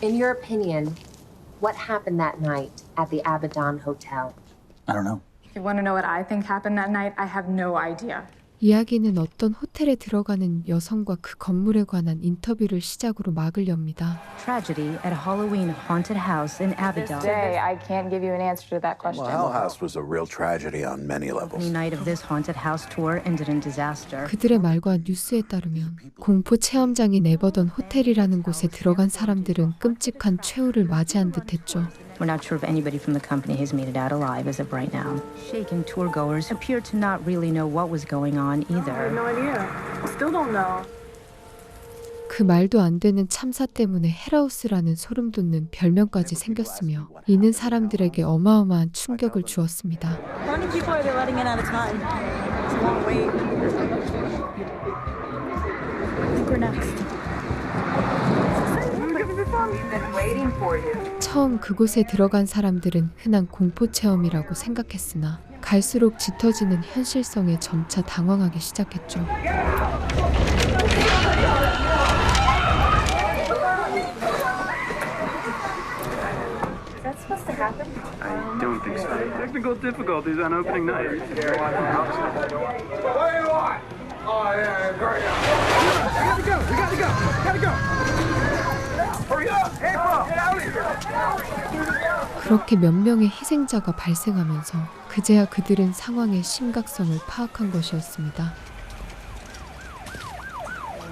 In your opinion, what happened that night at the Abaddon Hotel? I don't know. If you want to know what I think happened that night, I have no idea. 이야기는 어떤 호텔에 들어가는 여성과 그 건물에 관한 인터뷰를 시작으로 막을 엽니다. Tragedy at a Halloween haunted house in Abaddon. Today, I can't give you an answer to that question. Well, Hell House was a real tragedy on many levels. The night of this haunted house tour ended in disaster. 그들의 말과 뉴스에 따르면 공포 체험장이 내버던 호텔이라는 곳에 들어간 사람들은 끔찍한 최후를 맞이한 듯했죠. We're not sure if anybody from the company has made it out alive as of right now. Shaken tourgoers appear to not really know what was going on either. I have no idea. Still don't know. 그 말도 안 되는 참사 때문에 헬하우스라는 소름 돋는 별명까지 생겼으며 이는 사람들에게 어마어마한 충격을 주었습니다. How many people are they letting in at a time? It's a long wait. I think we're next. 처음 그곳에 들어간 사람들은 흔한 공포 체험이라고 생각했으나 갈수록 짙어지는 현실성에 점차 당황하기 시작했죠. I don't think so. Technical difficulties on opening night. What do you want? Oh, yeah, hurry up. We gotta go. Hurry up, April, get out of here. 그렇게 몇 명의 희생자가 발생하면서 그제야 그들은 상황의 심각성을 파악한 것이었습니다.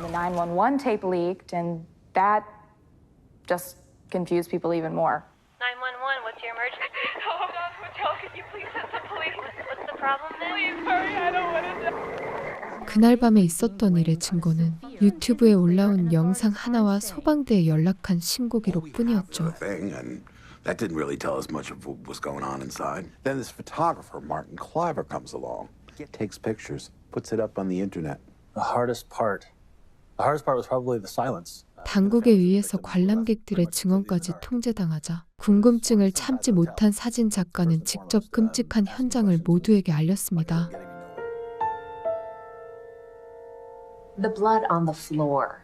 The 911 tape leaked, and that just confused people even more. 911, what's your emergency? Oh, God, hotel, can you please send the police? What's the problem then? Please hurry, I don't want to die. 그날 밤에 있었던 일의 증거는 유튜브에 올라온 영상 하나와 소방대에 연락한 신고 기록뿐이었죠. That didn't really tell us much of what was going on inside. Then this photographer, Martin Cliver, comes along, takes pictures, puts it up on the internet. The hardest part was probably the silence. 당국에 의해서 관람객들의 증언까지 통제당하자 궁금증을 참지 못한 사진 작가는 직접 끔찍한 현장을 모두에게 알렸습니다. The blood on the floor.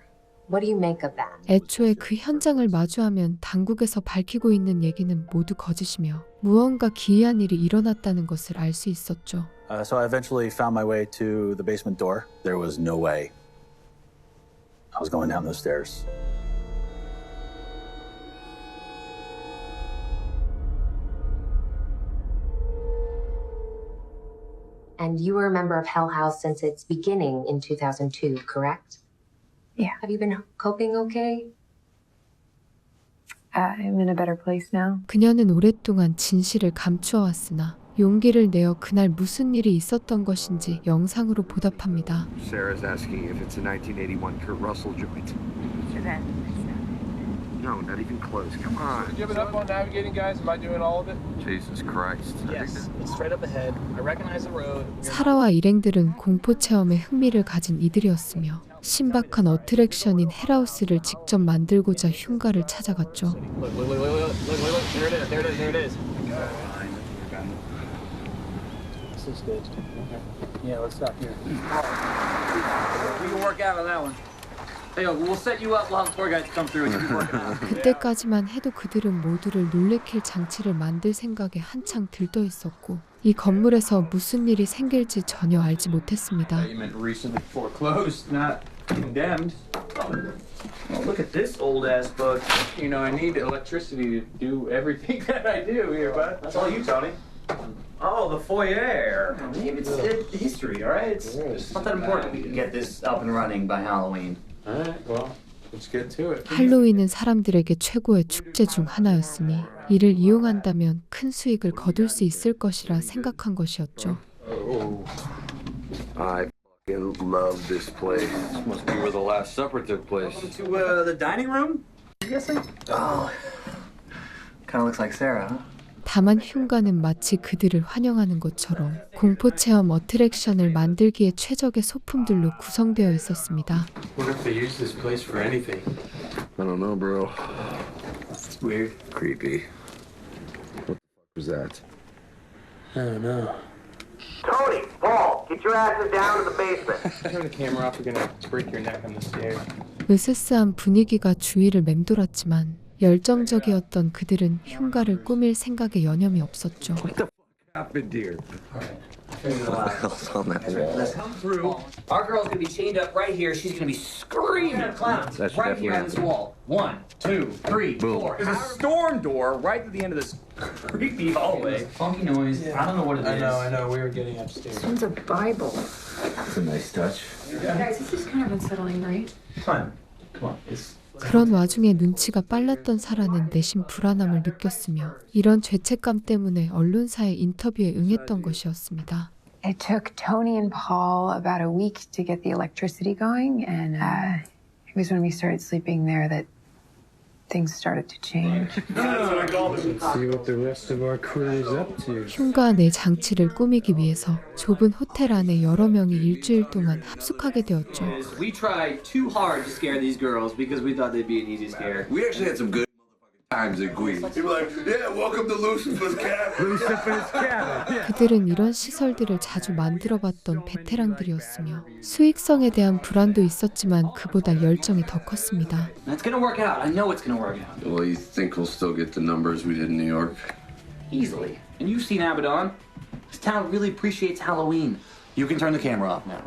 What do you make of that? 애초에 그 현장을 마주하면 당국에서 밝히고 있는 얘기는 모두 거짓이며 무언가 기이한 일이 일어났다는 것을 알 수 있었죠. So I eventually found my way to the basement door. There was no way I was going down those stairs. And you were a member of Hell House since its beginning in 2002, correct? Yeah. Have you been coping okay? I'm in a better place now. 그녀는 오랫동안 진실을 감추어왔으나 용기를 내어 그날 무슨 일이 있었던 것인지 영상으로 보답합니다. Sarah's asking if it's a 1981 Kurt Russell joint. No, not even close. Come on. You giving up on navigating, guys? Am I doing all of it? Jesus Christ. Yes. It's straight up ahead. I recognize the road. 사라와 일행들은 공포 체험에 흥미를 가진 이들이었으며 신박한 어트랙션인 헬하우스를 직접 만들고자 흉가를 찾아갔죠. Look. There it is. This is good. Yeah, let's stop here. We can work out on that one. Hey, we'll set you up while the tour guides come through. 그때까지만 해도 그들은 모두를 놀래킬 장치를 만들 생각에 한창 들떠 있었고 이 건물에서 무슨 일이 생길지 전혀 알지 못했습니다. You meant recently foreclosed, not condemned. Well, look at this old ass book. You know, I need electricity to do everything that I do here, bud. That's all you, Tony. Oh, the foyer. It's history, all right? It's not that important. We can get this up and running by Halloween. All right, well, let's get to it. 할로윈은 사람들에게 최고의 축제 중 하나였으니 이를 이용한다면 큰 수익을 거둘 수 있을 것이라 생각한 것이었죠. I fucking love this place. This must be where the Last Supper took place. To the dining room? I'm guessing? Oh, kind of looks like Sarah, huh? 다만 흉가는 마치 그들을 환영하는 것처럼 공포체험 어트랙션을 만들기에 최적의 소품들로 구성되어 있었습니다. What if they use this place for anything? I don't know, bro. It's weird. Creepy. What the fuck was that? I don't know. Tony, Paul, get your asses down to the basement. Turn the camera off. We're gonna break your neck on the stairs. 으스스한 분위기가 주위를 맴돌았지만 열정적이었던 그들은 흉가를 꾸밀 생각에 여념이 없었죠. Happened here. What the hell's on that wall? Let's come through. Our girl's gonna be chained up right here. She's gonna be screaming clowns right here on this wall. 1, 2, 3, 4. There's a storm door right at the end of this creepy hallway. Funky noise. I don't know what it is. I know. We were getting upstairs. This one's a Bible. That's a nice touch. Guys, this is kind of unsettling, right? Fine. Come on. It's 그런 와중에 눈치가 빨랐던 사라는 내심 불안함을 느꼈으며 이런 죄책감 때문에 언론사의 인터뷰에 응했던 것이었습니다. It took Tony and Paul about a week to get the electricity going, and it was when we started sleeping there that things started to change. Let's see what the rest of our crew is up to. 흉가 내 장치를 꾸미기 위해서 좁은 호텔 안에 여러 명이 일주일 동안 합숙하게 되었죠. We tried too hard to scare these girls because we thought they'd be an easy scare. We actually had some good times in Queens. People were like, yeah, welcome to Lucifer's cabin. Lucifer's cabin. 그들은 이런 시설들을 자주 만들어봤던 베테랑들이었으며 수익성에 대한 불안도 있었지만 그보다 열정이 더 컸습니다. It's gonna work out. I know it's gonna work out. Well, you think we'll still get the numbers we did in New York? Easily. And you've seen Abaddon. This town really appreciates Halloween. You can turn the camera off now.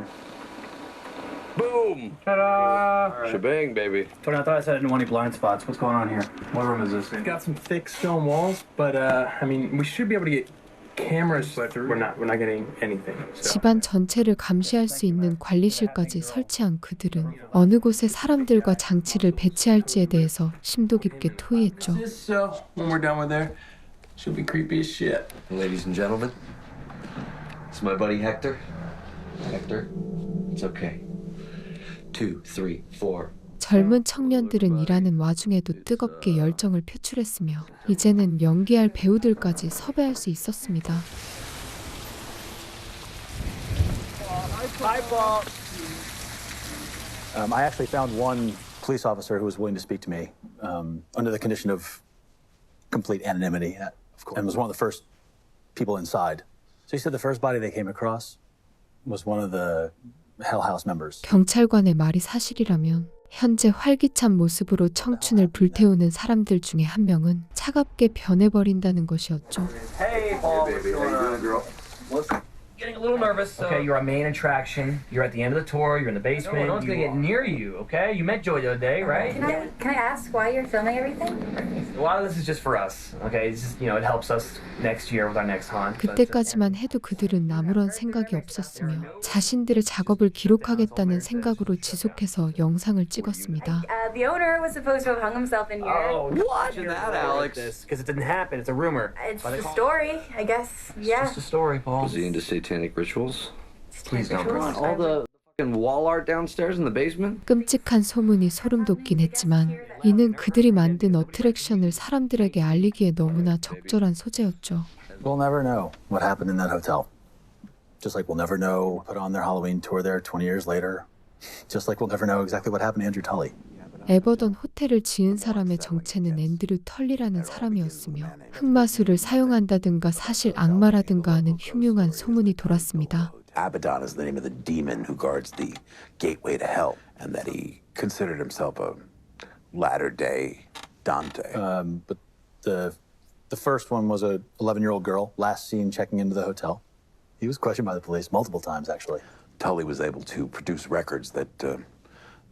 Boom! Ta-da! Shebang, baby. Tony, I thought I said I didn't want any blind spots. What's going on here? What room is this? It's got some thick stone walls, but I mean, we should be able to get cameras, but we're not getting anything. So. 집안 전체를 감시할 수 있는 관리실까지 설치한 그들은 어느 곳에 사람들과 장치를 배치할지에 대해서 심도 깊게 토의했죠. This cell, when we're done with there, she'll be creepy as shit. Ladies and gentlemen, it's my buddy Hector. Hector, it's okay. 2, 3, 4. 젊은 청년들은 일하는 와중에도 뜨겁게 열정을 표출했으며 이제는 연기할 배우들까지 섭외할 수 있었습니다. I actually found one police officer who was willing to speak to me under the condition of complete anonymity, of course, and was one of the first people inside. So he said the first body they came across was one of the Hell House members. 경찰관의 말이 사실이라면 현재 활기찬 모습으로 청춘을 불태우는 사람들 중에 한 명은 차갑게 변해버린다는 것이었죠. Hey, Paul. What's going on, girl? Getting a little nervous. Okay, you're our main attraction. You're at the end of the tour. You're in the basement. No one's gonna get near you, okay? You met Joy the other day, right? Can I ask why you're filming everything? A lot of this is just for us. Okay, it's just, it helps us next year with our next hunt. 그때까지만 해도 그들은 아무런 생각이 없었으며 자신들의 작업을 기록하겠다는 생각으로 지속해서 영상을 찍었습니다. The owner was supposed to have hung himself in here. Oh, what? That, Alex? Because it didn't happen. It's a rumor. It's a story, I guess. Yeah. It's just a story, Paul. Was he into satanic rituals? Please don't. All the fucking wall art downstairs in the basement? 끔찍한 소문이 소름 돋긴 했지만 이는 그들이 만든 어트랙션을 사람들에게 알리기에 너무나 적절한 소재였죠. We'll never know what happened in that hotel. Just like we'll never know put on their Halloween tour there 20 years later. Just like we'll never know exactly what happened to Andrew Tully. 에버던 호텔을 지은 사람의 정체는 앤드류 털리라는 사람이었으며 흑마술을 사용한다든가 사실 악마라든가 하는 흉흉한 소문이 돌았습니다. Abaddon is the name of the demon who guards the gateway to hell, and that he considered himself a latter-day Dante. But the first one was a 11-year-old girl, last seen checking into the hotel. He was questioned by the police multiple times, actually. Tully was able to produce records that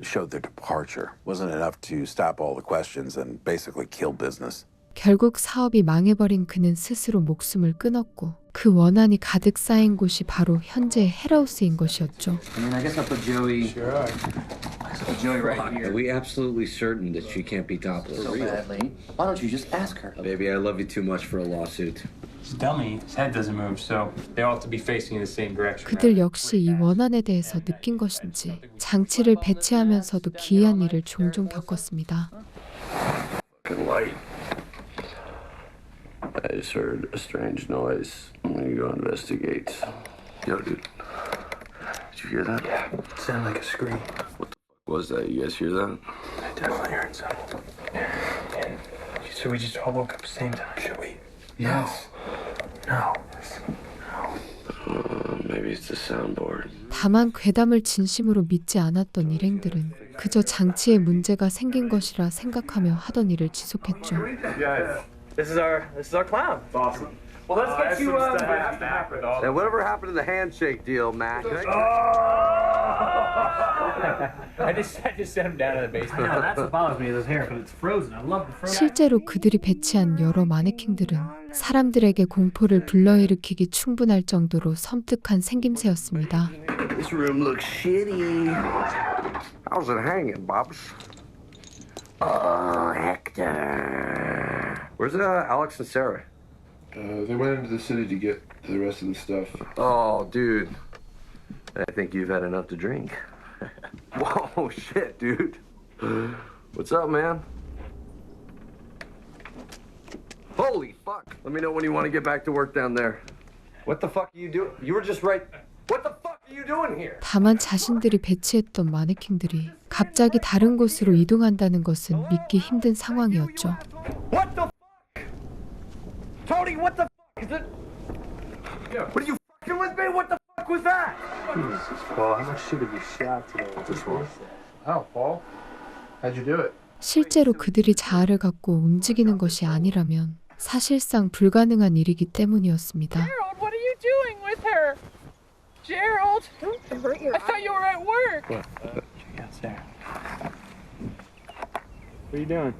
showed their departure. Wasn't enough to stop all the questions and basically kill business. 결국 사업이 망해버린 그는 스스로 목숨을 끊었고 그 원한이 가득 쌓인 곳이 바로 현재의 헬하우스인 것이었죠. I mean, I guess I'll put Joey. Sure. I'll put Joey right Are here. we absolutely certain that she can't be topless? So badly. Why don't you just ask her? Baby, I love you too much for a lawsuit. This dummy, his head doesn't move, so they all have to be facing in the same direction. 그들 역시 이 원한에 대해서 느낀 것인지 장치를 배치하면서도 기이한 일을 종종 겪었습니다. Fucking light. I just heard a strange noise. I'm gonna go investigate. Yo, dude. Did you hear that? Yeah, it sounded like a scream. What the fuck was that? You guys hear that? I definitely heard something. And so we just all woke up at the same time, should we? Yes. No. Maybe it's the soundboard. 다만 괴담을 진심으로 믿지 않았던 일행들은 그저 장치에 문제가 생긴 것이라 생각하며 하던 일을 지속했죠. Guys, this is our clown. It's awesome. Well, let's get you And whatever happened to the handshake deal, Mac? I just set him down in the basement. No, that's what bothers me is his hair, but it's frozen. I love the frozen. 실제로 그들이 배치한 여러 마네킹들은 사람들에게 공포를 불러일으키기 충분할 정도로 섬뜩한 생김새였습니다. This room looks shitty. How's it hanging, Bobs? Oh, Hector. Where's Alex and Sarah? They went into the city to get the rest of the stuff. Oh, dude. I think you've had enough to drink. Whoa, shit, dude. What's up, man? Holy fuck. Let me know when you want to get back to work down there. What the fuck are you doing? You were just right. What the fuck are you doing here? 다만 자신들이 배치했던 마네킹들이 갑자기 다른 곳으로 이동한다는 것은 믿기 힘든 상황이었죠. What the fuck? Tony, what the fuck is it? What are you fucking with me? What the fuck was that? Jesus, Paul, how much shit have you shot today with this one? Oh, Paul, how'd you do it? 실제로 그들이 자아를 갖고 움직이는 것이 아니라면 사실상 불가능한 일이기 때문이었습니다. Gerald, what are you doing with her? Gerald, I thought you were at work. Yes, there. What are you doing?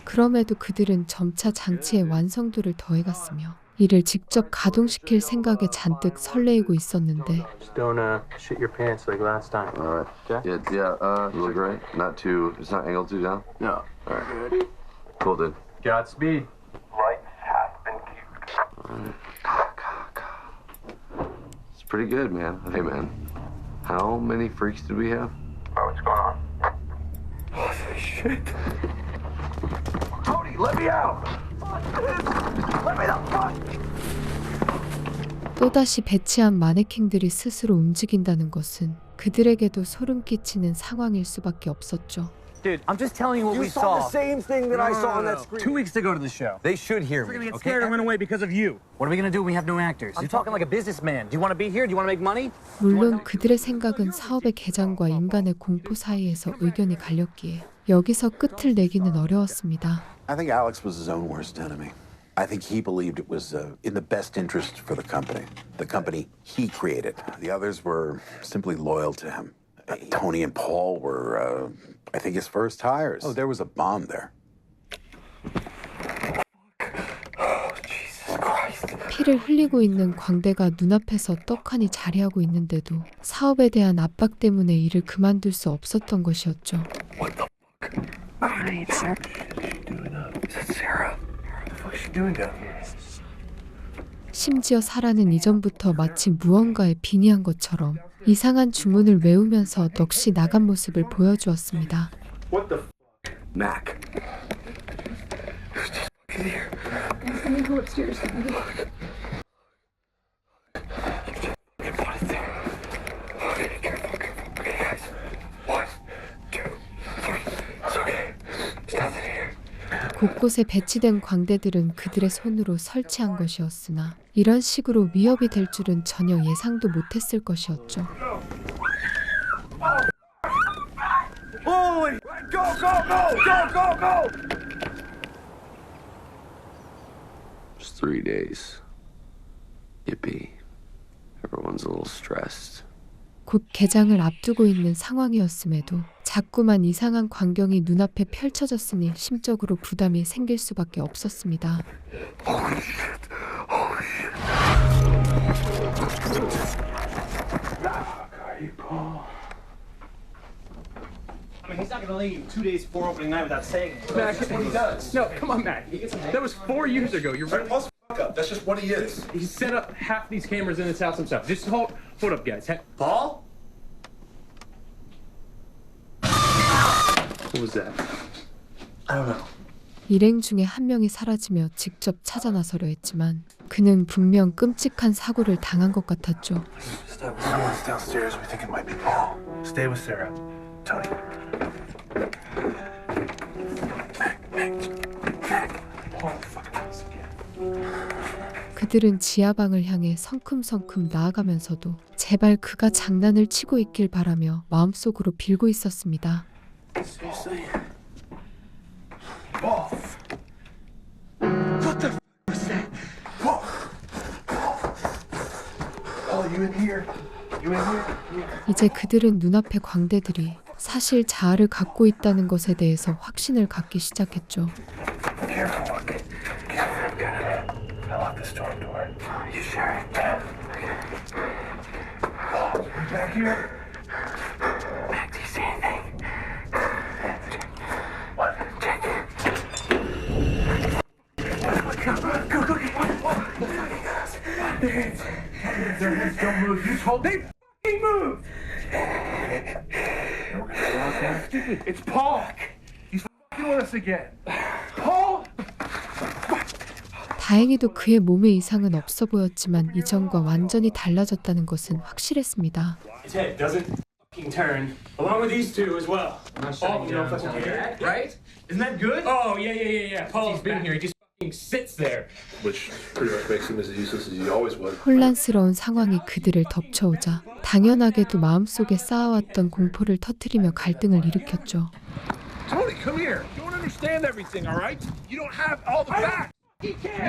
그럼에도 그들은 점차 장치의 완성도를 더해갔으며 이를 직접 가동시킬 생각에 잔뜩 설레이고 있었는데 Just don't shit your pants like last time. All right. Okay? Yeah, you look great. Not too, it's not angled too down? No. All right. Cool, dude. Godspeed. It's pretty good, man. Hey, man. How many freaks did we have? What's going on? Holy shit. Tony, let me out! Let me the fuck! 또다시 배치한 마네킹들이 스스로 움직인다는 것은 그들에게도 소름 끼치는 상황일 수밖에 없었죠. Dude, I'm just telling you what we saw. You saw the same thing that I saw on that screen. 2 weeks to go to the show. They should hear We're me. gonna get scared and run away because of you. What are we gonna do when we have no actors? I'm talking like a businessman. Do you want to be here? Do you want to make money? 물론 그들의 생각은 사업의 개장과 인간의 공포 사이에서 의견이 갈렸기에 여기서 끝을 내기는 어려웠습니다. I think Alex was his own worst enemy. I think he believed it was in the best interest for the company he created. The others were simply loyal to him. Tony and Paul were, I think, his first hires. Oh, there was a bond there. 피를 흘리고 있는 광대가 눈앞에서 떡하니 자리하고 있는데도 사업에 대한 압박 때문에 일을 그만둘 수 없었던 것이었죠. What the fuck? I need Sarah. Is that Sarah? What the fuck is she doing down here? 심지어 사라는 이전부터 마치 무언가에 빙의한 것처럼 이상한 주문을 외우면서 넋이 나간 모습을 보여주었습니다. What the fuck? Mac. Who's just fucking here? Let me go upstairs. Fucking put it there. Okay, careful. Okay, guys. 1, 2, 3. It's okay. There's nothing here. 곳곳에 배치된 광대들은 그들의 손으로 설치한 것이었으나 이런 식으로 위협이 될 줄은 전혀 예상도 못했을 것이었죠. Holy! Go! Just 3 days. Yippee. Everyone's a little stressed. 곧 개장을 앞두고 있는 상황이었음에도 자꾸만 이상한 광경이 눈앞에 펼쳐졌으니 심적으로 부담이 생길 수밖에 없었습니다. Holy shit! I mean, he's not gonna leave 2 days before opening night without saying it. Mac, that's what he does. No, come on, Mac. That was 4 years ago. You're really... Up. That's just what he is. He set up half these cameras in his house himself. Just hold up, guys. Paul? What was that? I don't know. 일행 중에 한 명이 사라지며 직접 찾아 나서려 했지만 그는 분명 끔찍한 사고를 당한 것 같았죠. Someone's downstairs. We think it might be Paul. Stay with Sarah. Tony. 그들은 지하방을 향해 성큼성큼 나아가면서도 제발 그가 장난을 치고 있길 바라며 마음속으로 빌고 있었습니다. Seriously? Paul! What the f was that? Paul! Paul, you in here? You in here? 이제 그들은 눈앞의 광대들이 사실 자아를 갖고 있다는 것에 대해서 확신을 갖기 시작했죠. Careful, look. I'm gonna lock the storm door. You sure? Okay. Paul, you back here? Mac, do you see anything? Check. What? Check. Go. Their heads don't move. You told they f***ing moved. It's Paul. He's f***ing with us again. Paul. 다행히도 그의 몸에 이상은 없어 보였지만 이전과 완전히 달라졌다는 것은 확실했습니다. His head doesn't f***ing turn, along with these two as well. Oh, you know, fucking weird, right? Isn't that good? Oh, yeah. Paul's been here. He just f***ing sits there. Which pretty much makes him as useless as he always was. 혼란스러운 상황이 그들을 덮쳐오자 당연하게도 마음속에 쌓아왔던 공포를 터뜨리며 갈등을 일으켰죠. Tony, come here. You don't understand everything, all right? You don't have all the facts.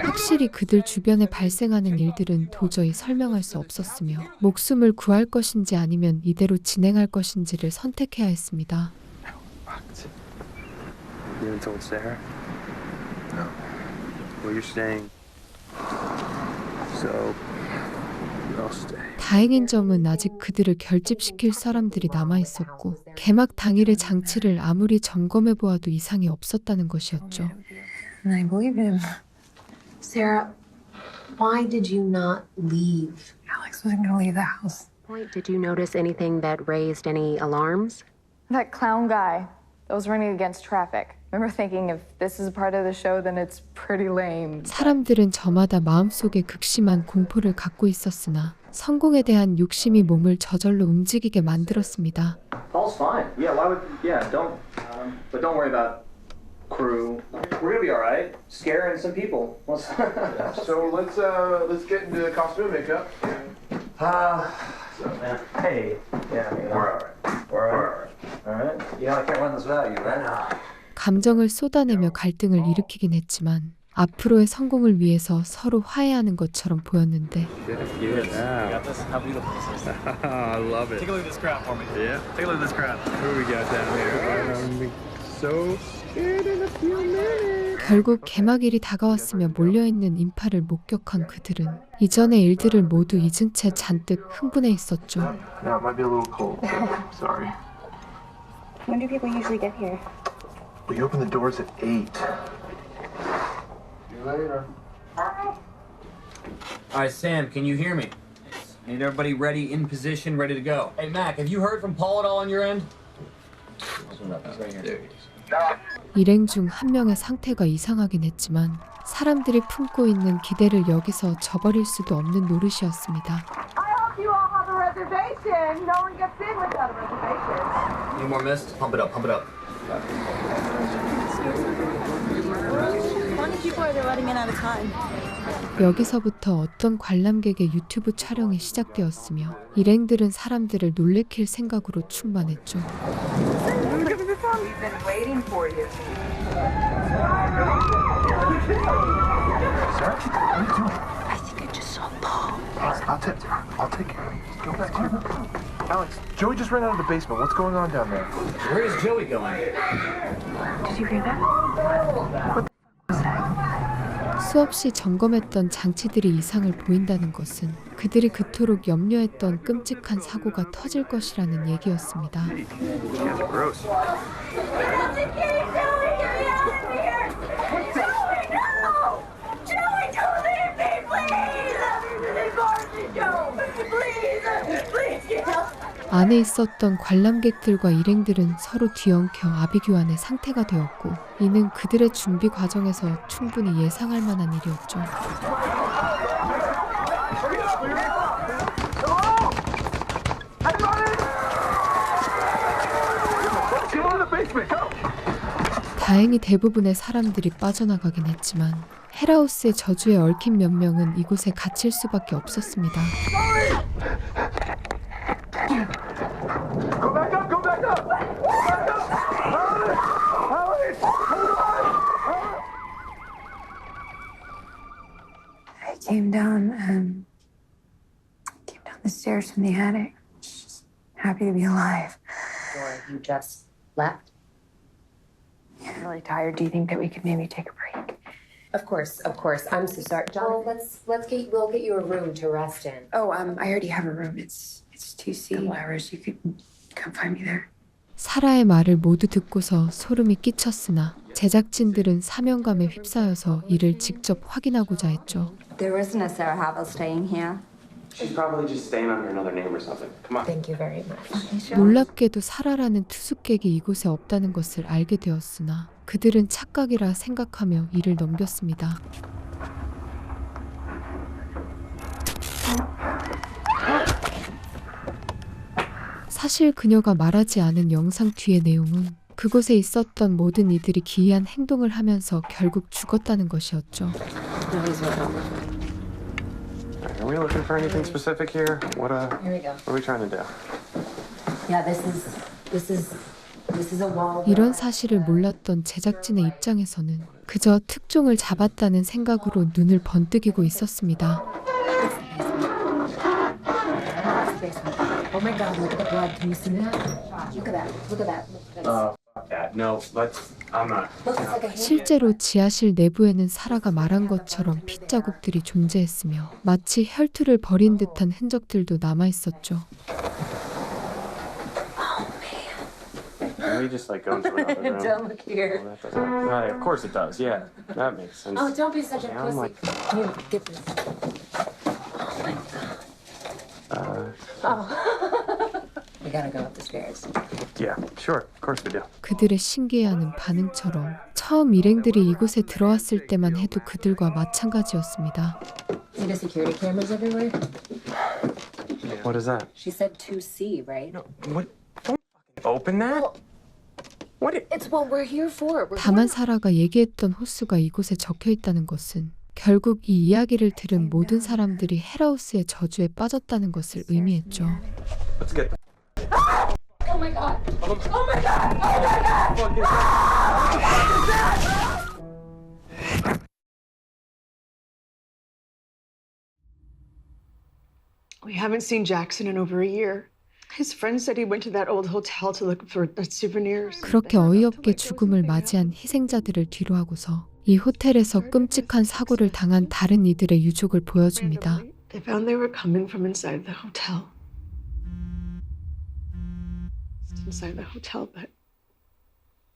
확실히 그들 주변에 발생하는 일들은 도저히 설명할 수 없었으며 목숨을 구할 것인지 아니면 이대로 진행할 것인지를 선택해야 했습니다. You haven't told Sarah? No. Well, you're staying. So, I'll stay. 다행인 점은 아직 그들을 결집시킬 사람들이 남아있었고 개막 당일의 장치를 아무리 점검해보아도 이상이 없었다는 것이었죠. And I believed him. Sarah, why did you not leave? Alex wasn't going to leave the house. Did you notice anything that raised any alarms? That clown guy that was running against traffic. I remember thinking if this is a part of the show, then it's pretty lame. 사람들은 저마다 마음속에 극심한 공포를 갖고 있었으나 성공에 대한 욕심이 몸을 저절로 움직이게 만들었습니다. Paul's fine. Yeah, why would? Yeah, don't. But don't worry about crew. We're gonna be all right. Scaring some people. So let's get into costume and makeup. Hey. Yeah, we're all right. We're all right. All right. You know I can't run this without you, right? 감정을 쏟아내며 갈등을 일으키긴 했지만 앞으로의 성공을 위해서 서로 화해하는 것처럼 보였는데 I love it. Take a look at this crowd for me. Yeah. Take a look at this crowd. Who we got down here? I'm so scared in a few minutes. 결국 개막일이 다가왔으며 몰려있는 인파를 목격한 그들은 이전의 일들을 모두 잊은 채 잔뜩 흥분해 있었죠. Now it might be a little cold. Sorry. When do people usually get here? We open the doors at 8. Later. All right, Sam, can you hear me? Need everybody ready, in position, ready to go. Hey, Mac, have you heard from Paul at all on your end? 일행 중 한 명의 상태가 이상하긴 했지만 사람들이 품고 있는 기대를 여기서 저버릴 수도 없는 노릇이었습니다. You all have a reservation. No one gets in without a reservation. Any more mist? Pump it up. Pump it up. How many people are they letting in at a time? 여기서부터 어떤 관람객의 유튜브 촬영이 시작되었으며 일행들은 사람들을 놀래킬 생각으로 충만했죠. We've been waiting for you. Sarah, what are you doing? I think I just saw Paul. I'll take care of it. Go back here. Alex, Joey just ran out of the basement. What's going on down there? Where is Joey going? Did you hear that? What was that? 수없이 점검했던 장치들이 이상을 보인다는 것은 그들이 그토록 염려했던 끔찍한 사고가 터질 것이라는 얘기였습니다. 안에 있었던 관람객들과 일행들은 서로 뒤엉켜 아비규환의 상태가 되었고 이는 그들의 준비 과정에서 충분히 예상할 만한 일이었죠. 다행히 대부분의 사람들이 빠져나가긴 했지만 헬하우스의 저주에 얽힌 몇 명은 이곳에 갇힐 수밖에 없었습니다. Go back up! Go back up! I came down the stairs from the attic. Just happy to be alive. Or you just left? I'm really tired. Do you think that we could maybe take a break? Of course. I'm so sorry. John, we'll get you a room to rest in. Oh, I already have a room. It's 2C. Couple hours. You could come find me there. 사라의 말을 모두 듣고서 소름이 끼쳤으나 제작진들은 사명감에 휩싸여서 이를 직접 확인하고자 했죠. There isn't a Sarah Havel staying here. She's probably just staying under another name or something. Come on. Thank you very much. 놀랍게도 사라라는 투숙객이 이곳에 없다는 것을 알게 되었으나 그들은 착각이라 생각하며 이를 넘겼습니다. 사실 그녀가 말하지 않은 영상 뒤의 내용은 그곳에 있었던 모든 이들이 기이한 행동을 하면서 결국 죽었다는 것이었죠. Are we looking for anything specific here? Here we go. What are we trying to do? Yeah, this is a wall. 이런 사실을 몰랐던 제작진의 입장에서는 그저 특종을 잡았다는 생각으로 눈을 번뜩이고 있었습니다. Oh my God! Look at the blood. Can you see that? Look at that. Look at that. Fuck that. No, I'm not. Looks like a hand. 실제로 지하실 내부에는 사라가 말한 것처럼 핏자국들이 존재했으며 마치 혈투를 벌인 듯한 흔적들도 남아있었죠. Can we just go into another room? Don't look here. Well, that doesn't. Right, of course it does. Yeah, that makes sense. Oh, don't be such a Yeah, I'm pussy. Here, get this. Oh my God. Oh. We gotta go up the stairs. Yeah, sure. Of course we do. 그들의 신기해하는 반응처럼 처음 일행들이 이곳에 들어왔을 때만 해도 그들과 마찬가지였습니다. See the security cameras everywhere? What is that? She said 2C, right? No, what? Don't open that. What? It's what we're here for. 다만 사라가 얘기했던 호수가 이곳에 적혀 있다는 것은 결국 이 이야기를 들은 모든 사람들이 헬하우스의 저주에 빠졌다는 것을 의미했죠. Let's get. Oh my God! Oh my God! Oh my God! We haven't seen Jackson in over a year. His friend said he went to that old hotel to look for souvenirs. 그렇게 어이없게 죽음을 맞이한 희생자들을 뒤로하고서 이 호텔에서 끔찍한 사고를 당한 다른 이들의 유족을 보여줍니다. They found they were coming from inside the hotel. Inside the hotel, but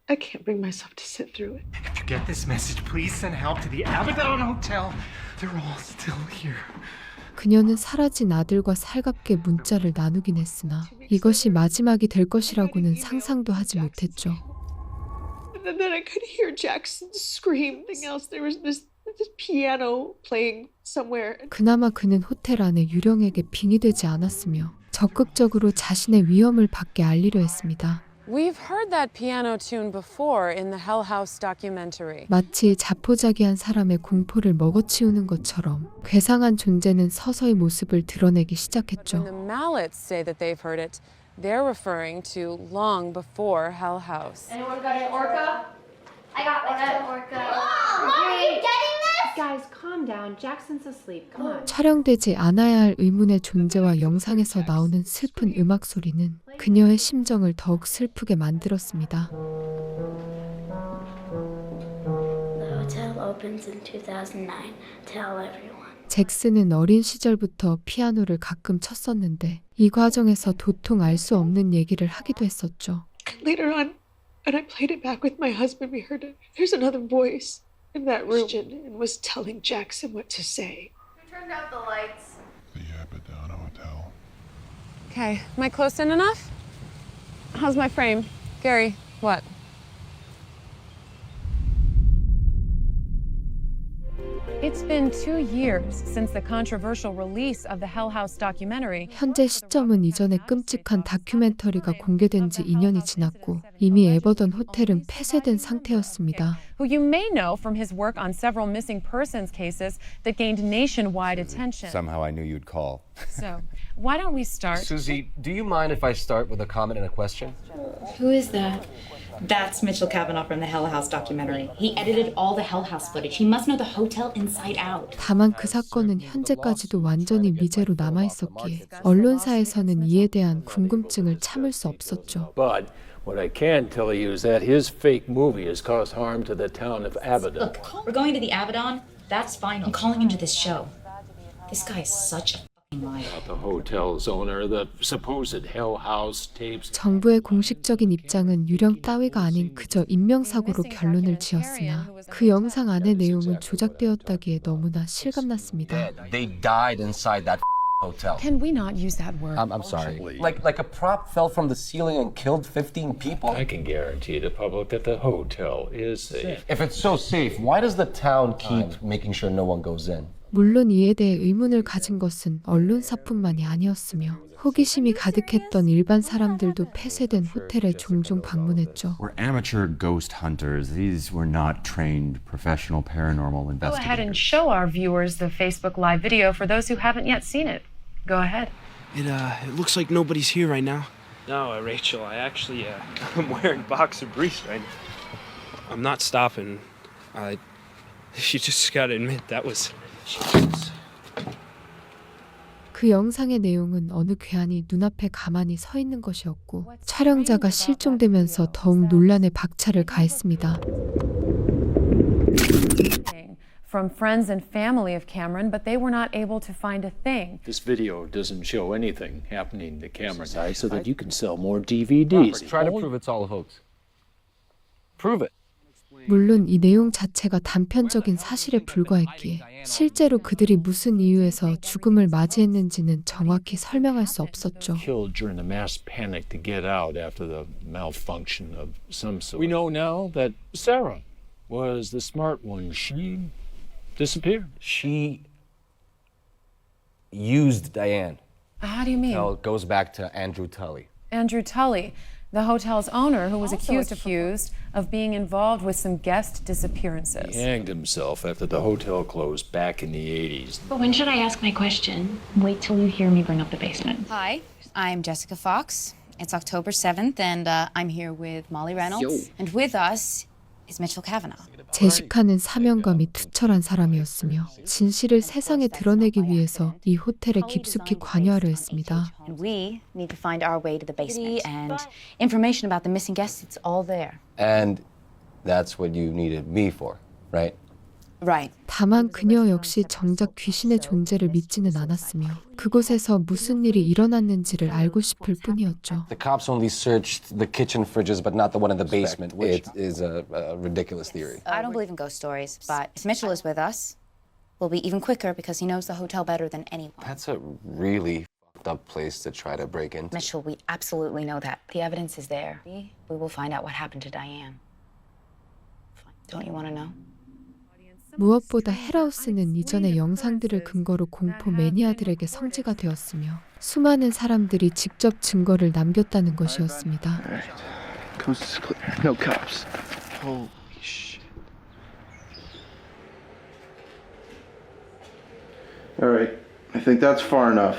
I can't bring myself to sit through it. If you get this message, please send help to the Abaddon Hotel. They're all still here. 그녀는 사라진 아들과 살갑게 문자를 나누긴 했으나 이것이 마지막이 될 것이라고는 상상도 하지 못했죠. And then I could hear Jackson scream. Something else. There was this piano playing somewhere. 그나마 그는 호텔 안에 유령에게 빙의되지 않았으며 적극적으로 자신의 위험을 밖에 알리려 했습니다. We've heard that piano tune before in the Hell House documentary. 마치 자포자기한 사람의 공포를 먹어치우는 것처럼 괴상한 존재는 서서히 모습을 드러내기 시작했죠. When the Mallets say that they've heard it, they're referring to long before Hell House. Anyone got an orca? I got an orca. Mom, are you getting this? Guys, calm down. Jackson's asleep. Come on. 촬영되지 않아야 할 의문의 존재와 영상에서 나오는 슬픈 음악 소리는 그녀의 심정을 더욱 슬프게 만들었습니다. The hotel opens in 2009. Tell everyone. 잭슨은 어린 시절부터 피아노를 가끔 쳤었는데 이 과정에서 도통 알 수 없는 얘기를 하기도 했었죠. Later on, when I played it back with my husband, we heard there's another voice in that room and was telling Jackson what to say. Who turned out the lights? The Abaddon Hotel. Okay, am I close in enough? How's my frame? Gary, what? It's been 2 years since the controversial release of the Hell House documentary. 현재 시점은 이전에 끔찍한 다큐멘터리가 공개된 지 2년이 지났고 이미 에버던 호텔은 폐쇄된 상태였습니다. Who you may know from his work on several missing persons cases that gained nationwide attention. Somehow I knew you'd call. So, why don't we start? Susie, do you mind if I start with a comment and a question? Who is that? That's Mitchell Cavanaugh from the Hell House documentary. He edited all the Hell House footage. He must know the hotel inside out. 다만 그 사건은 현재까지도 완전히 미제로 남아있었기에 언론사에서는 이에 대한 궁금증을 참을 수 없었죠. But what I can tell you is that his fake movie has caused harm to the town of Abaddon. Look, we're going to the Abaddon. That's final. I'm calling into this show. This guy is such a The hotel's owner, the supposed Hell House tapes. 정부의 공식적인 입장은 유령 따위가 아닌 그저 인명사고로 결론을 지었으나 그 영상 안의 내용은 조작되었다기에 너무나 실감났습니다. They died inside that hotel. Can we not use that word? I'm sorry. Like a prop fell from the ceiling and killed 15 people? I can guarantee the public that the hotel is safe. If it's so safe, why does the town keep making sure no one goes in? 물론 이에 대해 의문을 가진 것은 언론사뿐만이 아니었으며 호기심이 가득했던 일반 사람들도 폐쇄된 호텔에 종종 방문했죠. We're amateur ghost hunters. These were not trained professional paranormal Go ahead and investigators. show our viewers the Facebook Live video for those who haven't yet seen it. Go ahead. It looks like nobody's here right now. No, Rachel, I actually, I'm wearing boxer briefs right now. I'm not stopping. You just gotta admit, that was... 그 영상의 내용은 어느 괴한이 눈앞에 가만히 서 있는 것이었고 촬영자가 실종되면서 더욱 논란에 박차를 가했습니다. From friends and family of Cameron, but they were not able to find a thing. This video doesn't show anything happening to Cameron's eyes so that you can sell more DVDs. Try to prove it's all a hoax. Prove it. 물론 이 내용 자체가 단편적인 사실에 불과했기에 실제로 그들이 무슨 이유에서 죽음을 맞이했는지는 정확히 설명할 수 없었죠. Killed during the mass panic to get out after the malfunction of some sort. We know now that Sarah was the smart one. She disappeared. She used Diane. How do you mean? Well, it goes back to Andrew Tully. Andrew Tully, the hotel's owner, who was accused of being involved with some guest disappearances. He hanged himself after the hotel closed back in the 80s. But when should I ask my question? Wait till you hear me bring up the basement. Hi, I'm Jessica Fox. It's October 7th, and I'm here with Molly Reynolds. And with us is Mitchell Cavanaugh. 제시카는 사명감이 투철한 사람이었으며 진실을 세상에 드러내기 위해서 이 호텔에 깊숙이 관여하려 했습니다. And we need to find our way to the basement. And information about the missing guests, it's all there. And that's what you needed me for, right? Right. 다만 그녀 역시 정작 귀신의 존재를 믿지는 않았으며 그곳에서 무슨 일이 일어났는지를 알고 싶을 뿐이었죠. The cops only searched the kitchen fridges, but not the one in the basement. It is a ridiculous theory. I don't believe in ghost stories, but if Mitchell is with us, we'll be even quicker because he knows the hotel better than anyone. That's a really fucked up place to try to break into. Mitchell, we absolutely know that. The evidence is there. We will find out what happened to Diane. Don't you want to know? 무엇보다 헬하우스는 이전의 영상들을 근거로 공포 매니아들에게 성지가 되었으며 수많은 사람들이 직접 증거를 남겼다는 것이었습니다. Coast is clear. No cops. Holy shit. All right. I think that's far enough.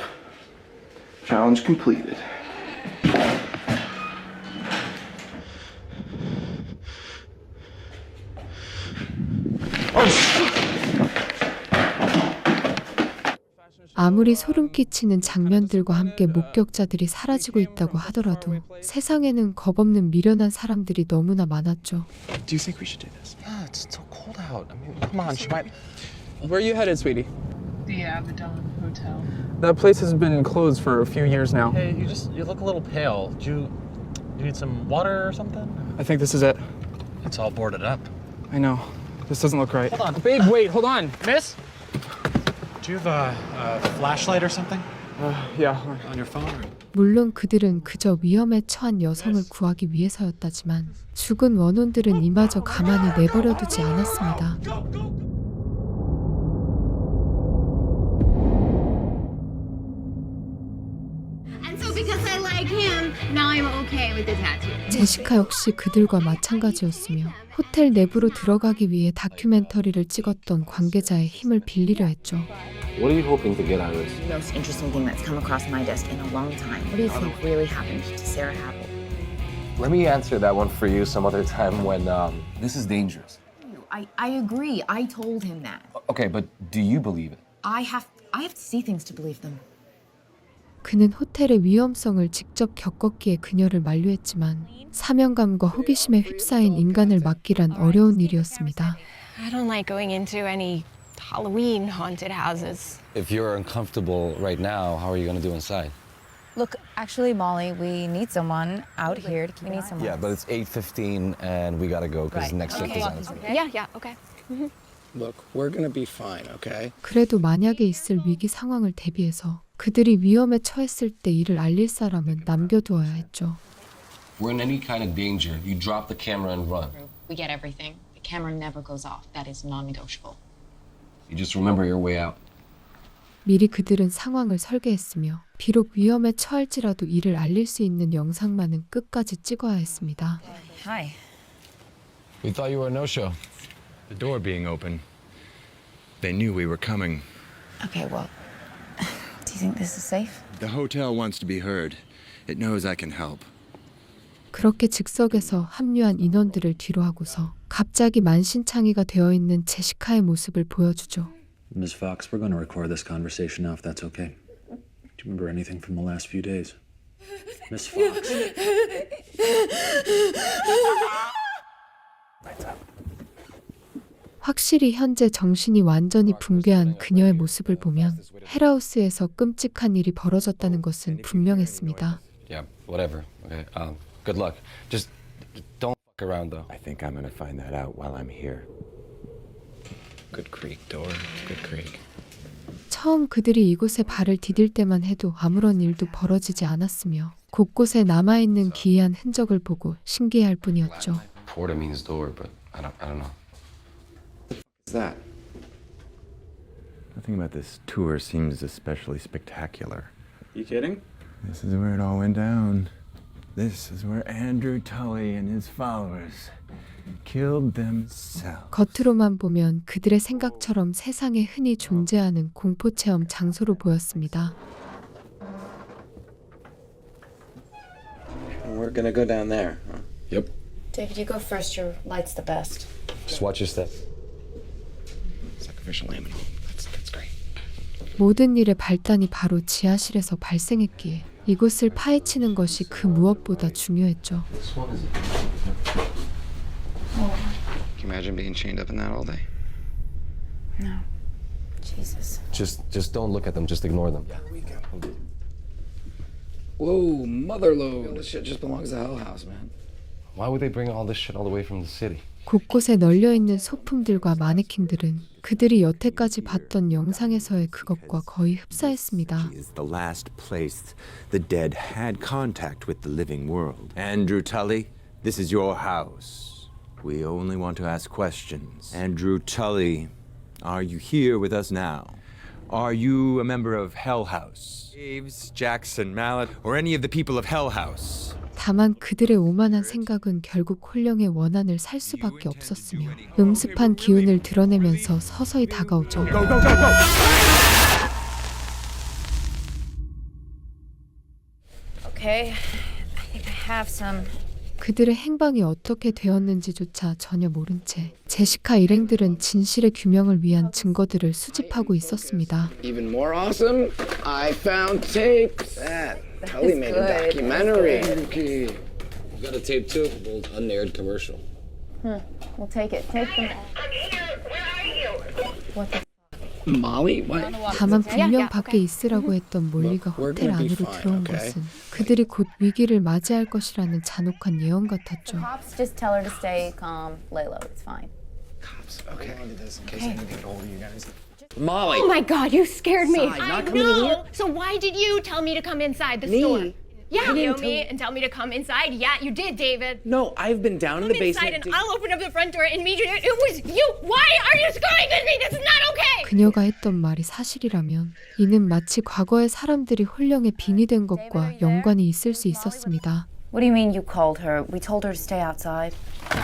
Challenge completed. 아무리 소름 끼치는 장면들과 함께 목격자들이 사라지고 있다고 하더라도 세상에는 겁없는 미련한 사람들이 너무나 많았죠. Do you think we should do this? Yeah, it's so cold out. I mean, come on, she might. Where are you headed, sweetie? The Abaddon Hotel. That place has been closed for a few years now. Hey, you look a little pale. Do you need some water or something? I think this is it. It's all boarded up. I know. This doesn't look right. Hold on. Babe, wait, hold on. Miss? Do you have a flashlight or something? Yeah. On your phone? 물론 그들은 그저 위험에 처한 여성을 구하기 위해서였다지만 죽은 원혼들은 이마저 가만히 내버려두지 않았습니다. okay with the tattoo. 제시카 역시 그들과 마찬가지였으며 호텔 내부로 들어가기 위해 다큐멘터리를 찍었던 관계자의 힘을 빌리려 했죠. What are you hoping to get out of this? The most interesting thing that's come across my desk in a long time. What do you think really happened to Sarah Havel? Let me answer that one for you some other time when this is dangerous. I agree. I told him that. Okay, but do you believe it? I have to see things to believe them. 그는 호텔의 위험성을 직접 겪었기에 그녀를 만류했지만 사명감과 호기심에 휩싸인 인간을 맡기란 어려운 일이었습니다. I don't like going into any Halloween haunted houses. If you're uncomfortable right now, how are you going to do inside? Look, actually, Molly, we need someone out here. We need someone. Yeah, but it's 8:15 and we got to go because next shift is on. Yeah, okay. Look, we're gonna be fine, okay? 그래도 만약에 있을 위기 상황을 대비해서 그들이 위험에 처했을 때 이를 알릴 사람은 남겨두어야 했죠. We're in any kind of danger. You drop the camera and run. We get everything. The camera never goes off. That is non-negotiable. You just remember your way out. 미리 그들은 상황을 설계했으며 비록 위험에 처할지라도 이를 알릴 수 있는 영상만은 끝까지 찍어야 했습니다. Hi. We thought you were a no-show. The door being open. They knew we were coming. Okay, well, do you think this is safe? The hotel wants to be heard. It knows I can help. 그렇게 즉석에서 합류한 인원들을 뒤로 하고서 갑자기 만신창이가 되어 있는 제시카의 모습을 보여주죠. Ms. Fox, we're going to record this conversation now if that's okay. Do you remember anything from the last few days? Miss Fox. 확실히 현재 정신이 완전히 붕괴한 그녀의 모습을 보면 헬하우스에서 끔찍한 일이 벌어졌다는 것은 분명했습니다. Yeah, whatever. Okay. Good luck. Just don't fuck around though. I think I'm gonna find that out while I'm here. Good creak, door. Good creak. 처음 그들이 이곳에 발을 디딜 때만 해도 아무런 일도 벌어지지 않았으며 곳곳에 남아있는 기이한 흔적을 보고 신기해할 뿐이었죠. Porta means door, but I don't know. What's that? Nothing about this tour seems especially spectacular. You kidding? This is where it all went down. This is where Andrew Tully and his followers killed themselves. 겉으로만 보면 그들의 생각처럼 세상에 흔히 존재하는 공포체험 장소로 보였습니다. We're gonna go down there, huh? Yep. David, you go first. Your light's the best. Just watch your step. Sacrificial animal. That's great. 모든 일의 발단이 바로 지하실에서 발생했기에 이곳을 파헤치는 것이 그 무엇보다 중요했죠. Can you imagine being chained up in that all day? No. Jesus. Just don't look at them. Just ignore them. Whoa, motherload. This shit just belongs to Hell House, man. Why would they bring all this shit all the way from the city? 곳곳에 널려있는 소품들과 마네킹들은 그들이 여태까지 봤던 영상에서의 그것과 거의 흡사했습니다. Is the last place the dead had contact with the living world. Andrew Tully, this is your house. We only want to ask questions. Andrew Tully, are you here with us now? Are you a member of Hell House? Graves, Jackson, Mallet, or any of the people of Hell House? 다만 그들의 오만한 생각은 결국 홀령의 원한을 살 수밖에 없었으며 음습한 기운을 드러내면서 서서히 다가오죠. Okay, I think I have some. 그들의 행방이 어떻게 되었는지조차 전혀 모른 채 제시카 일행들은 진실의 규명을 위한 증거들을 수집하고 있습니다. Even more awesome, I found tapes. Tully made a documentary. We got a tape too. Old unaired commercial. We'll take it. Take them all. What the Molly? What? 다만 분명 밖에 있으라고 했던 몰리가 호텔 안으로 들어온 것은 그들이 곧 위기를 맞이할 것이라는 잔혹한 예언 같았죠. Cops, just tell her to stay calm, lay low. It's fine. Cops, okay. I did this in case I need to get hold of you guys. Molly! Oh my God, you scared me. Inside, not I coming in here? know. So why did you tell me to come inside the Me? store? Yeah, I didn't you tell me you- and tell me to come inside. Yeah, you did, David. No, I've been down in the Come inside basement. and I'll open up the front door and meet you. It was you. Why are you screwing with me? This is not okay. 그녀가 했던 말이 사실이라면 이는 마치 과거의 사람들이 홀령에 빙의된 것과 연관이 있을 수 있었습니다. What do you mean you called her? We told her to stay outside.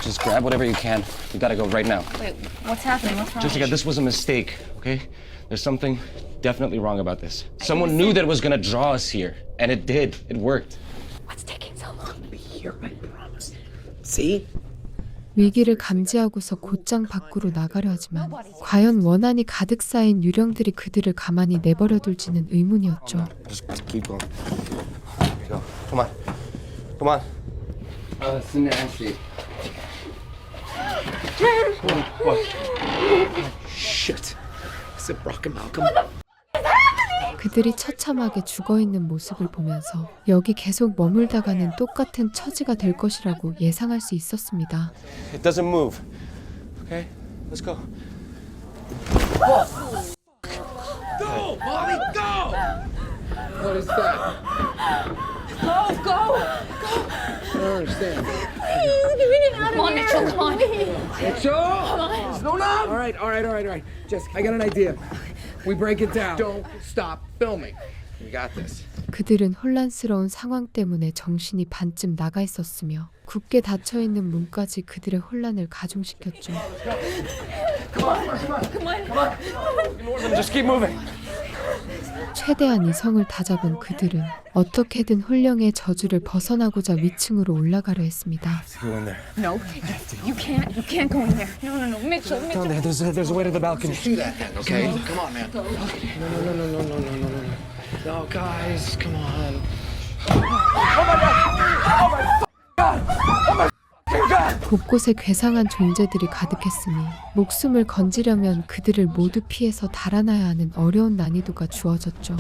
Just grab whatever you can. We gotta go right now. Wait, what's happening? What's wrong? Jessica, this was a mistake, okay? There's something definitely wrong about this. Someone knew that it was gonna draw us here, and it did. It worked. What's taking so long? Be here, I promise. See? 위기를 감지하고서 곧장 밖으로 나가려 하지만 과연 원한이 가득 쌓인 유령들이 그들을 가만히 내버려둘지는 의문이었죠. Just keep going. Here we go. Come on. Come on. Oh, it's nasty. What? Shit. Is it Brock and Malcolm? 그들이 처참하게 죽어있는 모습을 보면서 여기 계속 머물다가는 똑같은 처지가 될 것이라고 예상할 수 있었습니다. It doesn't move. Okay? Let's go. Go, Molly, go! What is that? Go, go! I don't understand. Come on, Mitchell, come on. Mitchell! Come on. Slow down! All right. Jessica, I got an idea. We break it down. Don't stop filming. We got this. 그들은 혼란스러운 상황 때문에 정신이 반쯤 나가 있었으며 굳게 닫혀있는 문까지 그들의 혼란을 가중시켰죠. Come on. Just keep moving. 최대한 이성을 다잡은 그들은 어떻게든 홀령의 저주를 벗어나고자 위층으로 올라가려 했습니다. Go in there. No, you can't. You can't go in there. No, Mitchell. Down there. There's a way to the balcony. Do that then, okay? Come on, man. No. No, guys, come on. 곳곳에 괴상한 존재들이 가득했으니 목숨을 건지려면 그들을 모두 피해서 달아나야 하는 어려운 난이도가 주어졌죠.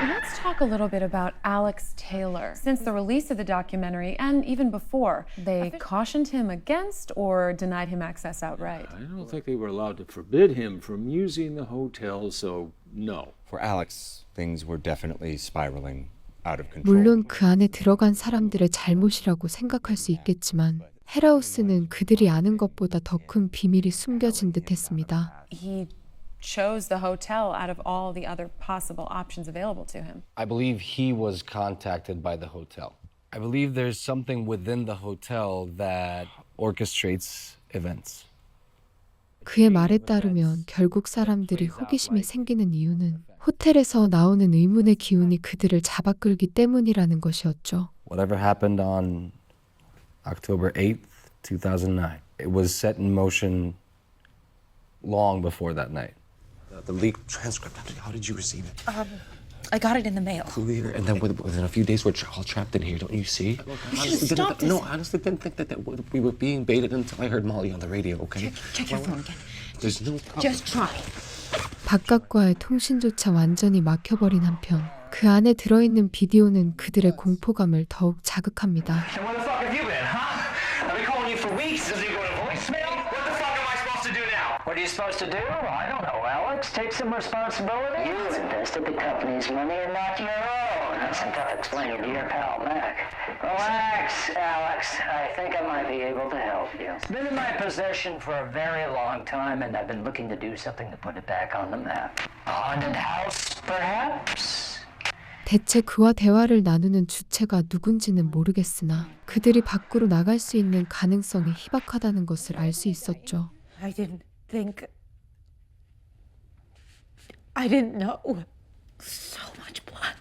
Let's talk a little bit about Alex Taylor. Since the release of the documentary, and even before, they cautioned him against or denied him access outright. I don't think they were allowed to forbid him from using the hotel, so no. For Alex, things were definitely spiraling out of control. 물론 그 안에 들어간 사람들의 잘못이라고 생각할 수 있겠지만 헬하우스는 그들이 아는 것보다 더 큰 비밀이 숨겨진 듯했습니다. He chose the hotel out of all the other possible options available to him. I believe he was contacted by the hotel. I believe there's something within the hotel that orchestrates events. 그의 말에 따르면 결국 사람들이 호기심이 생기는 이유는 호텔에서 나오는 의문의 기운이 그들을 잡아끌기 때문이라는 것이었죠. Whatever happened on October 8th, 2009, it was set in motion long before that night. The leaked transcript, how did you receive it? I got it in the mail. Clear, and then within a few days we're all trapped in here, don't you see? I honestly didn't think that we were being baited until I heard Molly on the radio, okay? Check your phone again. There's no... Just try. 바깥과의 통신조차 완전히 막혀버린 한편 그 안에 들어있는 비디오는 그들의 공포감을 더욱 자극합니다. So where the fuck have you been, huh? I've been calling you for weeks. Does it go to voicemail? What the fuck am I supposed to do now? What are you supposed to do? I don't know, Alex. Take some responsibility. You invested the company's money and not your own. That's until I explain it to your pal, Mac. Relax, Alex. I think I might be able to help you. It's been in my possession for a very long time, and I've been looking to do something to put it back on the map. A haunted house, perhaps? 대체 그와 대화를 나누는 주체가 누군지는 모르겠으나 그들이 밖으로 나갈 수 있는 가능성이 희박하다는 것을 알 수 있었죠. I didn't know. So much blood.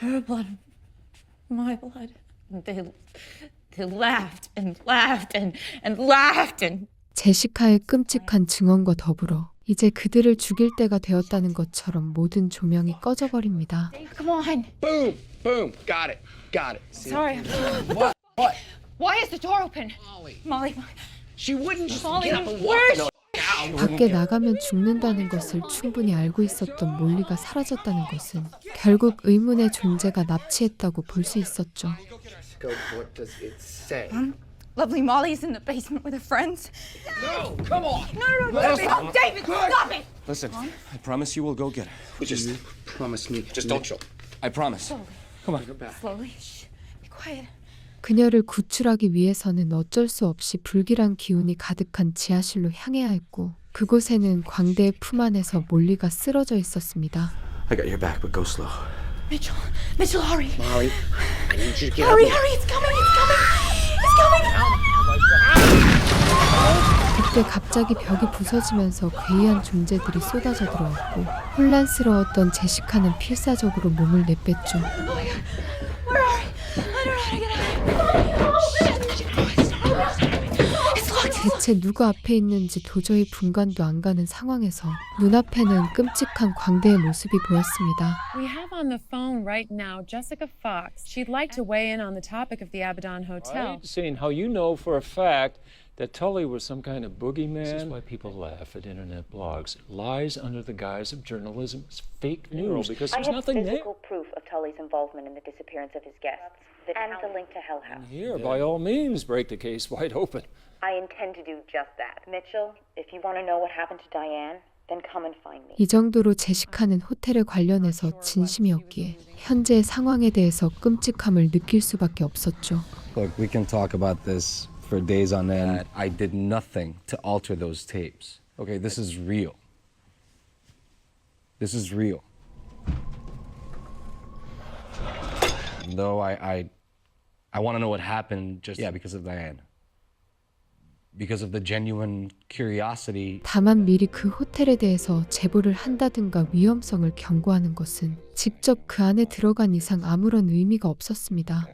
Her blood, my blood. They laughed and laughed and laughed and. 제시카의 끔찍한 증언과 더불어 이제 그들을 죽일 때가 되었다는 것처럼 모든 조명이 꺼져버립니다. Come on. Boom. Got it. See? Sorry. What? Why is the door open? Molly. She wouldn't just Molly, get up and walk where's the 밖에 나가면 죽는다는 것을 충분히 알고 있었던 몰리가 사라졌다는 것은 결국 의문의 존재가 납치했다고 볼 수 있었죠. What does it say? Lovely Molly's in the basement with her friends. No, come on. No, David, stop it. Listen, I promise you we'll go get her. Just promise me. Just don't. I promise. Come on. Slowly. Shh. Be quiet. 그녀를 구출하기 위해서는 어쩔 수 없이 불길한 기운이 가득한 지하실로 향해야 했고 그곳에는 광대의 품 안에서 몰리가 쓰러져 있었습니다. I got your back, but go slow. Mitchell, Mitchell, hurry. Molly, I need you to get Hurry, up. hurry, it's coming, it's coming. It's coming. 그때 갑자기 벽이 부서지면서 괴이한 존재들이 쏟아져 들어왔고 혼란스러웠던 제시카는 필사적으로 몸을 내뺐죠. 대체 누구 앞에 있는지 도저히 분간도 안 가는 상황에서 눈앞에는 끔찍한 광대의 모습이 보였습니다. We have on the phone right now Jessica Fox. She'd like to weigh in on the topic of the Abaddon Hotel. Right? Seeing how you know for a fact that Tully was some kind of boogeyman. This is why people laugh at internet blogs. Lies under the guise of journalism is fake news because there's nothing there. I have physical proof of Tully's involvement in the disappearance of his guests and the link to Hell House. Here, by all means, break the case wide open. I intend to do just that. Mitchell, if you want to know what happened to Diane, then come and find me. 이 정도로 제시카는 호텔에 관련해서 진심이었기에 현재의 상황에 대해서 끔찍함을 느낄 수밖에 없었죠. Look, we can talk about this for days on end. I did nothing to alter those tapes. Okay, this is real. This is real. Though I want to know what happened just because of Diane. Because of the genuine curiosity. 다만 미리 그 호텔에 대해서 제보를 한다든가 위험성을 경고하는 것은 직접 그 안에 들어간 이상 아무런 의미가 없었습니다.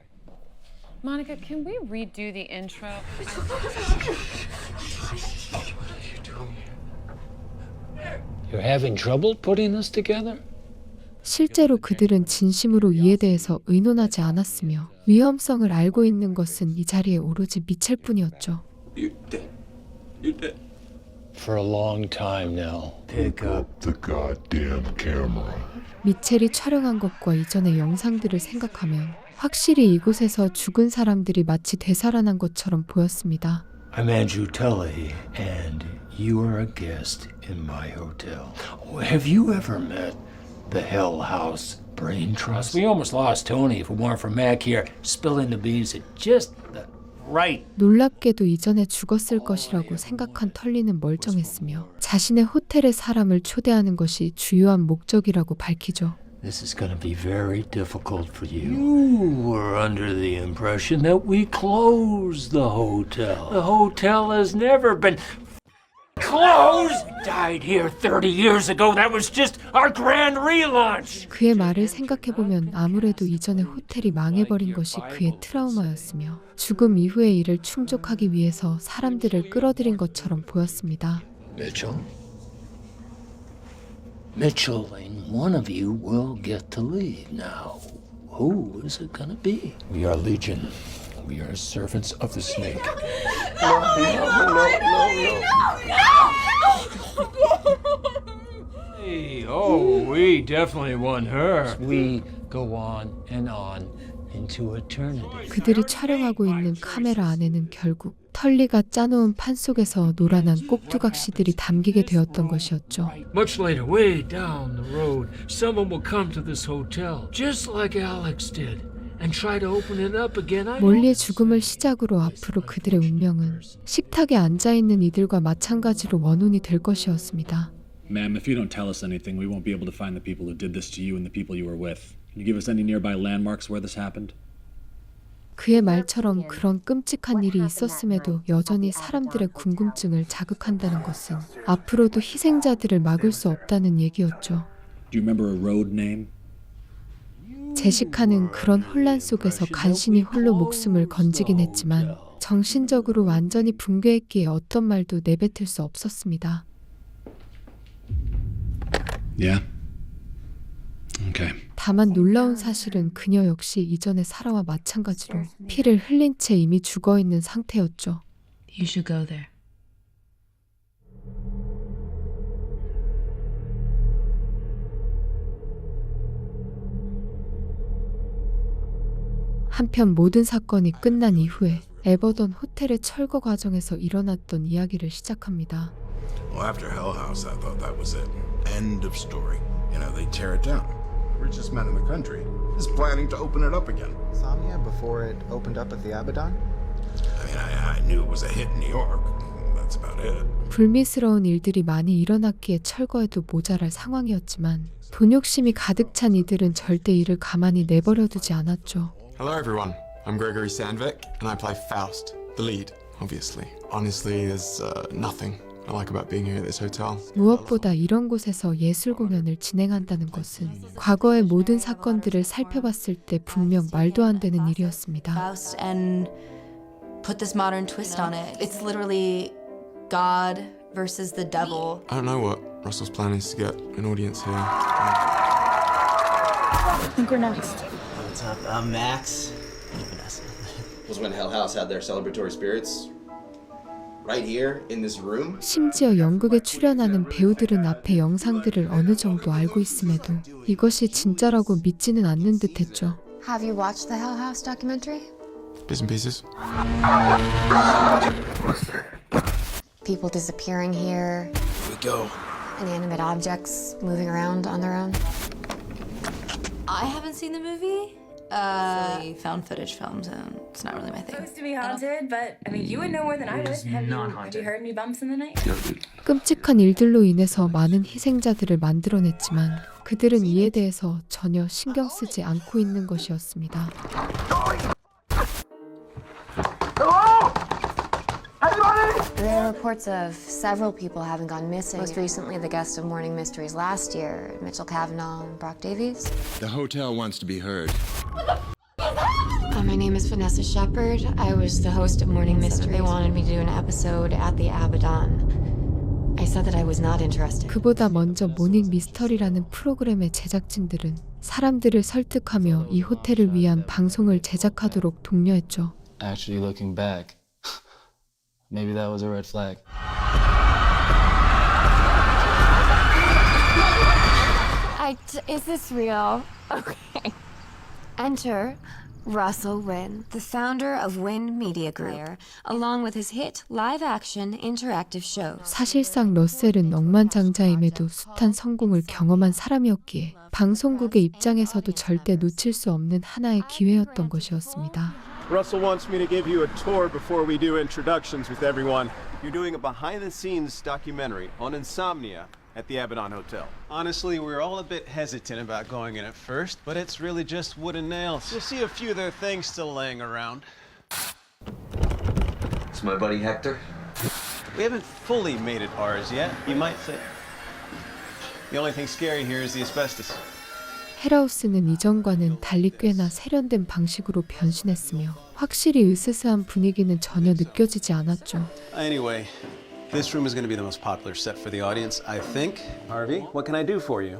Monica, can we redo the intro? You're having trouble putting this together? 실제로 그들은 진심으로 이에 대해서 의논하지 않았으며 위험성을 알고 있는 것은 이 자리에 오로지 미첼뿐이었죠. You're dead. You're dead. For a long time now. Pick up the goddamn camera. 미첼이 촬영한 것과 이전의 영상들을 생각하면 확실히 이곳에서 죽은 사람들이 마치 되살아난 것처럼 보였습니다. I'm Andrew Tully, and you are a guest in my hotel. Have you ever met the Hell House Brain Trust? We almost lost Tony if it weren't for Mac here spilling the beans at just the right. 놀랍게도 이전에 죽었을 것이라고 생각한 털리는 멀쩡했으며 자신의 호텔에 사람을 초대하는 것이 주요한 목적이라고 밝히죠. This is going to be very difficult for you. You were under the impression that we closed the hotel. The hotel has never been closed. Died here 30 years ago. That was just our grand relaunch. 그의 말을 생각해보면 아무래도 이전에 호텔이 망해버린 것이 그의 트라우마였으며 죽음 이후의 일을 충족하기 위해서 사람들을 끌어들인 것처럼 보였습니다. Mitchell? Mitchell and one of you will get to leave now. Who is it gonna be? We are Legion. We are servants of the snake. Hey, oh, we definitely won her. We go on into eternity. 그들이 촬영하고 있는 카메라 안에는 결국 털리가 짜놓은 판 속에서 노란한 꼭두각시들이 담기게 되었던 것이었죠. Much later, way down the road, someone will come to this hotel, just like Alex did, and try to open it up again. 몰리의 죽음을 시작으로 앞으로 그들의 운명은 식탁에 앉아있는 이들과 마찬가지로 원혼이 될 것이었습니다. Ma'am, if you don't tell us anything, we won't be able to find the people who did this to you and the people you were with. Can you give us any nearby landmarks where this happened? 그의 말처럼 그런 끔찍한 일이 있었음에도 여전히 사람들의 궁금증을 자극한다는 것은 앞으로도 희생자들을 막을 수 없다는 얘기였죠. Do you remember a road name? 제시카는 그런 혼란 속에서 간신히 홀로 목숨을 건지긴 했지만 정신적으로 완전히 붕괴했기에 어떤 말도 내뱉을 수 없었습니다. Yeah. Okay. 다만 놀라운 사실은 그녀 역시 이전의 사라와 마찬가지로 피를 흘린 채 이미 죽어있는 상태였죠. You should go there. 한편 모든 사건이 끝난 이후에 에버던 호텔의 철거 과정에서 일어났던 이야기를 시작합니다. Well, after Hell House, I thought that was it. End of story. You know, they tear it down. Richest man in the country is planning to open it up again. Insomnia before it opened up at the Abaddon? I mean, I knew it was a hit in New York. That's about it. 불미스러운 일들이 많이 일어났기에 철거해도 모자랄 상황이었지만 돈 욕심이 가득 찬 이들은 절대 이를 가만히 내버려두지 않았죠. Hello everyone, I'm Gregory Sandvik and I play Faust, the lead, obviously. Honestly, there's nothing I like about being here at this hotel. 무엇보다 이런 곳에서 예술 공연을 진행한다는 것은 과거의 모든 사건들을 살펴봤을 때 분명 말도 안 되는 일이었습니다. Faust and put this modern twist on it. It's literally God versus the devil. I don't know what Russell's plan is to get an audience here. I think we're next. What's up? I'm Max. And Vanessa. Was when Hell House had their celebratory spirits right here in this room. 심지어 연극에 출연하는 배우들은 앞에 영상들을 어느 정도 알고 있음에도 이것이 진짜라고 믿지는 않는 듯했죠. Have you watched the Hell House documentary? Bits and pieces. People disappearing here. Here we go. Inanimate objects moving around on their own. I haven't seen the movie. Silly found footage films, and it's not really my thing. Supposed to be haunted, but I mean, you would know more than I would. Have you heard any bumps in the night? 끔찍한 일들로 인해서 많은 희생자들을 만들어냈지만 그들은 이에 대해서 전혀 신경 쓰지 않고 있는 것이었습니다. There are reports of several people having gone missing. Most recently, the guest of Morning Mysteries last year, Mitchell Cavanaugh and Brock Davies. The hotel wants to be heard. My name is Vanessa Shepard. I was the host of Morning Mysteries. They wanted me to do an episode at the Abaddon. I said that I was not interested. 그보다 먼저 모닝 미스터리라는 프로그램의 제작진들은 사람들을 설득하며 이 호텔을 위한 방송을 제작하도록 독려했죠. Actually, looking back, maybe that was a red flag. Is this real? Okay. Enter Russell Wynn, the founder of Wynn Media Group, along with his hit live-action interactive shows. 사실상 러셀은 억만장자임에도 숱한 성공을 경험한 사람이었기에 방송국의 입장에서도 절대 놓칠 수 없는 하나의 기회였던 것이었습니다. Russell wants me to give you a tour before we do introductions with everyone. You're doing a behind-the-scenes documentary on insomnia at the Abaddon Hotel. Honestly, we were all a bit hesitant about going in at first, but it's really just wood and nails. You'll see a few of their things still laying around. It's my buddy Hector. We haven't fully made it ours yet, you might say. The only thing scary here is the asbestos. 헬하우스는 이전과는 달리 꽤나 세련된 방식으로 변신했으며 확실히 으스스한 분위기는 전혀 느껴지지 않았죠. Anyway, this room is going to be the most popular set for the audience, I think. Harvey, what can I do for you?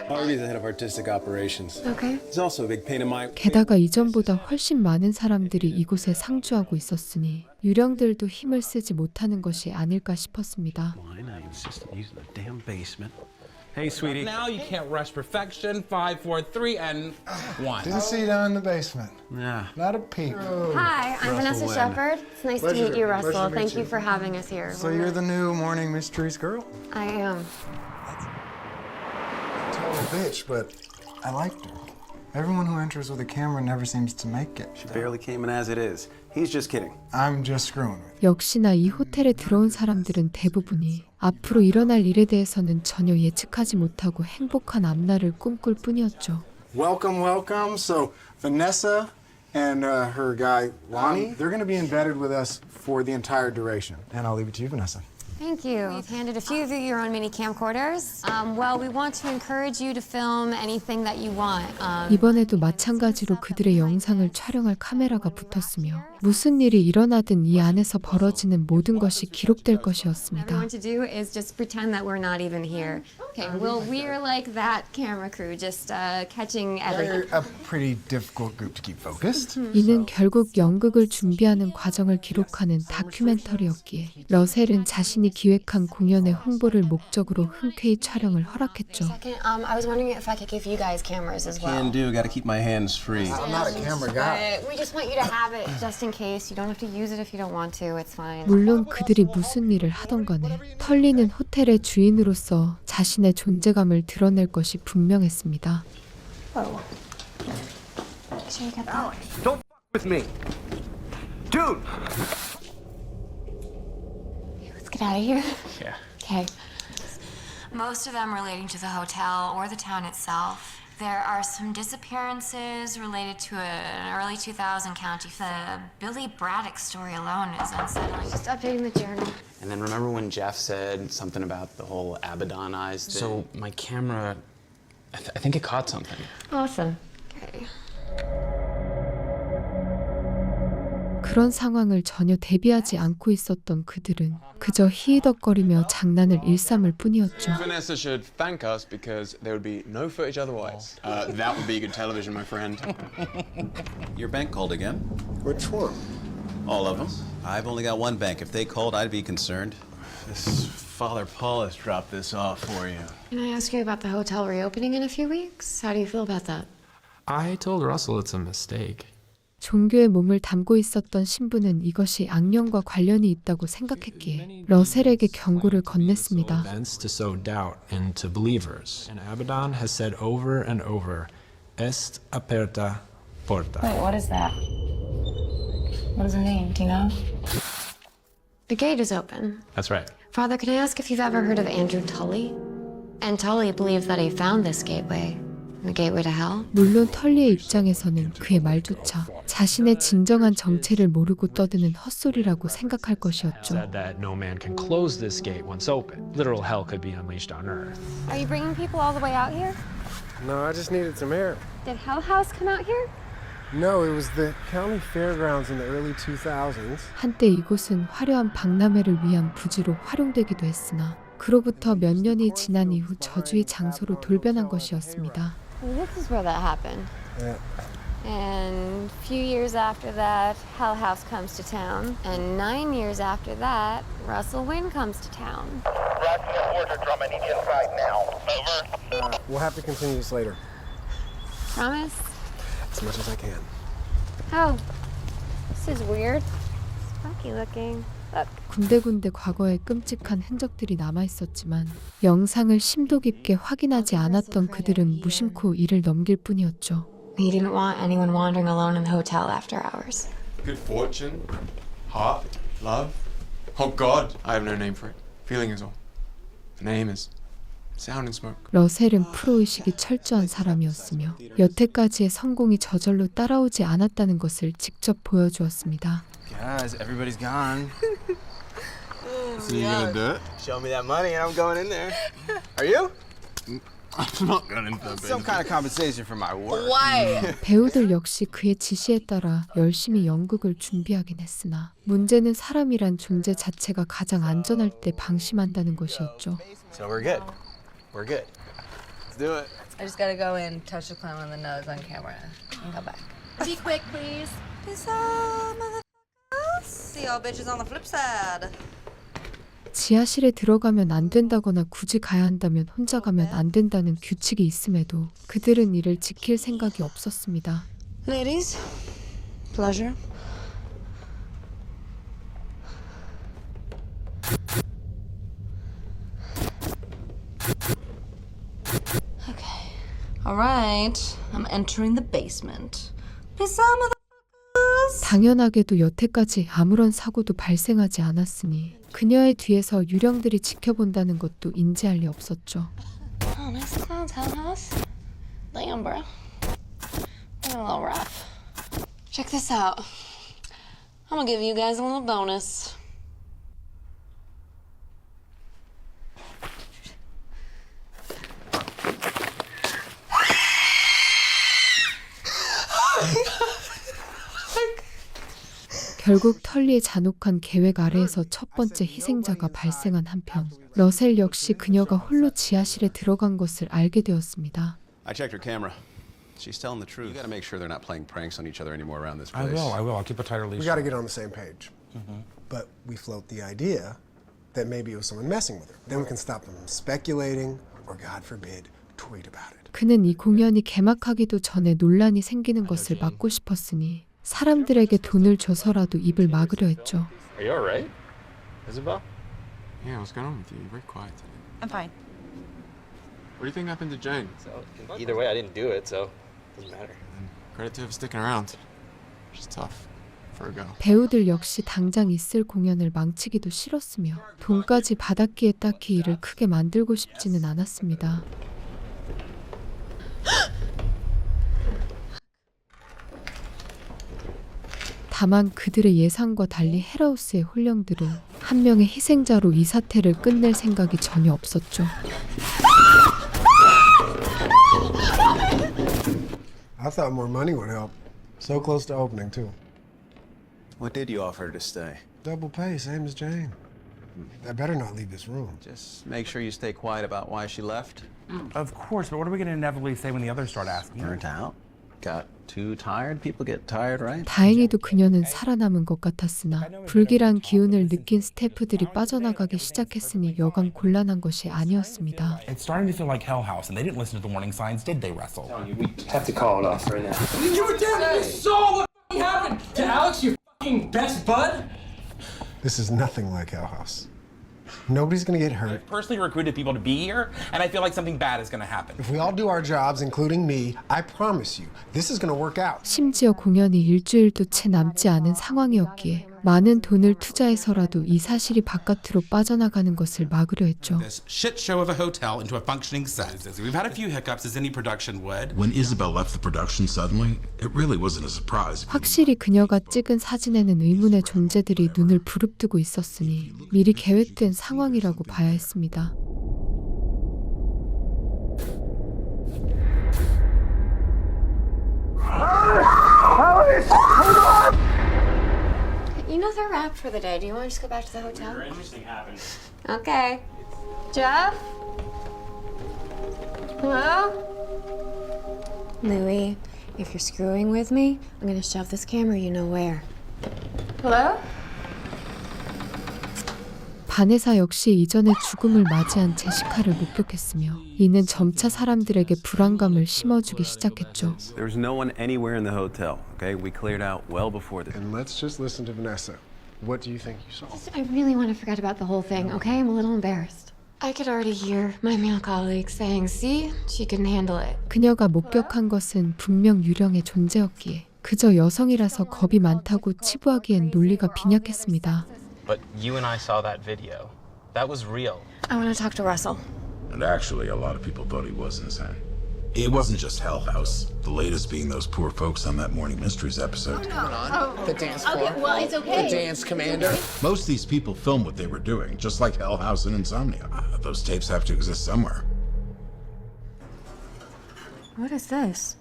Harvey's the head of artistic operations. Okay. He's also a big pain in my... 게다가 이전보다 훨씬 많은 사람들이 이곳에 상주하고 있었으니 유령들도 힘을 쓰지 못하는 것이 아닐까 싶었습니다. I insist on using the damn basement. Hey, sweetie. Now you can't rush perfection. 5, 4, 3, and 1. Didn't see you down in the basement. Yeah. Not a peep. Hi, I'm Vanessa Shepard. It's nice to meet you, Russell. Thank you for having us here. So you're the new Morning Mysteries girl? I am. Total bitch, but I liked her. Everyone who enters with a camera never seems to make it. She barely came in as it is. He's just kidding. I'm just screwing with 역시나 이 호텔에 들어온 사람들은 대부분이 앞으로 일어날 일에 대해서는 전혀 예측하지 못하고 행복한 앞날을 꿈꿀 뿐이었죠. Welcome, welcome. So Vanessa and her guy, Lonnie, they're going to be embedded with us for the entire duration. And I'll leave it to you, Vanessa. Thank you. We've handed a few of you your own mini camcorders. Well, we want to encourage you to film anything that you want. 이번에도 마찬가지로 그들의 영상을 촬영할 카메라가 붙었으며 무슨 일이 일어나든 이 안에서 벌어지는 모든 것이 기록될 것이었습니다. What we want to do is just pretend that we're not even here. Okay, well, we're like that camera crew, just catching everything. They're a pretty difficult group to keep focused. 이는 결국 연극을 준비하는 과정을 기록하는 다큐멘터리였기에 러셀은 자신이 기획한 공연의 홍보를 목적으로 흔쾌히 촬영을 허락했죠. I was wondering if I could give you guys cameras as well. Can do. Got to keep my hands free. I'm not a camera guy. We just want you to have it just in case. You don't have to use it if you don't want to. It's fine. 물론 그들이 무슨 일을 하던 간에 털리는 호텔의 주인으로서 자신의 존재감을 드러낼 것이 분명했습니다. Don't f with me. Dude! Let's get out of here. Yeah. Okay. Most of them relating to the hotel or the town itself. There are some disappearances related to an early 2000 county. The Billy Braddock story alone is unsettling. Just updating the journal. And then remember when Jeff said something about the whole Abaddon eyes thing? So my camera, I think it caught something. Awesome. Okay. 그런 상황을 전혀 대비하지 않고 있었던 그들은 그저 히히덕거리며 장난을 일삼을 뿐이었죠. Vanessa should thank us because there would be no footage otherwise. That would be good television, my friend. Your bank called again? Which one? All of them. I've only got one bank. If they called, I'd be concerned. This Father Paul has dropped this off for you. Can I ask you about the hotel reopening in a few weeks? How do you feel about that? I told Russell it's a mistake. 종교의 몸을 담고 있었던 신부는 이것이 악령과 관련이 있다고 생각했기에 러셀에게 경고를 건넸습니다. Events to sow doubt into believers. And Abaddon has said over and over, est aperta porta. Wait, what is that? What does it mean? Do you know? The gate is open. That's right. Father, can I ask if you've ever heard of Andrew Tully? And Tully believes that he found this gateway. The gateway to hell? 물론 털리의 입장에서는 그의 말조차 자신의 진정한 정체를 모르고 떠드는 헛소리라고 생각할 것이었죠. Said that no man can close this gate once open. Literal hell could be unleashed on earth. Are you bringing people all the way out here? No, I just needed some air. Did Hell House come out here? No, it was the county fairgrounds in the early 2000s. 한때 이곳은 화려한 박람회를 위한 부지로 활용되기도 했으나 그로부터 몇 년이 지난 이후 저주의 장소로 돌변한 것이었습니다. This is where that happened. Yeah. And a few years after that, Hell House comes to town. And 9 years after that, Russell Wynn comes to town. I need you inside now. Over. We'll have to continue this later. Promise? As much as I can. Oh, this is weird. Funky looking. Look. 군데군데 과거의 끔찍한 흔적들이 남아있었지만 영상을 심도 깊게 확인하지 않았던 그들은 무심코 이를 넘길 뿐이었죠. He didn't want anyone wandering alone in the hotel after hours. Good fortune, heart, love. Oh God, I have no name for it. Feeling is all. The name is sound and smoke. 러셀은 프로의식이 철저한 사람이었으며 여태까지의 성공이 저절로 따라오지 않았다는 것을 직접 보여주었습니다. Guys, everybody's gone. So you gonna do it? Show me that money and I'm going in there. Are you? I'm not going into that. Some kind of compensation for my work. Why? 배우들 역시 그의 지시에 따라 열심히 연극을 준비하긴 했으나 문제는 사람이란 존재 자체가 가장 안전할 때 방심한다는 것이었죠. So we're good. We're good. Let's do it. I just gotta go in, touch the clown on the nose on camera, and go back. Be quick, please. Peace out, motherfuckers. See y'all bitches on the flip side. 지하실에 들어가면 안 된다거나 굳이 가야 한다면 혼자 가면 안 된다는 규칙이 있음에도 그들은 이를 지킬 생각이 없었습니다. Ladies, pleasure. Okay. All right. I'm entering the basement. Peace out, motherfuckers. 당연하게도 여태까지 아무런 사고도 발생하지 않았으니 그녀의 뒤에서 유령들이 지켜본다는 것도 인지할 리 없었죠. Oh, nice clowns, Hell House. Damn, bro. Looking a little rough. Check this out. I'm gonna give you guys a little bonus. 결국 털리의 잔혹한 계획 아래에서 첫 번째 희생자가 발생한 한편 러셀 역시 그녀가 홀로 지하실에 들어간 것을 알게 되었습니다. I checked her camera. She's telling the truth. You gotta make sure they're not playing pranks on each other anymore around this place. I will. I'll keep a tighter leash. We gotta get on the same page. But we float the idea that maybe it was someone messing with her. Then we can stop them from speculating or, God forbid, tweet about it. 그는 이 공연이 개막하기도 전에 논란이 생기는 것을 막고 싶었으니 사람들에게 돈을 줘서라도 입을 막으려 했죠. Are you alright, Isabel? Yeah, what's going on with you? You're very quiet today. I'm fine. What do you think happened to Jane? So, either way, I didn't do it, so it doesn't matter. Credit to her for sticking around. She's tough. for a girl. 배우들 역시 당장 있을 공연을 망치기도 싫었으며 돈까지 받았기에 딱히 일을 크게 만들고 싶지는 않았습니다. 다만 그들의 예상과 달리 헬하우스의 혼령들은 한 명의 희생자로 이 사태를 끝낼 생각이 전혀 없었죠. I thought more money would help. So close to opening, too. What did you offer her to stay? Double pay, same as Jane. I better not leave this room. Just make sure you stay quiet about why she left. Of course, but what are we going to inevitably say when the others start asking? Burnt out? Got too tired? People get tired, right? 다행히도 그녀는 살아남은 것 같았으나 불길한 기운을 느낀 스태프들이 빠져나가기 시작했으니 여간 곤란한 것이 아니었습니다. It's starting to feel like Hell House, and they didn't listen to the warning signs, did they, Russell? We have to call it off right now. You were down and you saw what happened to Alex, your best bud? This is nothing like Hell House. Nobody's gonna get hurt. I've personally recruited people to be here, and I feel like something bad is gonna happen. If we all do our jobs, including me, I promise you, this is gonna work out. 심지어 공연이 일주일도 채 남지 않은 상황이었기에 많은 돈을 투자해서라도 이 사실이 바깥으로 빠져나가는 것을 막으려 했죠. This shit show of a hotel into a functioning set. We've had a few hiccups, as any production would. When Isabel left the production suddenly, it really wasn't a surprise. 확실히 그녀가 찍은 사진에는 의문의 존재들이 눈을 부릅뜨고 있었으니 미리 계획된 상황이라고 봐야 했습니다. You know they're wrapped for the day. Do you want to just go back to the hotel? Interesting happened. Okay. Jeff? Hello? Louie, if you're screwing with me, I'm gonna shove this camera you know where. Hello? 바네사 역시 이전에 죽음을 맞이한 제시카를 목격했으며 이는 점차 사람들에게 불안감을 심어주기 시작했죠. There's no one anywhere in the hotel, okay? We cleared out well before this. And let's just listen to Vanessa. What do you think you saw? I really want to forget about the whole thing, okay? I'm a little embarrassed. I could already hear my male colleagues saying, see, she can handle it. 그녀가 목격한 것은 분명 유령의 존재였기에 그저 여성이라서 겁이 많다고 치부하기엔 논리가 빈약했습니다. But you and I saw that video. That was real. I want to talk to Russell. And actually, a lot of people thought he was insane. It wasn't just Hell House. The latest being those poor folks on that Morning Mysteries episode. The dance floor. Okay, well, it's okay. The dance commander. Most of these people filmed what they were doing, just like Hell House and Insomnia. Those tapes have to exist somewhere. What is this?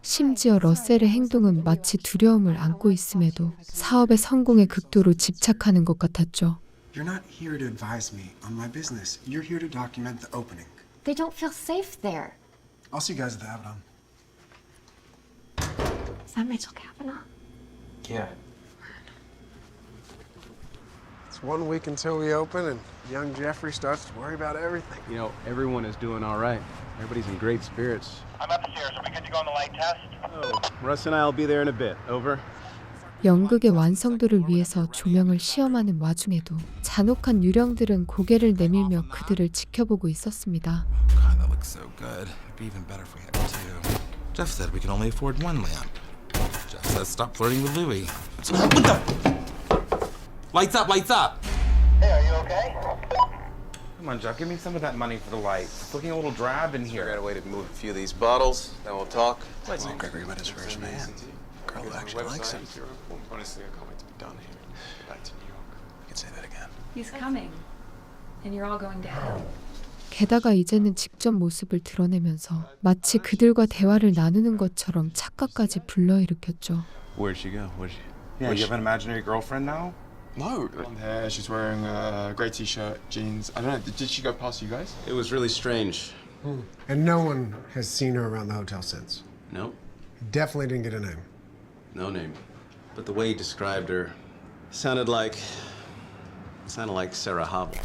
심지어 러셀의 행동은 마치 두려움을 안고 있음에도 사업의 성공에 극도로 집착하는 것 같았죠. You're not here to advise me on my business. You're here to document the opening. They don't feel safe there. I'll see you guys at the Abaddon. Is that Mitchell Kavanaugh? Yeah. It's 1 week until we open, and young Jeffrey starts to worry about everything. You know, everyone is doing all right. Everybody's in great spirits. I'm upstairs. Are we good to go on the light test? Oh, Russ and I will be there in a bit. Over. 연극의 완성도를 위해서 조명을 시험하는 와중에도 잔혹한 유령들은 고개를 내밀며 그들을 지켜보고 있었습니다. God, that looks so good. It'd be even better if we had two. Jeff said we can only afford one lamp. Jeff says stop flirting with Louie. What the? Lights up, lights up! Hey, are you okay? Come on, Jeff, give me some of that money for the lights. It's looking a little drab in here. I got a way to move a few of these bottles, then we'll talk. What's on Gregory met his first man? Girl who actually likes him. Honestly, I can't wait to be done here. Back to New York. You can say that again. He's coming. And you're all going to hell. 게다가 이제는 직접 모습을 드러내면서 마치 그들과 대화를 나누는 것처럼 착각까지 불러일으켰죠. Where'd she go? What'd she? Yeah, you have an imaginary girlfriend now? No. Blonde hair, she's wearing a grey t-shirt, jeans. I don't know, did she go past you guys? It was really strange. And no one has seen her around the hotel since. No, Definitely didn't get a name. no name. But the way he described her sounded like Sarah Hobble.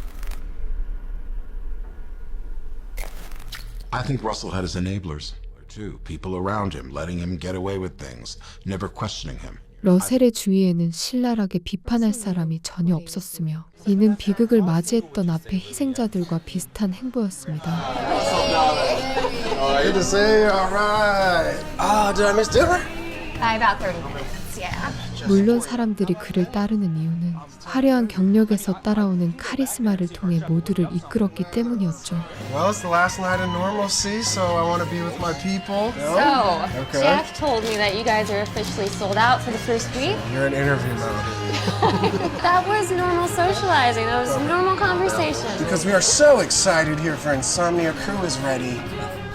I think Russell had his enablers, too. People around him, letting him get away with things, never questioning him. 러셀의 주위에는 신랄하게 비판할 사람이 전혀 없었으며 이는 비극을 맞이했던 앞의 희생자들과 비슷한 행보였습니다. Good to see you. All right. Did I miss dinner? About 30 minutes, yeah. 물론 사람들이 그를 따르는 이유는 화려한 경력에서 따라오는 카리스마를 통해 모두를 이끌었기 때문이었죠. Well, it's the last night of normalcy, so I want to be with my people. So, Okay. Jeff told me that you guys are officially sold out for the first week. You're in interview mode. That was normal socializing. That was normal conversation. Because we are so excited here for Insomnia. Crew is ready.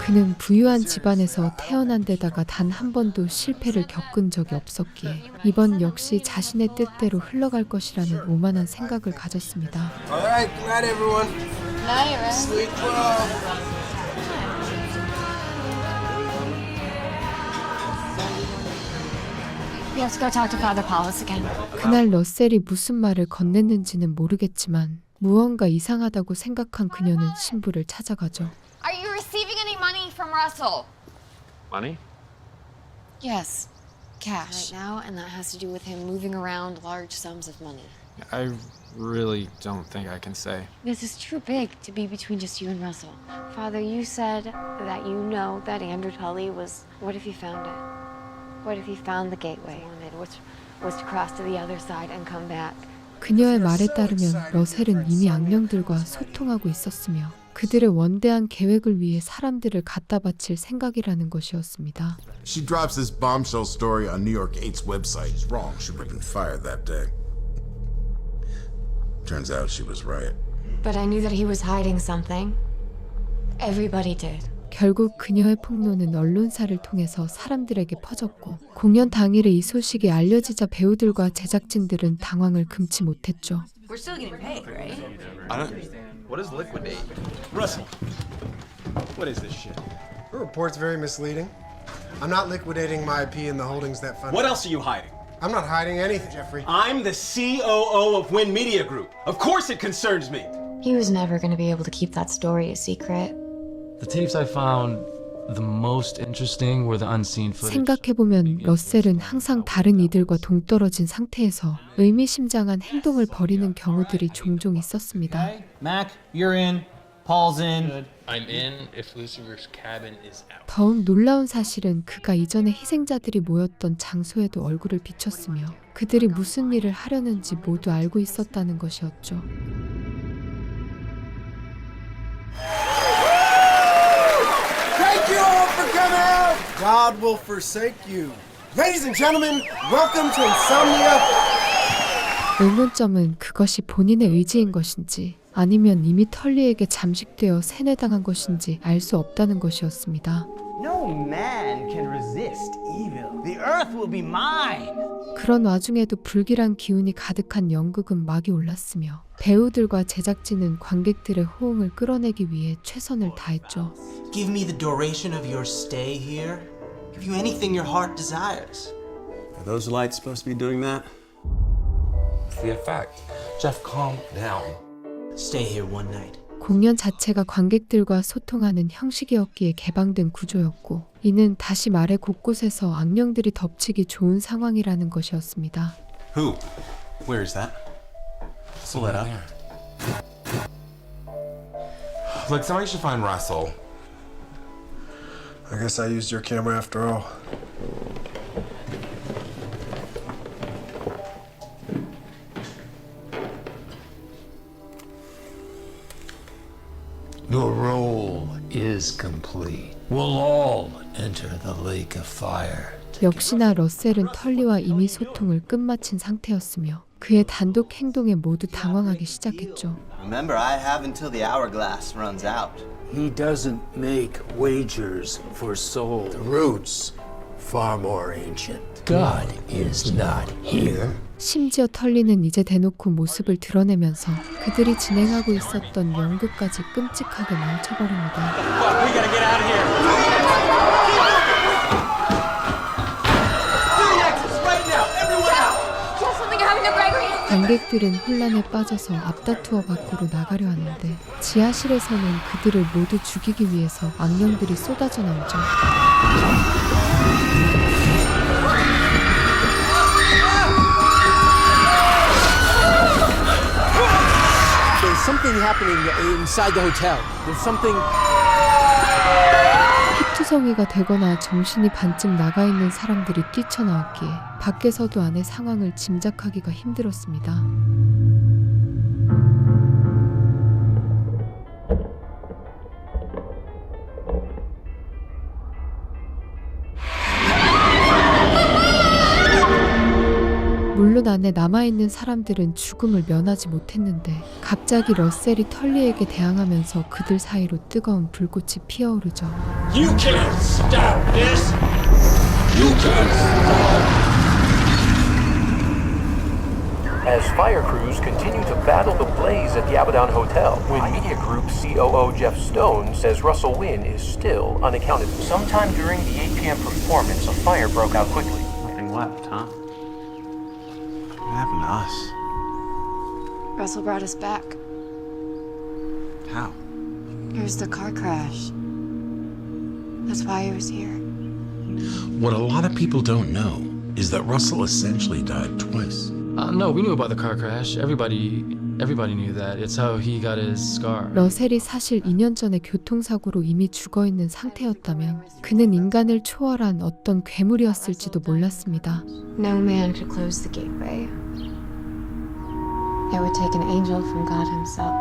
그는 부유한 집안에서 태어난 데다가 단 한 번도 실패를 겪은 적이 없었기에 이번 역시 자신의 뜻대로 흘러갈 것이라는 오만한 생각을 가졌습니다. All right, good night, everyone. Night, Ren. Sleep well. We have to go talk to Father Paulus again. 그날 러셀이 무슨 말을 건넸는지는 모르겠지만 무언가 이상하다고 생각한 그녀는 신부를 찾아가죠. Are you receiving any money from Russell? Money? Yes, cash. Right now, and that has to do with him moving around large sums of money. I really don't think I can say. This is too big to be between just you and Russell. Father, you said that you know that Andrew Tully was... What if he found it? What if he found the gateway? Which was to cross to the other side and come back. 그녀의 말에 따르면 러셀은 이미 악령들과 소통하고 있었으며 그들의 원대한 계획을 위해 사람들을 갖다 바칠 생각이라는 것이었습니다. She drops this bombshell story on New York 8's website. It's wrong. She would have been fired that day. Turns out she was right. But I knew that he was hiding something. Everybody did. 결국 그녀의 폭로는 언론사를 통해서 사람들에게 퍼졌고 공연 당일에 이 소식이 알려지자 배우들과 제작진들은 당황을 금치 못했죠. We're still getting paid, right? I don't. What is liquidate? Russell, what is this shit? Your report's very misleading. I'm not liquidating my IP in the holdings that fund. What else are you hiding? I'm not hiding anything, Jeffrey. I'm the COO of Win Media Group. Of course it concerns me. He was never going to be able to keep that story a secret. The tapes I found the most interesting were the unseen footage. 생각해보면 러셀은 항상 다른 이들과 동떨어진 상태에서 의미심장한 행동을 벌이는 경우들이 종종 있었습니다. Mac, you're in. Paul's in. I'm in if Lucifer's cabin is out. 더욱 놀라운 사실은 그가 이전에 희생자들이 모였던 장소에도 얼굴을 비췄으며 그들이 무슨 일을 하려는지 모두 알고 있었다는 것이었죠. Thank you all for coming out. God will forsake you. Ladies and gentlemen, welcome to Insomnia. 의문점은 그것이 본인의 의지인 것인지 아니면 이미 털리에게 잠식되어 세뇌당한 것인지 알 수 없다는 것이었습니다. No man can resist evil. The earth will be mine. 그런 와중에도 불길한 기운이 가득한 연극은 막이 올랐으며 배우들과 제작진은 관객들의 호응을 끌어내기 위해 최선을 다했죠. Give me the duration of your stay here. Give you anything your heart desires. Are those lights supposed to be doing that? It's the effect. Jeff, calm down. Stay here one night. 공연 자체가 관객들과 소통하는 형식이었기에 개방된 구조였고 이는 다시 말해 곳곳에서 악령들이 덮치기 좋은 상황이라는 것이었습니다. Who? Where is that? Pull that up. Look, somebody should find Russell. I guess I used your camera after all. Your role is complete. We'll all enter the lake of fire. 역시나 러셀은 털리와 이미 소통을 끝마친 상태였으며 그의 단독 행동에 모두 당황하기 시작했죠. Remember, I have until the hourglass runs out. He doesn't make wagers for souls. The roots, far more ancient. God is not here. 심지어 털리는 이제 대놓고 모습을 드러내면서 그들이 진행하고 있었던 연극까지 끔찍하게 망쳐버립니다. We gotta get out of here. Do the exits right now. Everyone out. Just something happened to Gregory. 관객들은 혼란에 빠져서 앞다투어 밖으로 나가려 하는데 지하실에서는 그들을 모두 죽이기 위해서 악령들이 쏟아져 나오죠. There's something happening inside the hotel. There's something... 혈투성이가 되거나 정신이 반쯤 나가 있는 사람들이 뛰쳐나왔기에 밖에서도 아내 상황을 짐작하기가 힘들었습니다. 물론 안에 남아있는 사람들은 죽음을 면하지 못했는데 갑자기 러셀이 털리에게 대항하면서 그들 사이로 뜨거운 불꽃이 피어오르죠. You can't stop this! You can't stop! As fire crews continue to battle the blaze at the Abaddon Hotel, Wynn Media Group COO Jeff Stone says Russell Wynn is still unaccounted for. Sometime during the 8 p.m. performance, a fire broke out quickly. Nothing left, huh? What happened to us? Russell brought us back. How? Here's the car crash. That's why he was here. What a lot of people don't know is that Russell essentially died twice. No, we knew about the car crash. Everybody knew that. It's how he got his scar. 러셀이 사실 2년 전에 교통사고로 이미 죽어있는 상태였다면 그는 인간을 초월한 어떤 괴물이었을지도 몰랐습니다. No man could close the gateway. It would take an angel from God himself.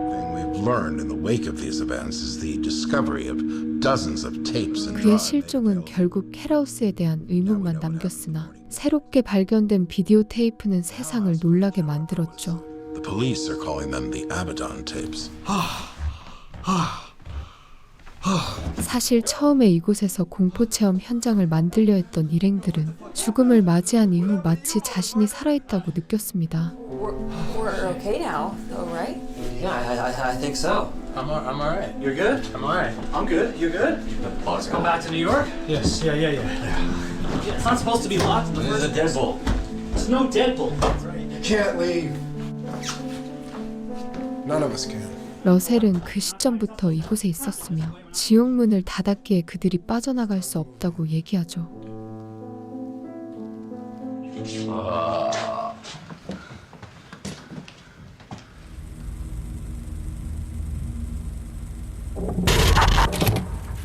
The thing we've learned in the wake of these events is the discovery of dozens of tapes and 그의 drives. 실종은 결국 헬하우스에 대한 의문만 남겼으나 새롭게 발견된 비디오 테이프는 세상을 놀라게 만들었죠. The police are calling them the Abaddon tapes. 사실 처음에 이곳에서 공포체험 현장을 만들려 했던 일행들은 죽음을 맞이한 이후 마치 자신이 살아있다고 느꼈습니다. We're okay now, though, right? Yeah, I think so. I'm all right. You're good? I'm all right. I'm good. You're good? Let's go back to New York? Yes, yeah. It's not supposed to be locked in the first place. There's a deadbolt. There's no deadbolt. You can't leave. None of us can. 러셀은 그 시점부터 이곳에 있었으며 지옥문을 닫았기에 그들이 빠져나갈 수 없다고 얘기하죠.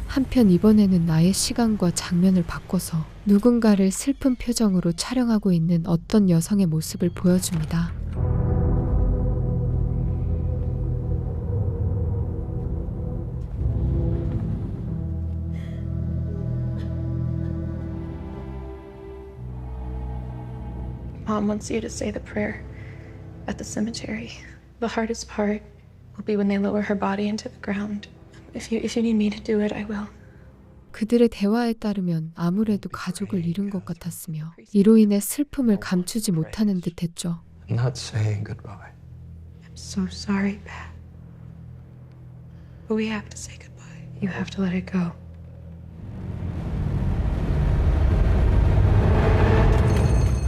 한편 이번에는 나의 시간과 장면을 바꿔서 누군가를 슬픈 표정으로 촬영하고 있는 어떤 여성의 모습을 보여줍니다. Mom wants you to say the prayer at the cemetery. The hardest part will be when they lower her body into the ground. If you need me to do it, I will. 그들의 대화에 따르면 아무래도 가족을 잃은 것 같았으며 이로 인해 슬픔을 감추지 못하는 듯했죠. I'm not saying goodbye. I'm so sorry, Pat. But we have to say goodbye. You have to let it go.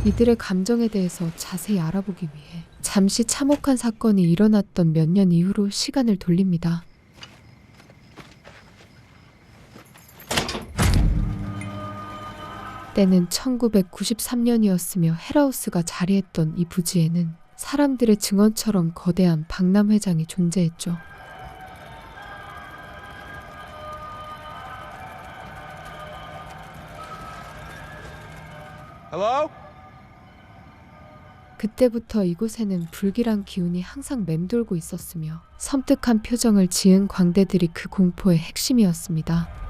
이들의 감정에 대해서 자세히 알아보기 위해 잠시 참혹한 사건이 일어났던 몇 년 이후로 시간을 돌립니다. 때는 1993년이었으며 헬하우스가 자리했던 이 부지에는 사람들의 증언처럼 거대한 박람회장이 존재했죠. Hello? 그때부터 이곳에는 불길한 기운이 항상 맴돌고 있었으며 섬뜩한 표정을 지은 광대들이 그 공포의 핵심이었습니다.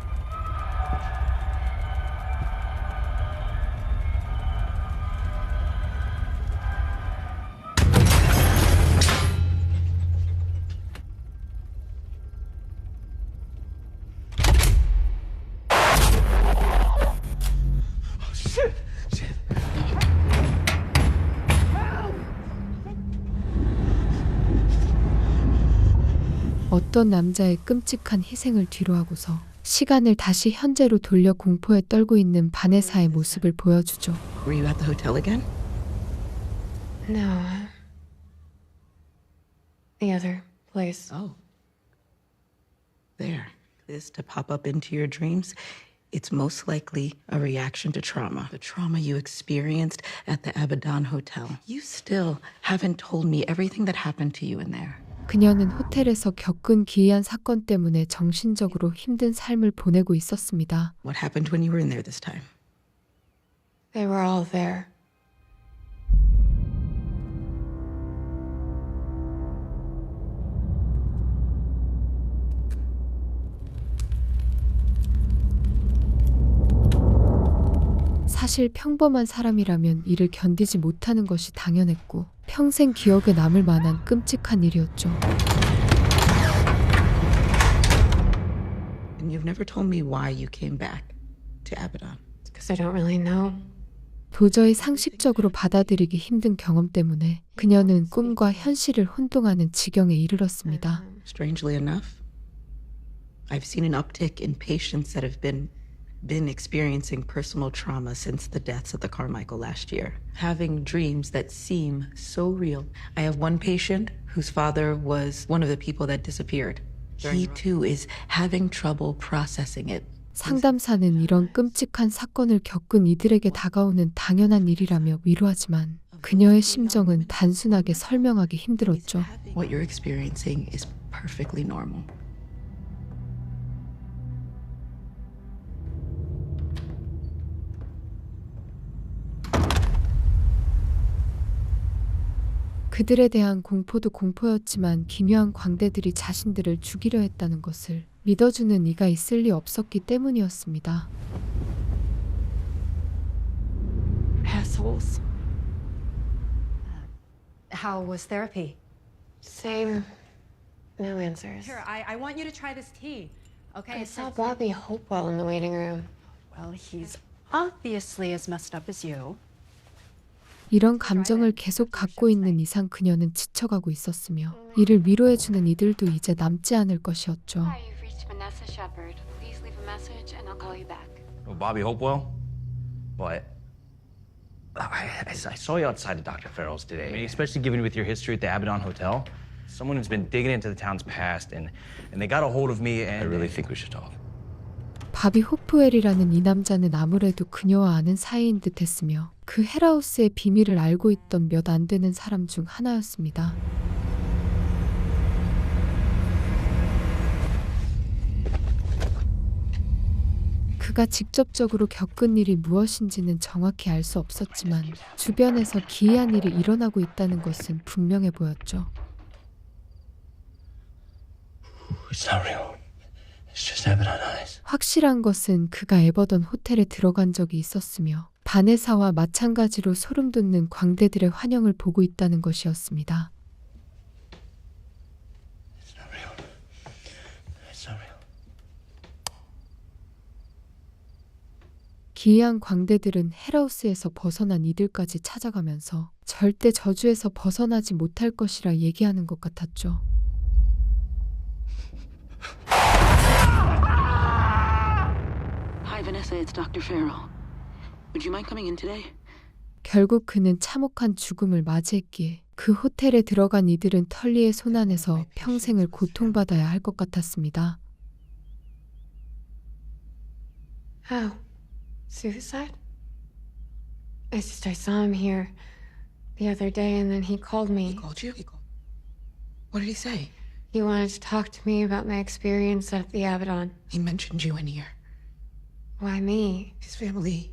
어떤 남자의 끔찍한 희생을 뒤로하고서 시간을 다시 현재로 돌려 공포에 떨고 있는 바네사의 모습을 보여주죠. Were you at the hotel again? No. The other place. Oh. There. This to pop up into your dreams. It's most likely a reaction to trauma. The trauma you experienced at the Abaddon Hotel. You still haven't told me everything that happened to you in there. 그녀는 호텔에서 겪은 기이한 사건 때문에 정신적으로 힘든 삶을 보내고 있었습니다. What happened when you were in there this time? They were all there. 사실 평범한 사람이라면 이를 견디지 못하는 것이 당연했고 평생 기억에 남을 만한 끔찍한 일이었죠. And you've never told me why you came back to Abaddon. It's because I don't really know. 도저히 상식적으로 받아들이기 힘든 경험 때문에 그녀는 꿈과 현실을 혼동하는 지경에 이르렀습니다. Strangely enough, I've seen an uptick in patients that have been experiencing personal trauma since the deaths of the Carmichael last year. Having dreams that seem so real. I have one patient whose father was one of the people that disappeared. He too is having trouble processing it. 상담사는 이런 끔찍한 사건을 겪은 이들에게 다가오는 당연한 일이라며 위로하지만 그녀의 심정은 단순하게 설명하기 힘들었죠. What you're experiencing is perfectly normal. 그들에 대한 공포도 공포였지만 기묘한 광대들이 자신들을 죽이려 했다는 것을 믿어주는 이가 있을 리 없었기 때문이었습니다. Assholes. How was therapy? Same. No answers. Here, I want you to try this tea. Okay. I saw Bobby Hopewell in the waiting room. Well, he's obviously as messed up as you. 이런 감정을 계속 갖고 있는 이상 그녀는 지쳐가고 있었으며 이를 위로해주는 이들도 이제 남지 않을 것이었죠. Hi, you've reached Vanessa Shepard. Please leave a message and I'll call you back. Oh, Bobby Hopewell? What? I saw you outside of Dr. Farrell's today. I mean, especially given with your history at the Abaddon Hotel. Someone who's been digging into the town's past, and they got a hold of me, and I really think we should talk. 바비 호프웰이라는 이 남자는 아무래도 그녀와 아는 사이인 듯했으며 그 헬하우스의 비밀을 알고 있던 몇 안 되는 사람 중 하나였습니다. 그가 직접적으로 겪은 일이 무엇인지는 정확히 알 수 없었지만 주변에서 기이한 일이 일어나고 있다는 것은 분명해 보였죠. It's not real. It's just Abaddon eyes. 확실한 것은 그가 에버던 호텔에 들어간 적이 있었으며 바네사와 마찬가지로 소름 돋는 광대들의 환영을 보고 있다는 것이었습니다. It's not real. It's not real. 기이한 광대들은 헬하우스에서 벗어난 이들까지 찾아가면서 절대 저주에서 벗어나지 못할 것이라 얘기하는 것 같았죠. Hi, Vanessa. It's Dr. Farrell. Would you mind coming in today? 결국 그는 참혹한 죽음을 맞이했기에 그 호텔에 들어간 이들은 털리의 손안에서 평생을 고통받아야 할 것 같았습니다. How? Suicide? I saw him here the other day and then he called me. He called you? What did he say? He wanted to talk to me about my experience at the Abaddon. He mentioned you in here. Why me? His family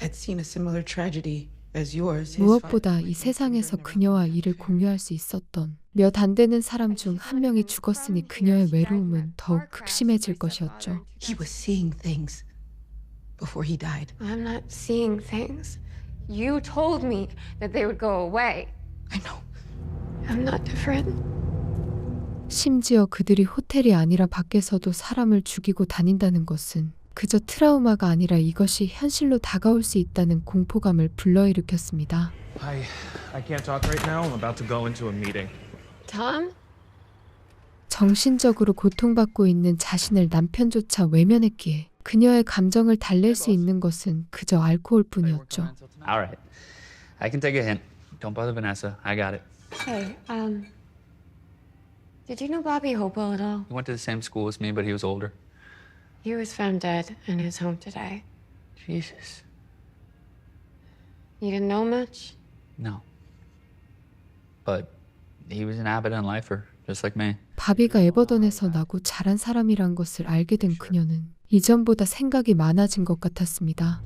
had seen a similar tragedy as yours. 무엇보다 이 세상에서 그녀와 일을 공유할 수 있었던 몇 안 되는 사람 중 한 명이 죽었으니 그녀의 외로움은 더욱 극심해질 것이었죠. He was seeing things before he died. I'm not seeing things. You told me that they would go away. I know. I'm not different. 심지어 그들이 호텔이 아니라 밖에서도 사람을 죽이고 다닌다는 것은 그저 트라우마가 아니라 이것이 현실로 다가올 수 있다는 공포감을 불러일으켰습니다. I can't talk right now. I'm about to go into a meeting. Tom? 정신적으로 고통받고 있는 자신을 남편조차 외면했기에 그녀의 감정을 달랠 수 있는 것은 그저 알코올뿐이었죠. All right. I can take a hint. Don't bother Vanessa. I got it. Hey, did you know Bobby Hopewell at all? He went to the same school as me, but he was older. He was found dead in his home today. Jesus. You didn't know much? No. But He was an Abaddon lifer, just like me. 바비가 에버던에서 나고 자란 사람이란 것을 알게 된 그녀는 이전보다 생각이 많아진 것 같았습니다.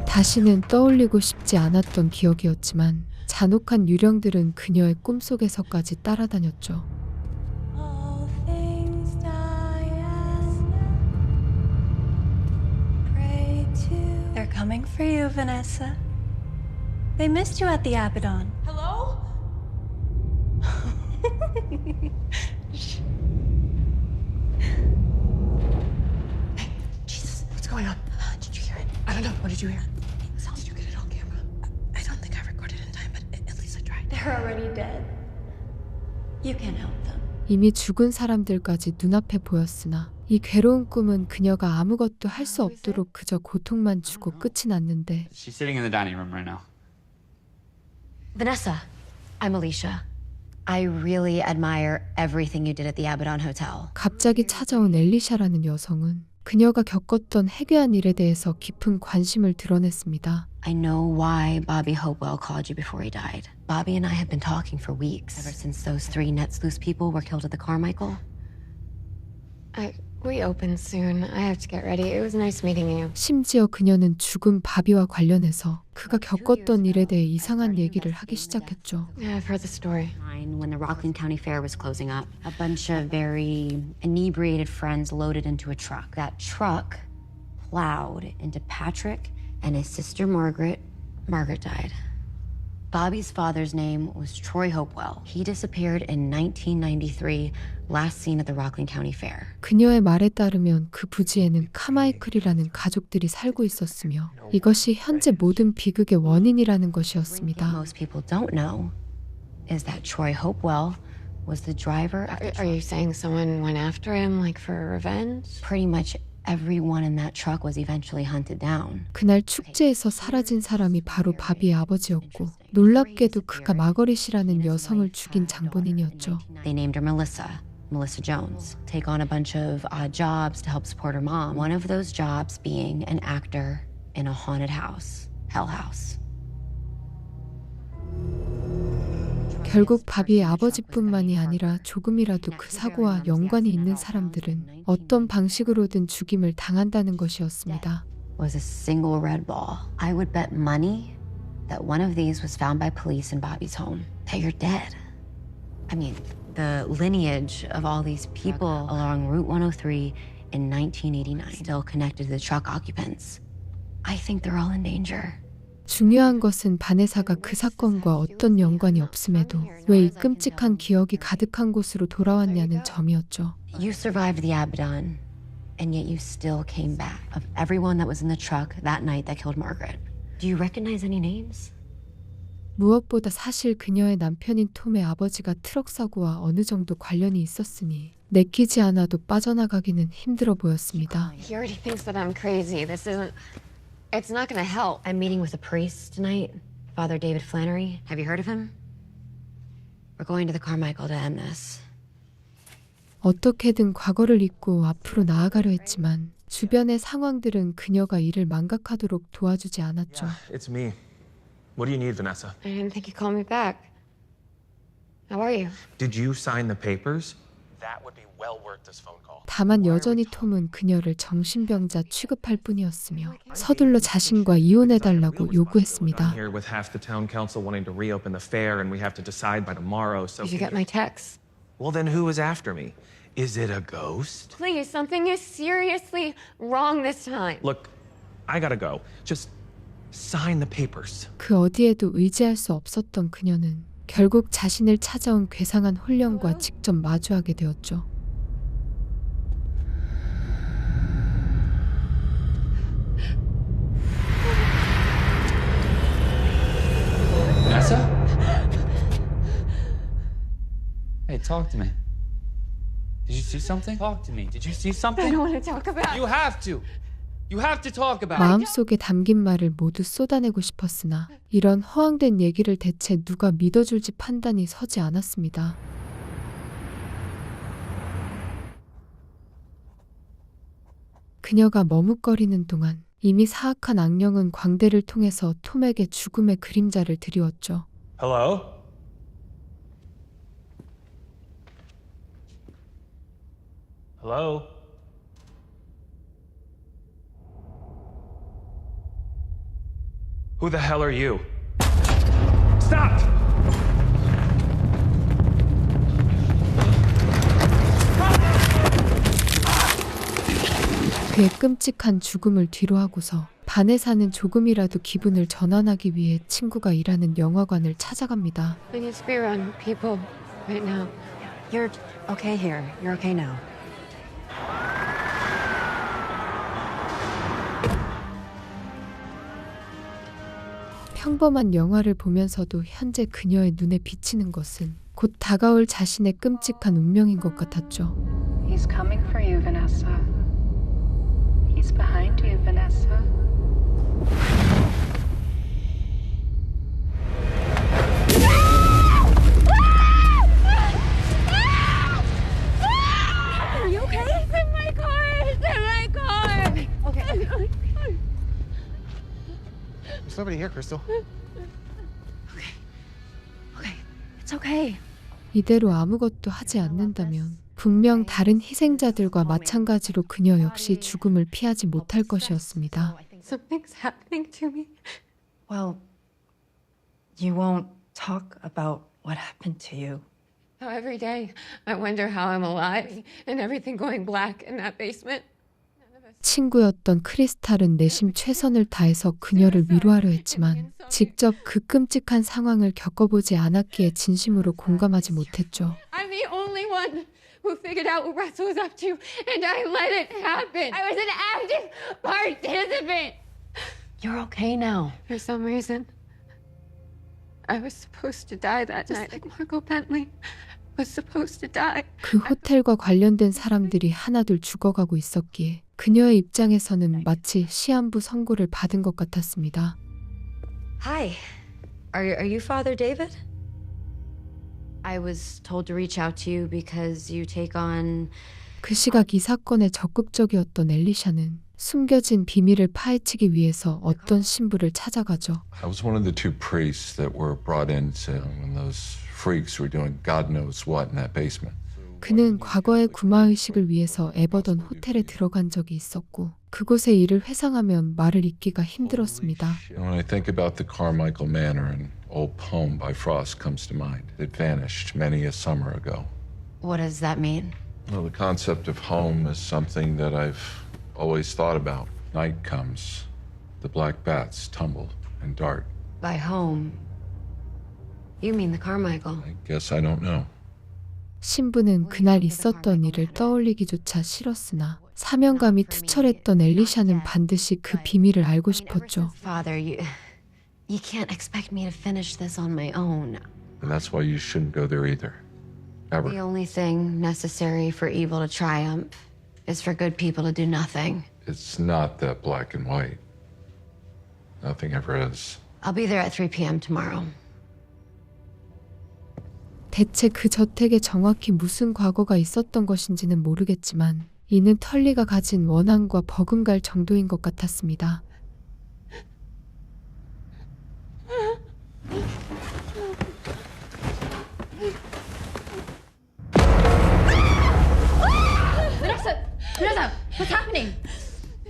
다시는 떠올리고 싶지 않았던 기억이었지만 잔혹한 유령들은 그녀의 꿈속에서까지 따라다녔죠. They're coming for you, Vanessa. They missed you at the Abaddon. Hello? Jesus, what's going on? Did you hear it? I don't know. What did you hear? Did you get it on camera? I don't think I recorded in time, but at least I tried. They're already dead. You can't help them. 이미 죽은 사람들까지 눈앞에 보였으나 이 괴로운 꿈은 그녀가 아무것도 할 수 없도록 그저 고통만 주고 끝이 났는데 She's sitting in the dining room right now. Vanessa, I'm Alicia. I really admire everything you did at the Abaddon Hotel. 갑자기 찾아온 엘리샤라는 여성은 그녀가 겪었던 해괴한 일에 대해서 깊은 관심을 드러냈습니다. I know why Bobby Hopewell called you before he died. Bobby and I have been talking for weeks, ever since those 3 Netsluice people were killed at the Carmichael. We open soon. I have to get ready. It was nice meeting you. 심지어 그녀는 죽은 바비와 관련해서 그가 겪었던 일에 대해 이상한 얘기를 하기 시작했죠. Yeah, I've heard the story. When the Rockland County Fair was closing up, a bunch of very inebriated friends loaded into a truck. That truck plowed into Patrick and his sister Margaret. Margaret died. Bobby's father's name was Troy Hopewell. He disappeared in 1993, last seen at the Rockland County Fair. 그녀의 말에 따르면 그 부지에는 카마이클이라는 가족들이 살고 있었으며 이것이 현재 모든 비극의 원인이라는 것이었습니다. What most people don't know is that Troy Hopewell was the driver of the truck. Are you saying someone went after him, like for revenge? Pretty much everyone in that truck was eventually hunted down. 그날 축제에서 사라진 사람이 바로 바비의 아버지였고 놀랍게도 그가 마거리 씨라는 여성을 죽인 장본인이었죠. They named her Melissa Jones. Take on a bunch of odd jobs to help support her mom. One of those jobs being an actor in a haunted house, Hell House. 결국 바비의 아버지뿐만이 아니라 조금이라도 그 사고와 연관이 있는 사람들은 어떤 방식으로든 죽임을 당한다는 것이었습니다. Was a single red ball. I would bet money that one of these was found by police in Bobby's home. That you're dead. I mean, the lineage of all these people along Route 103 in 1989 still connected to the truck occupants. I think they're all in danger. 중요한 것은 바네사가 그 사건과 어떤 연관이 없음에도 왜 이 끔찍한 기억이 가득한 곳으로 돌아왔냐는 점이었죠. You survived the Abaddon, and yet you still came back. Of everyone that was in the truck that night that killed Margaret, do you recognize any names? 무엇보다 사실 그녀의 남편인 톰의 아버지가 트럭 사고와 어느 정도 관련이 있었으니 내키지 않아도 빠져나가기는 힘들어 보였습니다. He already thinks that I'm crazy. This isn't... It's not gonna help. I'm meeting with a priest tonight, Father David Flannery. Have you heard of him? We're going to the Carmichael to end this. 어떻게든 과거를 잊고 앞으로 나아가려 했지만 주변의 상황들은 그녀가 이를 망각하도록 도와주지 않았죠. It's me. What do you need, Vanessa? I didn't think you'd call me back. How are you? Did you sign the papers? That would be well worth this phone call. 다만 여전히 톰은 그녀를 정신병자 취급할 뿐이었으며 서둘러 자신과 이혼해달라고 요구했습니다. Here with half the town council wanting to reopen the fair, and we have to decide by tomorrow. So Did you get my text? Well, then who is after me? Is it a ghost? Please, something is seriously wrong this time. Look, I gotta go. Just sign the papers. 그 어디에도 의지할 수 없었던 그녀는 결국 자신을 찾아온 괴상한 혼령과 직접 마주하게 되었죠. Vanessa? Hey, talk to me. Did you see something? Talk to me. Did you see something? I don't want to talk about it. You have to. You have to talk about it. 마음속에 담긴 말을 모두 쏟아내고 싶었으나 이런 허황된 얘기를 대체 누가 믿어줄지 판단이 서지 않았습니다. 그녀가 머뭇거리는 동안 이미 사악한 악령은 광대를 통해서 톰에게 죽음의 그림자를 드리웠죠. Hello? Hello? Who the hell are you? Stop! 그의 끔찍한 죽음을 뒤로하고서 바네사는 조금이라도 기분을 전환하기 위해 친구가 일하는 영화관을 찾아갑니다. I need to be around people right now. You're okay here. You're okay now. 평범한 영화를 보면서도 현재 그녀의 눈에 비치는 것은 곧 다가올 자신의 끔찍한 운명인 것 같았죠. He's coming for you, Vanessa. He's behind you, Vanessa. Are you okay? It's in my car! It's in my car! Okay. There's nobody here, Crystal. It's okay. 이대로 아무것도 하지 않는다면 분명 다른 희생자들과 마찬가지로 그녀 역시 죽음을 피하지 못할 것이었습니다. Something's happening to me. Well, you won't talk about what happened to you. How every day I wonder how I'm alive and everything going black in that basement. 친구였던 크리스탈은 내심 최선을 다해서 그녀를 위로하려 했지만 직접 그 끔찍한 상황을 겪어보지 않았기에 진심으로 공감하지 못했죠. I'm the only one who figured out what Russell was up to, and I let it happen. I was an active participant. You're okay now. For some reason, I was supposed to die that night. Like Margot Bentley was supposed to die. 그 호텔과 관련된 사람들이 하나둘 죽어가고 있었기에 그녀의 입장에서는 마치 시한부 선고를 받은 것 같았습니다. Hi. Are you Father David? I was told to reach out to you because you take on... 그 시각 이 사건에 적극적이었던 엘리샤는 숨겨진 비밀을 파헤치기 위해서 어떤 신부를 찾아가죠. I was one of the two priests that were brought in when those freaks were doing God knows what in that basement. 그는 과거의 구마의식을 위해서 에버던 호텔에 들어간 적이 있었고 그곳의 일을 회상하면 말을 잇기가 힘들었습니다. When I think about the Carmichael Manor, an old poem by Frost comes to mind. It vanished many a summer ago. What does that mean? Well, the concept of home is something that I've always thought about. Night comes, the black bats tumble and dart. By home, you mean the Carmichael. I guess I don't know. 신부는 그날 있었던 일을 떠올리기조차 싫었으나 사명감이 투철했던 엘리샤는 반드시 그 비밀을 알고 싶었죠. Father, you can't expect me to finish this on my own. And that's why you shouldn't go there either. Ever. The only thing necessary for evil to triumph is for good people to do nothing. It's not that black and white. Nothing ever is. I'll be there at 3 p.m. tomorrow. 대체 그 저택에 정확히 무슨 과거가 있었던 것인지는 모르겠지만 이는 털리가 가진 원한과 버금갈 정도인 것 같았습니다. Vanessa, what's happening?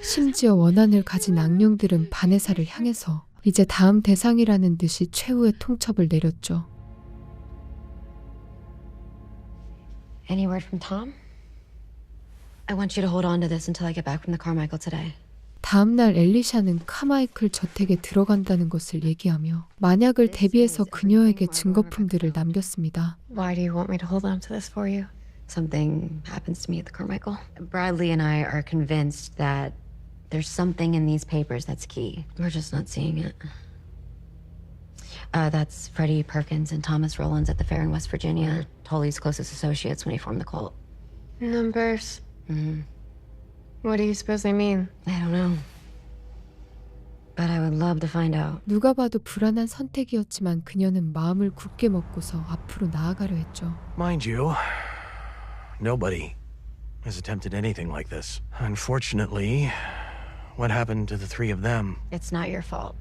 심지어 원한을 가진 악령들은 바네사를 향해서 이제 다음 대상이라는 듯이 최후의 통첩을 내렸죠. Any word from Tom? I want you to hold on to this until I get back from the Carmichael today. 다음 날 엘리샤는 카마이클 저택에 들어간다는 것을 얘기하며 만약을 대비해서 그녀에게 증거품들을 남겼습니다. Why do you want me to hold on to this for you? Something happens to me at the Carmichael. Bradley and I are convinced that there's something in these papers that's key. We're just not seeing it. That's Freddie Perkins and Thomas Rollins at the fair in West Virginia. Tully's closest associates when he formed the cult. Numbers. Mm-hmm. What do you suppose they mean? I don't know. But I would love to find out. 누가 봐도 불안한 선택이었지만 그녀는 마음을 굳게 먹고서 앞으로 나아가려 했죠. Mind you, nobody has attempted anything like this. Unfortunately, what happened to the three of them? It's not your fault.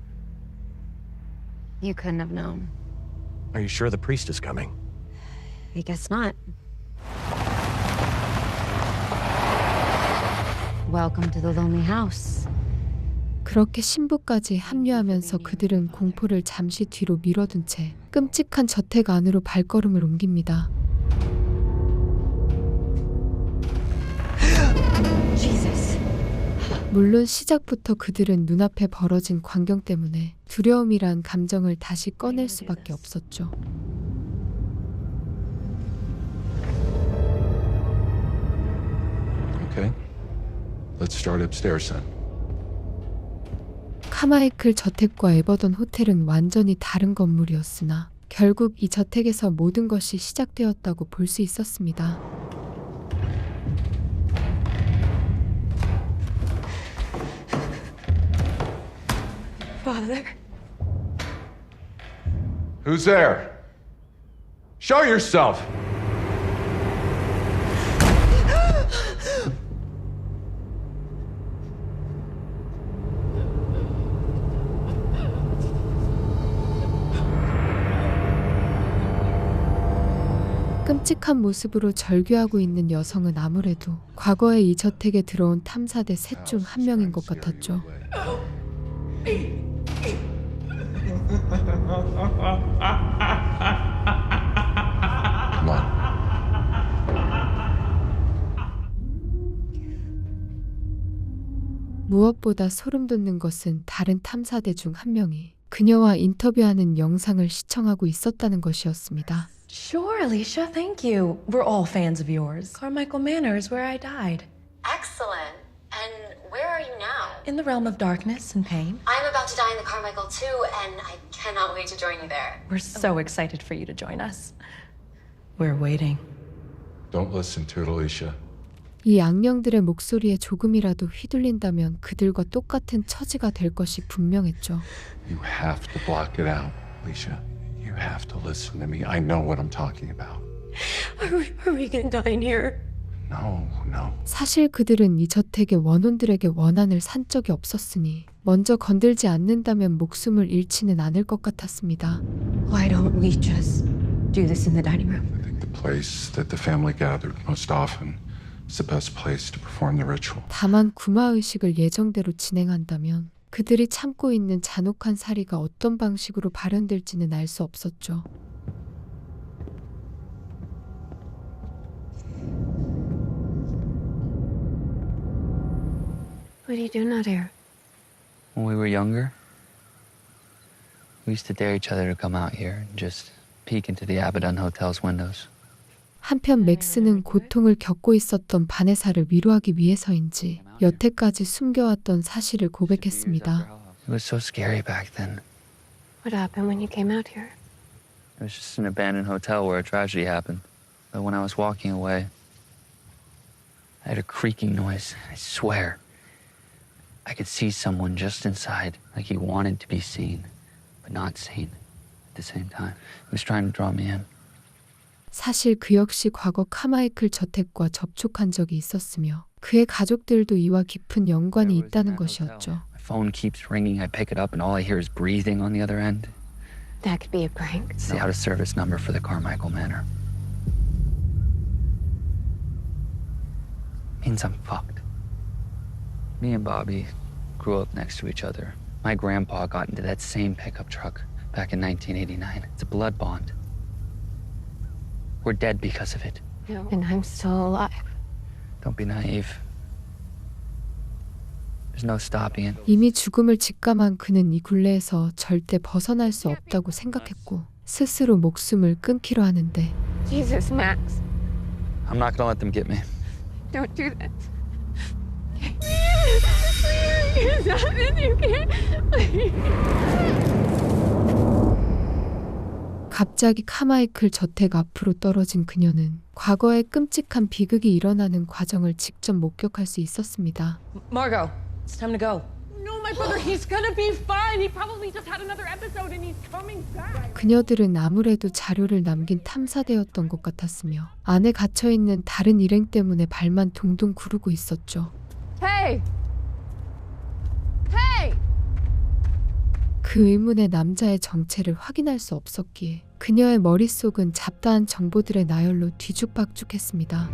You couldn't have known. Are you sure the priest is coming? I guess not. Welcome to the lonely house. 그렇게 신부까지 합류하면서 그들은 공포를 잠시 뒤로 미뤄둔 채 끔찍한 저택 안으로 발걸음을 옮깁니다. Jesus. 물론 시작부터 그들은 눈앞에 벌어진 광경 때문에 두려움이란 감정을 다시 꺼낼 수밖에 없었죠. Okay. Let's start upstairs then. 카마이클 저택과 에버던 호텔은 완전히 다른 건물이었으나 결국 이 저택에서 모든 것이 시작되었다고 볼 수 있었습니다. Father. Who's there? Show yourself! 끔찍한 모습으로 절규하고 있는 여성은 아무래도 과거에 이 저택에 들어온 탐사대 셋 중 한 명인 것 같았죠. 무엇보다 소름 돋는 것은 다른 탐사대 중 한 명이 그녀와 인터뷰하는 영상을 시청하고 있었다는 것이었습니다. Sure, Alicia, thank you. We're all fans of yours. Carmichael Manor is where I died. Excellent. And where are you now? In the realm of darkness and pain. I'm about to die in the Carmichael too, and I cannot wait to join you there. We're so excited for you to join us. We're waiting. Don't listen to it, Alicia. 이 악령들의 목소리에 조금이라도 휘둘린다면 그들과 똑같은 처지가 될 것이 분명했죠. You have to block it out, Alicia. You have to listen to me. I know what I'm talking about. Are we gonna die in here? No, no. 사실 그들은 이 저택의 원혼들에게 원한을 산 적이 없었으니 먼저 건들지 않는다면 목숨을 잃지는 않을 것 같았습니다. Why don't we just do this in the dining room? I think the place that the family gathered most often is the best place to perform the ritual. 다만 구마의식을 예정대로 진행한다면 그들이 참고 있는 잔혹한 살이가 어떤 방식으로 발현될지는 알 수 없었죠. What are you doing out here? When we were younger, we used to dare each other to come out here and just peek into the Abaddon Hotel's windows. 한편 맥스는 고통을 겪고 있었던 바네사를 위로하기 위해서인지 여태까지 숨겨왔던 사실을 고백했습니다. It was so scary back then. What happened when you came out here? It was just an abandoned hotel where a tragedy happened. But when I was walking away, I heard a creaking noise. I swear, I could see someone just inside, like he wanted to be seen, but not seen at the same time. He was trying to draw me in. 사실 그 역시 과거 카마이클 저택과 접촉한 적이 있었으며 그의 가족들도 이와 깊은 연관이 있다는 것이었죠. My phone keeps ringing. I pick it up and all I hear is breathing on the other end. That could be a prank. It's the out-of-service number for the Carmichael Manor. Means I'm fucked. Me and Bobby grew up next to each other. My grandpa got into that same pickup truck back in 1989. It's a blood bond. We're dead because of it. No. And I'm still alive. Don't be naive. There's no stopping it. 이미 죽음을 직감한 그는 이 굴레에서 절대 벗어날 수 없다고 생각했고 스스로 목숨을 끊기로 하는데 Jesus, Max. I'm not gonna let them get me. Don't do that. Please, stop it. You can't. Please. 갑자기 카마이클 저택 앞으로 떨어진 그녀는 과거의 끔찍한 비극이 일어나는 과정을 직접 목격할 수 있었습니다. Margot, it's time to go. No, my brother. He's gonna be fine. He probably just had another episode and he's coming back. 그녀들은 아무래도 자료를 남긴 탐사대였던 것 같았으며 안에 갇혀있는 다른 일행 때문에 발만 둥둥 구르고 있었죠. Hey! Hey! 그 의문의 남자의 정체를 확인할 수 없었기에 그녀의 머릿속은 잡다한 정보들의 나열로 뒤죽박죽했습니다.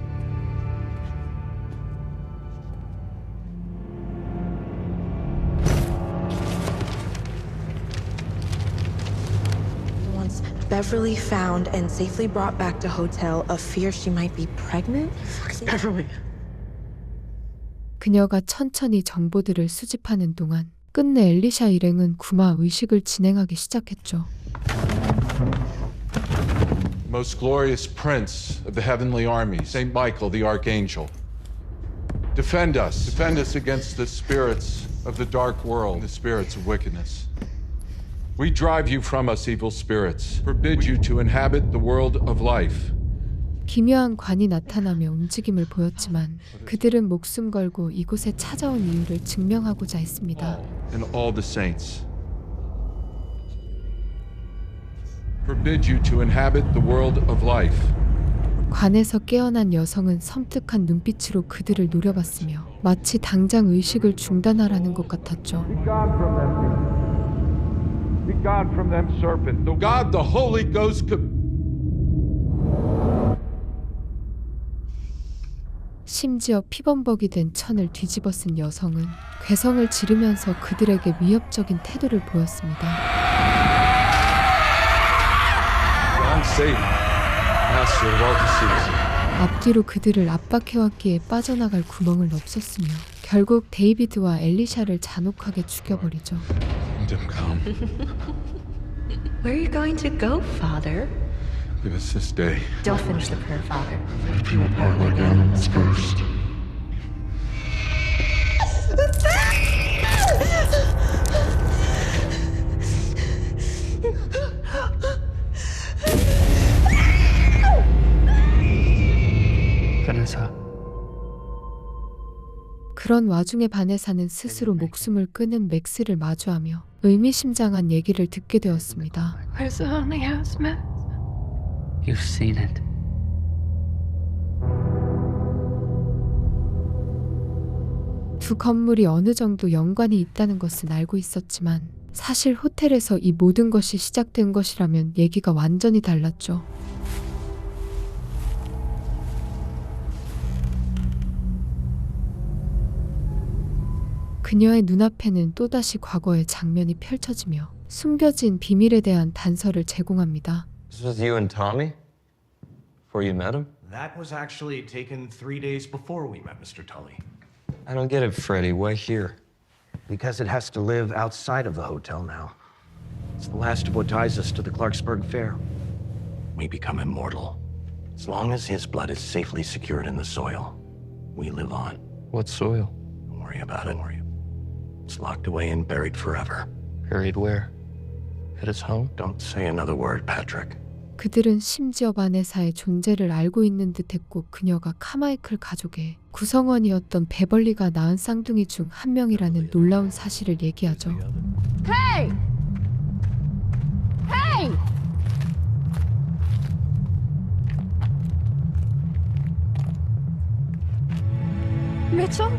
Once Beverly found and safely brought back to hotel a fear she might be pregnant. Beverly. 그녀가 천천히 정보들을 수집하는 동안 끝내 엘리샤 일행은 구마 의식을 진행하기 시작했죠. Most glorious prince of the heavenly armies, Saint Michael the Archangel. Defend us against the spirits of the dark world, the spirits of wickedness. We drive you from us, evil spirits. Forbid you to inhabit the world of life. 기묘한 관이 나타나며 움직임을 보였지만 그들은 목숨 걸고 이곳에 찾아온 이유를 증명하고자 했습니다. And all the saints. Forbid you to inhabit the world of life. 관에서 깨어난 여성은 섬뜩한 눈빛으로 그들을 노려봤으며 마치 당장 의식을 중단하라는 것 같았죠. Be gone from them, serpent. The God, the Holy Ghost could... 심지어 피범벅이 된 천을 뒤집어 쓴 여성은 괴성을 지르면서 그들에게 위협적인 태도를 보였습니다. I'm Satan, master of all deceit. 앞뒤로 그들을 압박해왔기에 빠져나갈 구멍을 없었으며 결국 데이비드와 엘리샤를 잔혹하게 죽여버리죠. Kingdom come. Where are you going to go, Father? Give us this day. Don't finish the prayer, Father. If you apart like animals first. Vanessa. 그런 와중에 바네사는 스스로 목숨을 끊은 맥스를 마주하며 의미심장한 얘기를 듣게 되었습니다. Where's the only house, Matt? You've seen it. 두 건물이 어느 정도 연관이 있다는 것은 알고 있었지만 사실 호텔에서 이 모든 것이 시작된 것이라면 얘기가 완전히 달랐죠. 그녀의 눈앞에는 또다시 과거의 장면이 펼쳐지며 숨겨진 비밀에 대한 단서를 제공합니다. This was you and Tommy? Before you met him? That was actually taken 3 days before we met Mr. Tully. I don't get it, Freddie. Why here? Because it has to live outside of the hotel now. It's the last of what ties us to the Clarksburg Fair. We become immortal. As long as his blood is safely secured in the soil, we live on. What soil? Don't worry about it. It's locked away and buried forever. Buried where? At his home? Don't say another word, Patrick. 그들은 심지어 바네사의 존재를 알고 있는 듯했고 그녀가 카마이클 가족의 구성원이었던 베벌리가 낳은 쌍둥이 중 한 명이라는 놀라운 사실을 얘기하죠. Hey! Hey! Mitchell?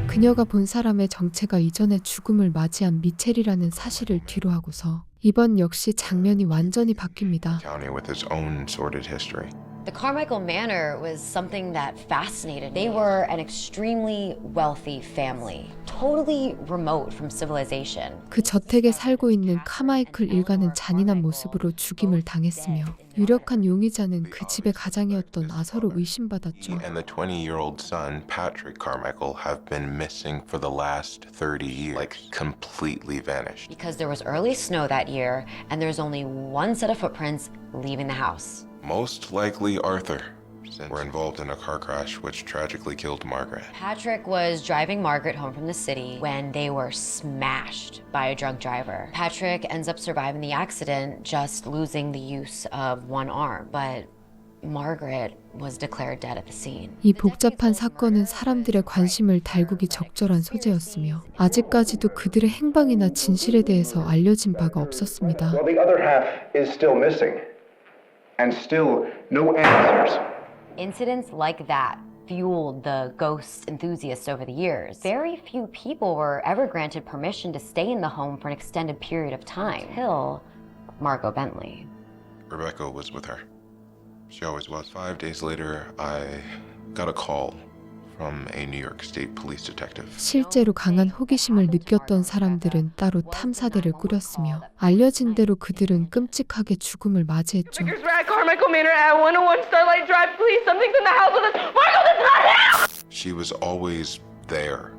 그녀가 본 사람의 정체가 이전에 죽음을 맞이한 미첼이라는 사실을 뒤로하고서 이번 역시 장면이 완전히 바뀝니다. County with its own sordid history. The Carmichael Manor was something that fascinated me. They were an extremely wealthy family, totally remote from civilization. 그 저택에 살고 있는 카마이클 일가는 잔인한 모습으로 죽임을 당했으며 유력한 용의자는 그 집의 가장이었던 아서로 의심받았죠. He and the 20-year-old son, Patrick Carmichael, have been missing for the last 30 years, like completely vanished. Because there was early snow that year, and there's only one set of footprints leaving the house. Most likely Arthur, since we're involved in a car crash which tragically killed Margaret. Patrick was driving Margaret home from the city when they were smashed by a drunk driver. Patrick ends up surviving the accident, just losing the use of one arm. But Margaret was declared dead at the scene. 이 복잡한 사건은 사람들의 관심을 달구기 적절한 소재였으며 아직까지도 그들의 행방이나 진실에 대해서 알려진 바가 없었습니다. Well, the other half is still missing, and still no answers. Incidents like that fueled the ghost enthusiasts over the years. Very few people were ever granted permission to stay in the home for an extended period of time until Margot Bentley. Rebecca was with her. She always was. 5 days later, I got a call from a New York State police detective. 실제로 강한 호기심을 느꼈던 사람들은 따로 탐사대를 꾸렸으며 알려진 대로 그들은 끔찍하게 죽음을 맞이했죠. We're at Carmichael Manor at 101 Starlight Drive. Please, something's in the house with us. Margot, that's not him! She was always there,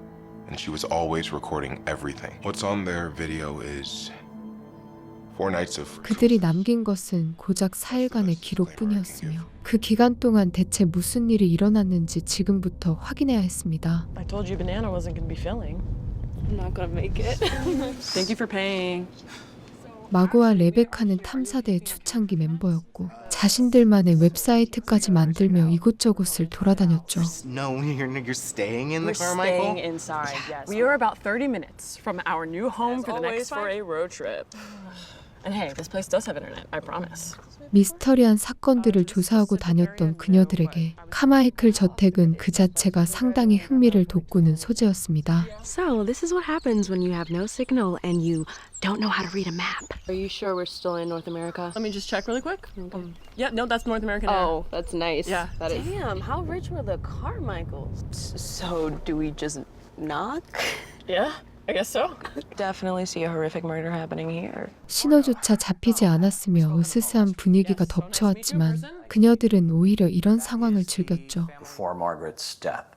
and she was always recording everything. What's on their video is 4 nights of 그들이 남긴 것은 고작 4일간의 기록뿐이었으며 그 기간 동안 대체 무슨 일이 일어났는지 지금부터 확인해야 했습니다. I told you Banana wasn't going to be filling. I'm not going to make it. Thank you for paying. 마고와 레베카는 탐사대의 초창기 멤버였고 자신들만의 웹사이트까지 만들며 이곳저곳을 돌아다녔죠. No, you're staying in the We're Carmichael? staying inside, yes. We are about 30 minutes from our new home for the next for a road trip. And hey, this place does have internet, I promise. 미스터리한 사건들을 조사하고 다녔던 그녀들에게 카마이클 저택은 그 자체가 상당히 흥미를 돋구는 소재였습니다. So, this is what happens when you have no signal and you don't know how to read a map. Are you sure we're still in North America? Let me just check really quick. Yeah, no, that's North America now. Oh, that's nice. Yeah, that is. Damn, how rich were the Carmichaels? So, do we just knock? Yeah, I guess so. Definitely see a horrific murder happening here. 신호조차 잡히지 않았으며 으스스한 분위기가 덮쳐왔지만 그녀들은 오히려 이런 상황을 즐겼죠. Before Margaret's death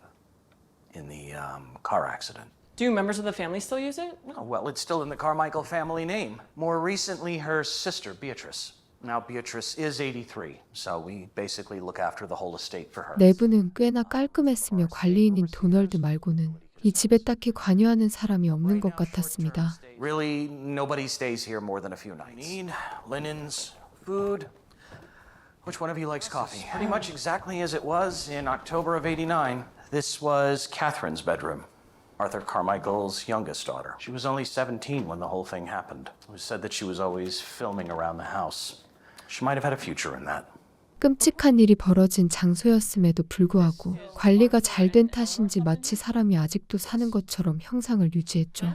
in the car accident. Do members of the family still use it? Oh, well, it's still in the Carmichael family name. More recently, her sister, Beatrice. Now, Beatrice is 83, so we basically look after the whole estate for her. 내부는 꽤나 깔끔했으며 관리인인 도널드 말고는 이 집에 딱히 관여하는 사람이 없는 것 같았습니다. Really, nobody stays here more than a few nights. Need linens, food. Which one of you likes coffee? Pretty much exactly as it was in October of '89. This was Catherine's bedroom, Arthur Carmichael's youngest daughter. She was only 17 when the whole thing happened. It was said that she was always filming around the house. She might have had a future in that. 끔찍한 일이 벌어진 장소였음에도 불구하고 관리가 잘 된 탓인지 마치 사람이 아직도 사는 것처럼 형상을 유지했죠.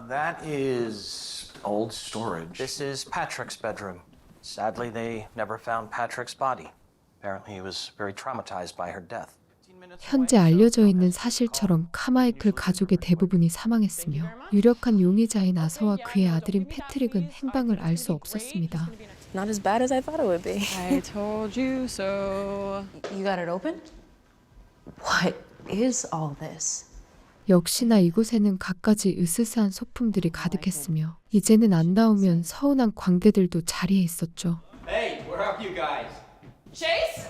That is old storage. This is Patrick's bedroom. Sadly, they never found Patrick's body. Apparently, he was very traumatized by her death. 현재 알려져 있는 사실처럼 카마이클 가족의 대부분이 사망했으며 유력한 용의자인 아서와 그의 아들인 패트릭은 행방을 알 수 없었습니다. Not as bad as I thought it would be. I told you so. You got it open? What is all this? 역시나 이곳에는 갖가지 으스스한 소품들이 가득했으며 이제는 안 나오면 서운한 광대들도 자리에 있었죠. Hey, where are you guys? Chase?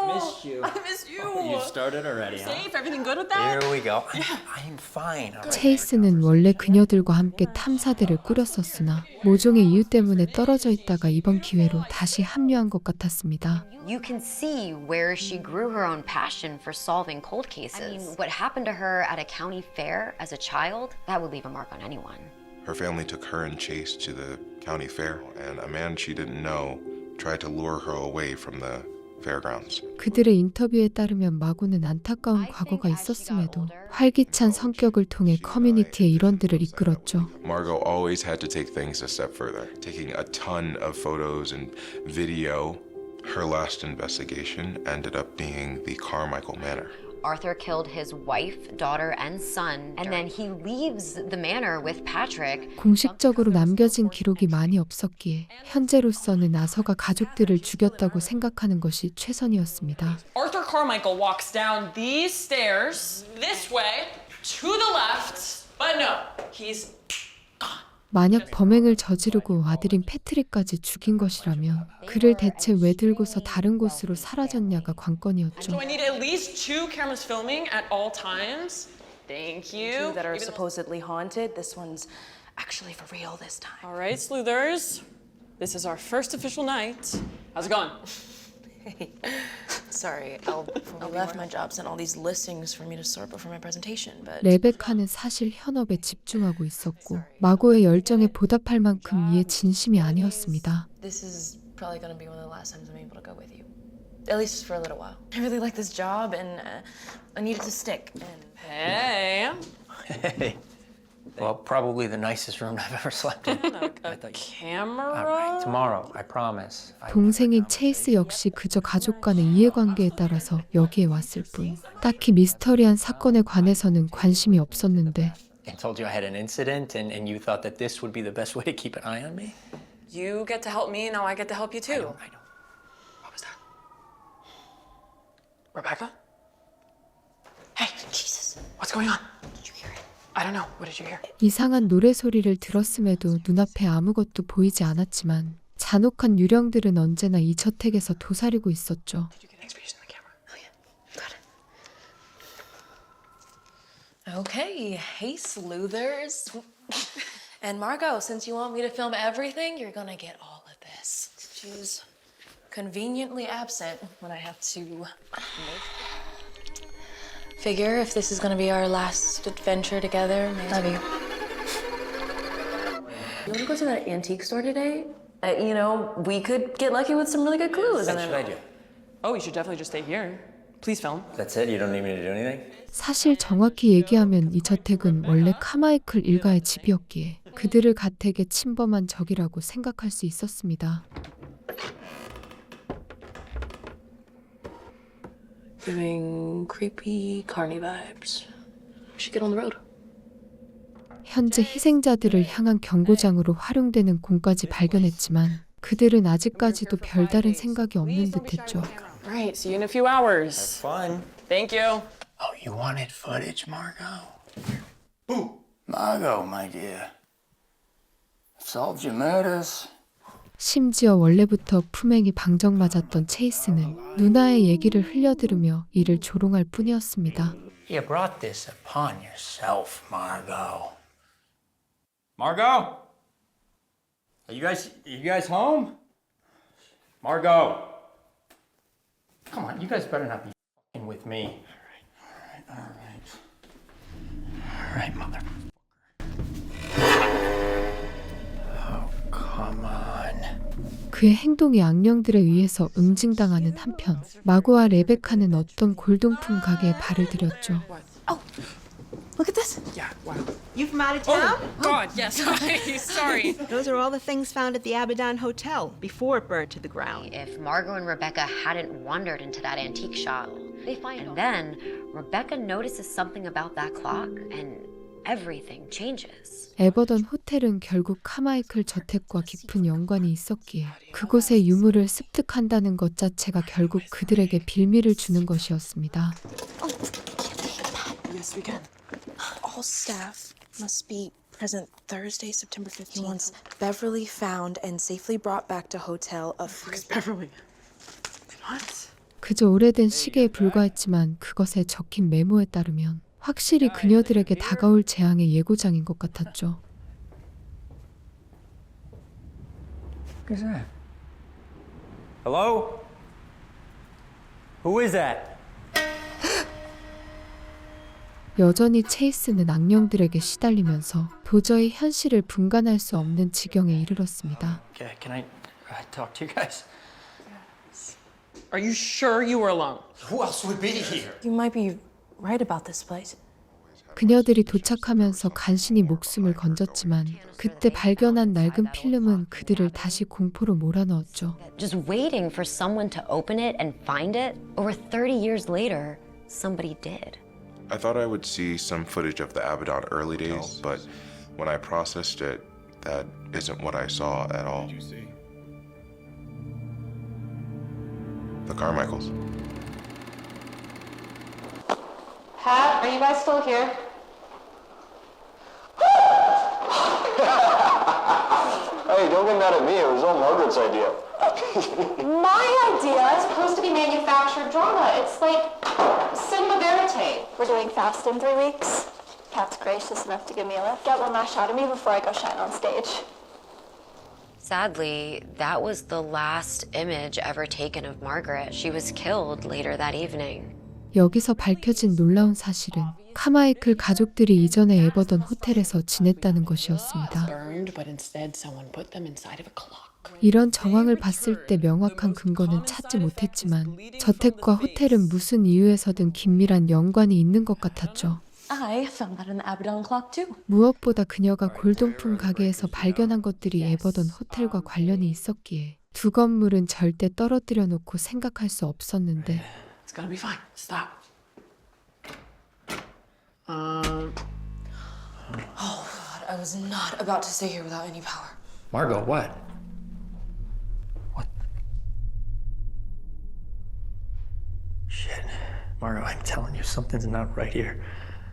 Missed you. I missed you. You started already, huh? Safe? Everything good with that? Here we go. I'm fine. 체이스는 원래 그녀들과 함께 탐사대를 꾸렸었으나 모종의 이유 때문에 떨어져 있다가 이번 기회로 다시 합류한 것 같았습니다. You can see where she grew her own passion for solving cold cases. I mean, what happened to her at a county fair as a child, that would leave a mark on anyone. Her family took her and Chase to the county fair, and a man she didn't know tried to lure her away from the fairgrounds. 그들의 인터뷰에 따르면 마고는 안타까운 과거가 있었음에도 활기찬 성격을 통해 커뮤니티의 일원들을 이끌었죠. Margot always had to take things a step further, taking a ton of photos and video. Her last investigation ended up being the Carmichael Manor. Arthur killed his wife, daughter, and son, and then he leaves the manor with Patrick. 공식적으로 남겨진 기록이 많이 없었기에 현재로서는 아서가 가족들을 죽였다고 생각하는 것이 최선이었습니다. Arthur Carmichael walks down these stairs this way to the left, but no, he's 만약 범행을 저지르고 아들인 패트릭까지 죽인 것이라면 그를 대체 왜 들고서 다른 곳으로 사라졌냐가 관건이었죠. So I need at least 2 cameras filming at all times. Thank you. 2 that are supposedly haunted. This one's actually for real this time. All right, sleuthers. This is our first official night. How's it going? Sorry, I left my job, sent all these listings for me to sort before my presentation, but 레베카는 사실 현업에 집중하고 있었고 마고의 열정에 보답할 만큼 이에 진심이 아니었습니다. this is probably going to be one of the last times I'm able to go with you. At least for a little while. I really like this job, and I need it to stick. And Hey. Hey. Well, probably the nicest room I've ever slept in. Camera? All right, tomorrow, I promise. 동생인 체이스 역시 그저 가족 간의 이해관계에 따라서 여기에 왔을 뿐 딱히 미스터리한 사건에 관해서는 관심이 없었는데 I told you I had an incident, and you thought that this would be the best way to keep an eye on me? You get to help me, now I get to help you too. I know. What was that? Rebecca? Hey, Jesus. What's going on? Did you hear it? I don't know. What did you hear? 이상한 노래소리를 들었음에도 눈앞에 아무것도 보이지 않았지만 잔혹한 유령들은 언제나 이 저택에서 도사리고 있었죠. okay, hey sleuthers. And Margot, since you want me to film everything, you're gonna get all of this. She's conveniently absent when I have to figure if this is gonna be our last adventure together. Love you. You wanna go to that antique store today? You know, we could get lucky with some really good clues. What should I do? Oh, you should definitely just stay here. Please film. That's it? You don't need me to do anything? 사실 정확히 얘기하면 이 저택은 원래 카마이클 일가의 집이었기에 그들을 가택의 침범한 적이라고 생각할 수 있었습니다. Giving creepy carny vibes. We should get on the road. 현재 희생자들을 향한 경고장으로 활용되는 공까지 발견했지만 그들은 아직까지도 별다른 생각이 없는 듯했죠. Right, see you in a few hours. Fun. Thank you. Oh, you wanted footage, Margot? Who? Margot, my dear. Solved your murders. 심지어 원래부터 품행이 방정맞았던 체이스는 누나의 얘기를 흘려들으며 이를 조롱할 뿐이었습니다. You brought this upon yourself, Margot. Margot? Are you guys home? Margot. Come on, you guys better not be f***ing with me. All right, mother. Oh, come on. 그의 행동이 악령들에 의해서 응징당하는 한편 마고와 레베카는 어떤 골동품 가게에 발을 들였죠. Look at this. Yeah, wow. You from out of town? Oh, God, yes. Sorry. Those are all the things found at the Abaddon Hotel before it burned to the ground. If Margot and Rebecca hadn't wandered into that antique shop, they find and then Rebecca notices something about that clock and everything changes. 에버던 호텔은 결국 카마이클 저택과 깊은 연관이 있었기에 그곳의 유물을 습득한다는 것 자체가 결국 그들에게 빌미를 주는 것이었습니다. Yes, we can. All staff must be present Thursday, September 15th. He wants Beverly found and safely brought back to hotel of Beverly. What? 그저 오래된 시계에 불과했지만 그것에 적힌 메모에 따르면 확실히 그녀들에게 다가올 재앙의 예고장인 것 같았죠. Who's that? Hello? Who is that? 여전히 체이스는 악령들에게 시달리면서 도저히 현실을 분간할 수 없는 지경에 이르렀습니다. Can I talk to you guys? Are you sure you were alone? Who else would be here? You might be right about this place. 그녀들이 도착하면서 간신히 목숨을 건졌지만 그때 발견한 낡은 필름은 그들을 다시 공포로 몰아넣었죠. Just waiting for someone to open it and find it, over 30 years later, somebody did. I thought I would see some footage of the Abaddon early days, but when I processed it, that isn't what I saw at all. What did you see? The Carmichaels. Pat, are you guys still here? Hey, don't get mad at me. It was all Margaret's idea. My idea is supposed to be manufactured drama. It's like cinema verite. We're doing Fast in 3 weeks. Pat's gracious enough to give me a lift. Get one last shot of me before I go shine on stage. Sadly, that was the last image ever taken of Margaret. She was killed later that evening. 여기서 밝혀진 놀라운 사실은 카마이클 가족들이 이전에 애버던 호텔에서 지냈다는 것이었습니다. Burned, but instead someone put them inside of a clock. 이런 정황을 봤을 때 명확한 근거는 찾지 못했지만 저택과 호텔은 무슨 이유에서든 긴밀한 연관이 있는 것 같았죠. I found that in the Abaddon clock too. 무엇보다 그녀가 골동품 가게에서 발견한 것들이 애버던 호텔과 관련이 있었기에 두 건물은 절대 떨어뜨려 놓고 생각할 수 없었는데 It's gonna be fine. Stop. Oh God, I was not about to stay here without any power. Margot, what? What? Shit. Margot, I'm telling you, something's not right here.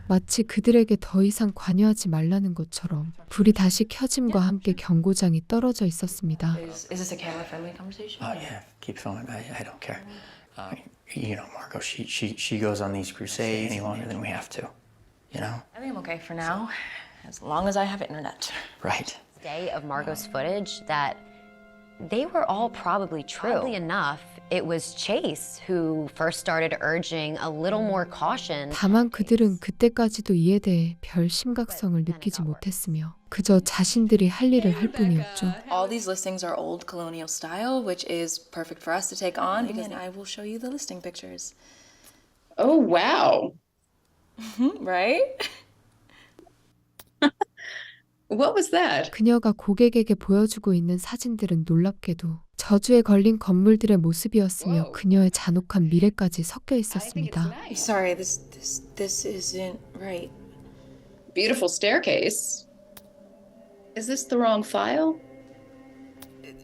마치 그들에게 더 이상 관여하지 말라는 것처럼 불이 다시 켜짐과 함께 경고장이 떨어져 있었습니다. Is this a camera-friendly conversation? Oh yeah, keep filming. I don't care. You know, Margot, she goes on these crusades any longer than we have to. You know? I think I'm okay for now, as long as I have internet. Right. Day of Margot's footage that they were all probably true. Oddly enough, it was Chase who first started urging a little more caution. 다만 그들은 그때까지도 이에 대해 별 심각성을 느끼지 못했으며 그저 자신들이 할 일을 할 뿐이었죠. All these listings are old colonial style, which is perfect for us to take on because I will show you the listing pictures. Oh, wow. Right? What was that? 그녀가 고객에게 보여주고 있는 사진들은 놀랍게도 저주에 걸린 건물들의 모습이었으며 그녀의 잔혹한 미래까지 섞여 있었습니다. Sorry, this isn't right. Beautiful staircase. Is this the wrong file?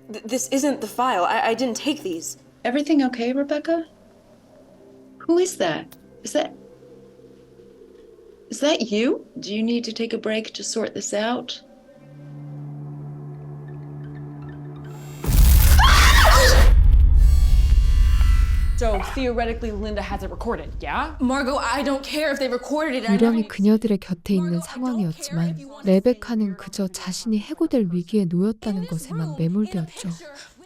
This isn't the file. I didn't take these. Everything okay, Rebecca? Who is that? Is that you? Do you need to take a break to sort this out? So theoretically, Linda has it recorded, yeah? Margot, I don't care if they recorded it. 유령이 그녀들의 곁에 있는 상황이었지만 레베카는 그저 자신이 해고될 위기에 놓였다는 것에만 매몰되었죠.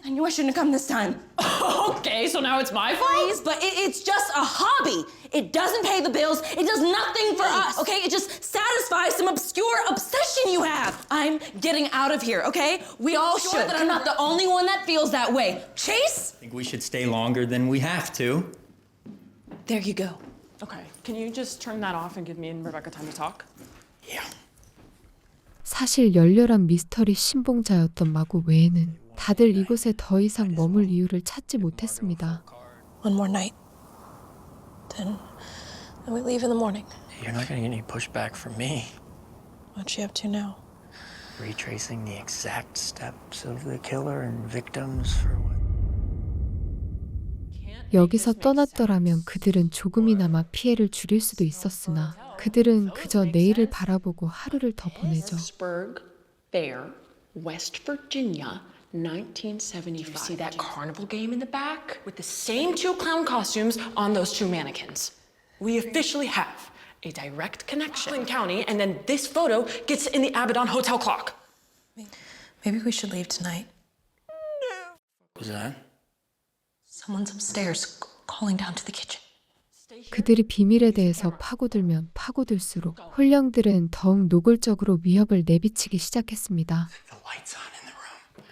I knew I shouldn't have come this time. Okay, so now it's my fault? But it's just a hobby. It doesn't pay the bills. It does nothing for us, okay? It just satisfies some obscure obsession you have. I'm getting out of here, okay? We all should. That I'm not the only one that feels that way. Chase? I think we should stay longer than we have to. There you go. Okay, can you just turn that off and give me and Rebecca time to talk? Yeah. 사실 열렬한 미스터리 신봉자였던 마구 외에는 다들 이곳에 더 이상 머물 이유를 찾지 못했습니다. One more night. Then we leave in the morning. You're not gonna get any pushback from me. What's she up to now? Retracing the exact steps of the killer and victims for what? 여기서 떠났더라면 그들은 조금이나마 피해를 줄일 수도 있었으나 그들은 그저 내일을 바라보고 하루를 더 보내죠. Pittsburgh Fair, West Virginia, 1975. You see that carnival game in the back? With the same two clown costumes on those two mannequins. We officially have a direct connection. Flint County, and then this photo gets in the Abaddon Hotel clock. Maybe we should leave tonight. What was that? Someone's upstairs calling down to the kitchen. 그들이 비밀에 대해서 파고들면 파고들수록 홀령들은 더욱 노골적으로 위협을 내비치기 시작했습니다. The lights on in the room.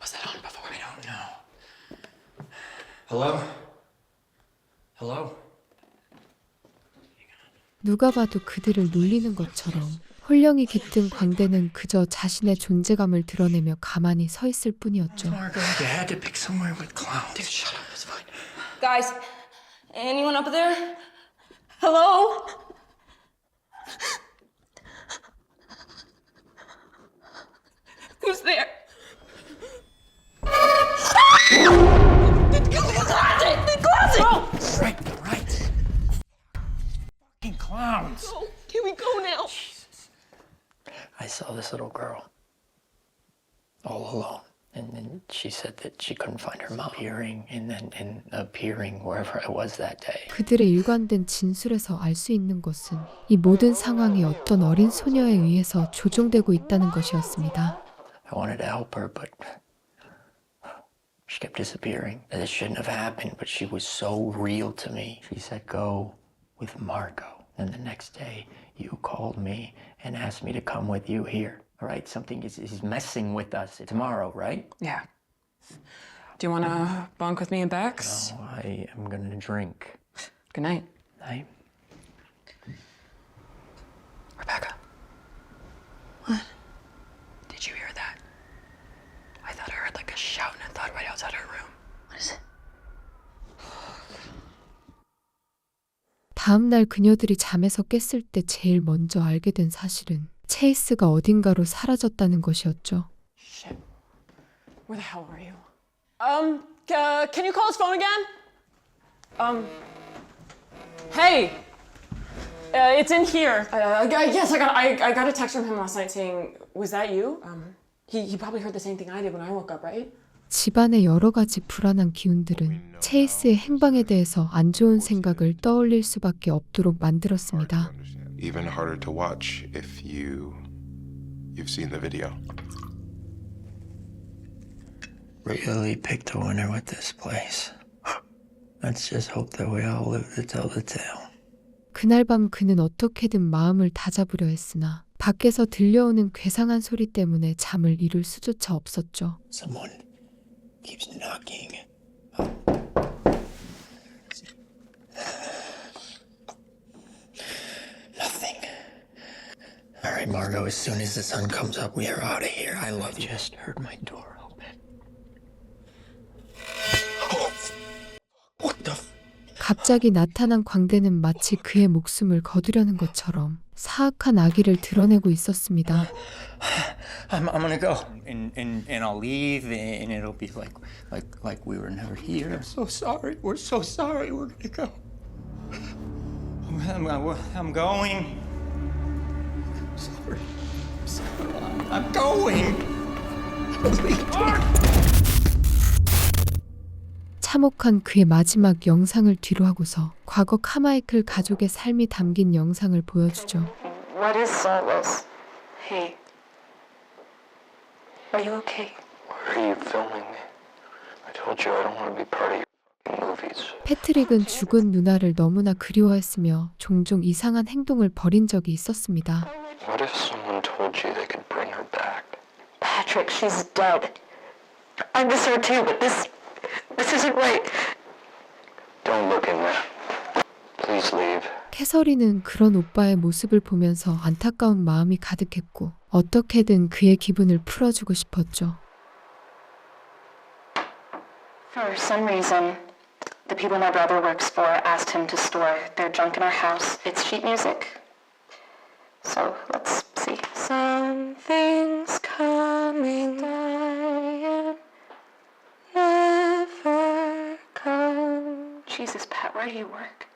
Was that on before? I don't know. Hello? Hello? 누가 봐도 그들을 놀리는 것처럼 홀령이 깃든 광대는 그저 자신의 존재감을 드러내며 가만히 서 있을 뿐이었죠. Margot, you had to pick somewhere with clowns. Dude, shut up. It's fine. Guys, anyone up there? Hello? Who's there? The closet! Oh, right. Fucking clowns. Oh, here we go now. I saw this little girl all alone. And then she said that she couldn't find her mom appearing wherever I was that day. 그들의 일관된 진술에서 알 수 있는 것은 이 모든 상황이 어떤 어린 소녀에 의해서 조종되고 있다는 것이었습니다. I wanted to help her, but She kept disappearing. This shouldn't have happened, but she was so real to me. She said, go with Margot. And the next day, you called me and asked me to come with you here. All right, something is messing with us. Tomorrow, right? Yeah. Do you want to bunk with me and Bex? No, I am gonna drink. Good night. Night. Rebecca. What? Did you hear that? I thought I heard like a shout and I thought right outside her room. What is it? 다음 날 그녀들이 잠에서 깼을 때 제일 먼저 알게 된 사실은 체이스가 어딘가로 사라졌다는 것이었죠. Shit. Where the hell were you? Can you call his phone again? Hey! It's in here. Yes, I got a text from him last night saying, was that you? He probably heard the same thing I did when I woke up, right? 집안의 여러 가지 불안한 기운들은 체이스의 행방에 대해서 안 좋은 생각을 떠올릴 수밖에 없도록 만들었습니다. Even harder to watch if you've seen the video. Really picked a winner with this place. Let's just hope that we all live to tell the tale. 그날 밤 그는 어떻게든 마음을 다잡으려 했으나 밖에서 들려오는 괴상한 소리 때문에 잠을 이룰 수조차 없었죠. Someone keeps knocking. Nothing. All right, Margot, as soon as the sun comes up, we are out of here. I love you. Just heard my door open. What the? 갑자기 나타난 광대는 마치 그의 목숨을 거두려는 것처럼 사악한 악의를 드러내고 있었습니다. I'm gonna go, and I'll leave, and it'll be like we were never here. I'm so sorry. We're so sorry. We're gonna go. I'm going. I'm sorry. I'm going. 참혹한 그의 마지막 영상을 뒤로 하고서 과거 카마이클 가족의 삶이 담긴 영상을 보여주죠. What is all this? Hey. Are you okay? Why are you filming me? I told you I don't want to be part of your movies. 패트릭은 죽은 누나를 너무나 그리워했으며 종종 이상한 행동을 벌인 적이 있었습니다. What if someone told you they could bring her back? Patrick, she's dead. I miss her too, but this isn't right. Don't look in there. Please leave. 캐서린은 그런 오빠의 모습을 보면서 안타까운 마음이 가득했고 어떻게든 그의 기분을 풀어주고 싶었죠. For some reason, the people my brother works for asked him to store their junk in our house. It's sheet music. So let's see. Something's coming, dying, never come. Jesus, Pat, where do you work?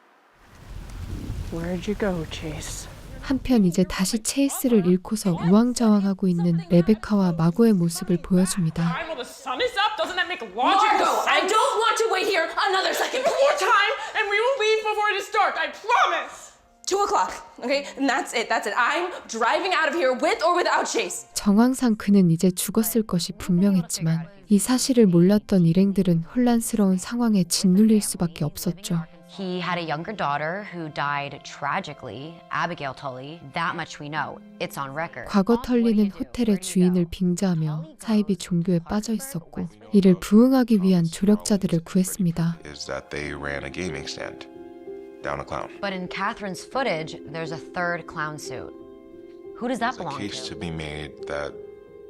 Where'd you go, Chase? 한편 이제 다시 체이스를 잃고서 우왕좌왕하고 있는 레베카와 마고의 모습을 보여줍니다. Well, the sun is up. Doesn't that make logical sense? I don't want to wait here another second. One more time, and we will leave before it is dark. I promise. 2 o'clock, okay? And that's it. I'm driving out of here with or without Chase. 정황상 그는 이제 죽었을 것이 분명했지만 이 사실을 몰랐던 일행들은 혼란스러운 상황에 짓눌릴 수밖에 없었죠. He had a younger daughter who died tragically, Abigail Tully. That much we know. It's on record. 과거 털리는 호텔의 주인을 빙자하며 사이비 종교에 빠져 있었고 이를 부응하기 위한 조력자들을 구했습니다. Is that they ran a gaming stand down a clown. But in Catherine's footage, there's a third clown suit. Who does that belong to? There's a case to be made that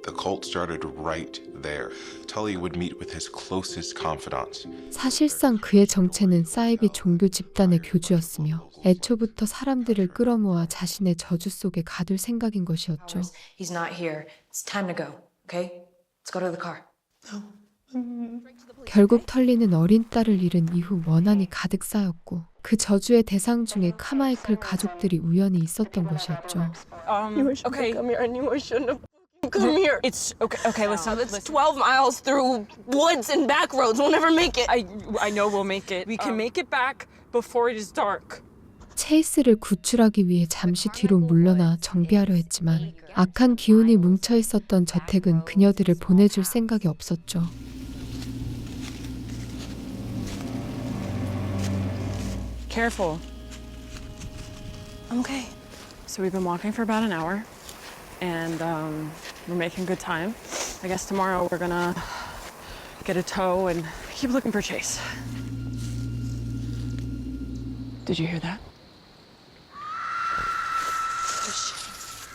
the cult started right there. Tully would meet with his closest confidants. 사실상 그의 정체는 사이비 종교 집단의 교주였으며 애초부터 사람들을 끌어모아 자신의 저주 속에 가둘 생각인 것이었죠. He's not here. It's time to go, okay? Let's go to the car. 결국 털리는 어린 딸을 잃은 이후 원한이 가득 쌓였고 그 저주의 대상 중에 카마이클 가족들이 우연히 있었던 것이었죠. Okay. Come here, and you shouldn't have come here. It's okay. Listen. It's 12 miles through woods and back roads. We'll never make it. I know we'll make it. We can make it back before it is dark. 체이스를 구출하기 위해 잠시 뒤로 물러나 정비하려 했지만 악한 기운이 뭉쳐 있었던 저택은 그녀들을 보내줄 생각이 없었죠. Careful. I'm okay. So we've been walking for about an hour, and we're making good time. I guess tomorrow we're gonna get a tow and keep looking for Chase. Did you hear that?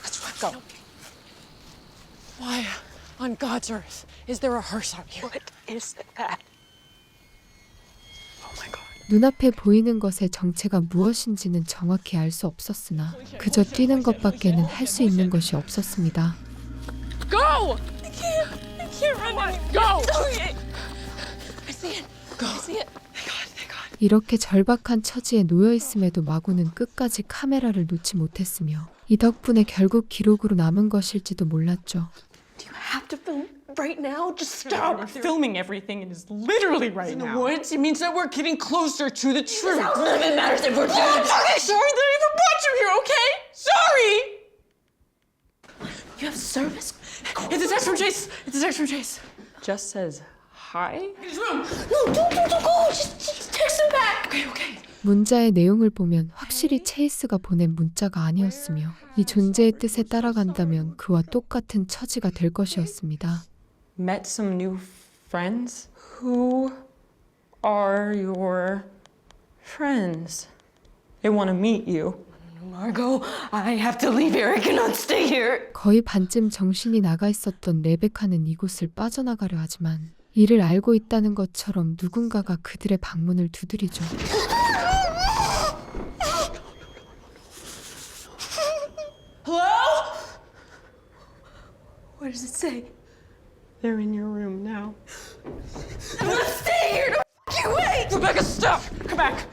Let's go. Why on God's earth is there a hearse out here? What is that? 눈앞에 보이는 것의 정체가 무엇인지는 정확히 알 수 없었으나 그저 뛰는 것밖에는 할 수 있는 것이 없었습니다. Go! I can't run. Go! Okay. I see it. Go. I see it. 이렇게 절박한 처지에 놓여 있음에도 마구는 끝까지 카메라를 놓지 못했으며 이 덕분에 결국 기록으로 남은 것일지도 몰랐죠. Do you have to film right now? Just Stop stop. filming everything. It is literally right In now. the woods? It means that we're getting closer to the truth. None of it matters if we're I'm fucking sorry that I even brought you here, okay? Sorry! You have service? It's a text from Chase. It's a text from Chase. Just says hi. His room. No, don't go. Just text him back. Okay. 문자의 내용을 보면 확실히 체이스가 보낸 문자가 아니었으며 이 존재의 뜻에 따라간다면 그와 똑같은 처지가 될 것이었습니다. Met some new friends. Who are your friends? They want to meet you. Margot, I have to leave here. I cannot stay here. 거의 반쯤 정신이 나가 있었던 레베카는 이곳을 빠져나가려 하지만 이를 알고 있다는 것처럼 누군가가 그들의 방문을 두드리죠. Hello? What does it say? They're in your room now. I'm gonna stay here. No fucking way. Rebecca, stop! Come back.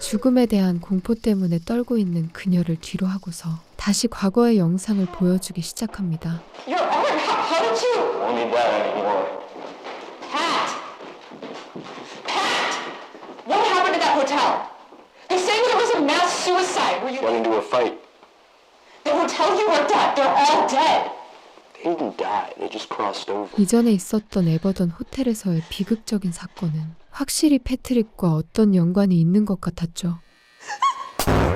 죽음에 대한 공포 때문에 떨고 있는 그녀를 뒤로 하고서 다시 과거의 영상을 보여주기 시작합니다. You're alright. How did you? I don't need that anymore. Pat! Pat! What happened at that hotel? They say there was a mass suicide. Were you Went into a fight. The hotel you worked at, they're all dead. They didn't die. They just crossed over. 이전에 있었던 에버던 호텔에서의 비극적인 사건은 확실히 패트릭과 어떤 연관이 있는 것 같았죠. What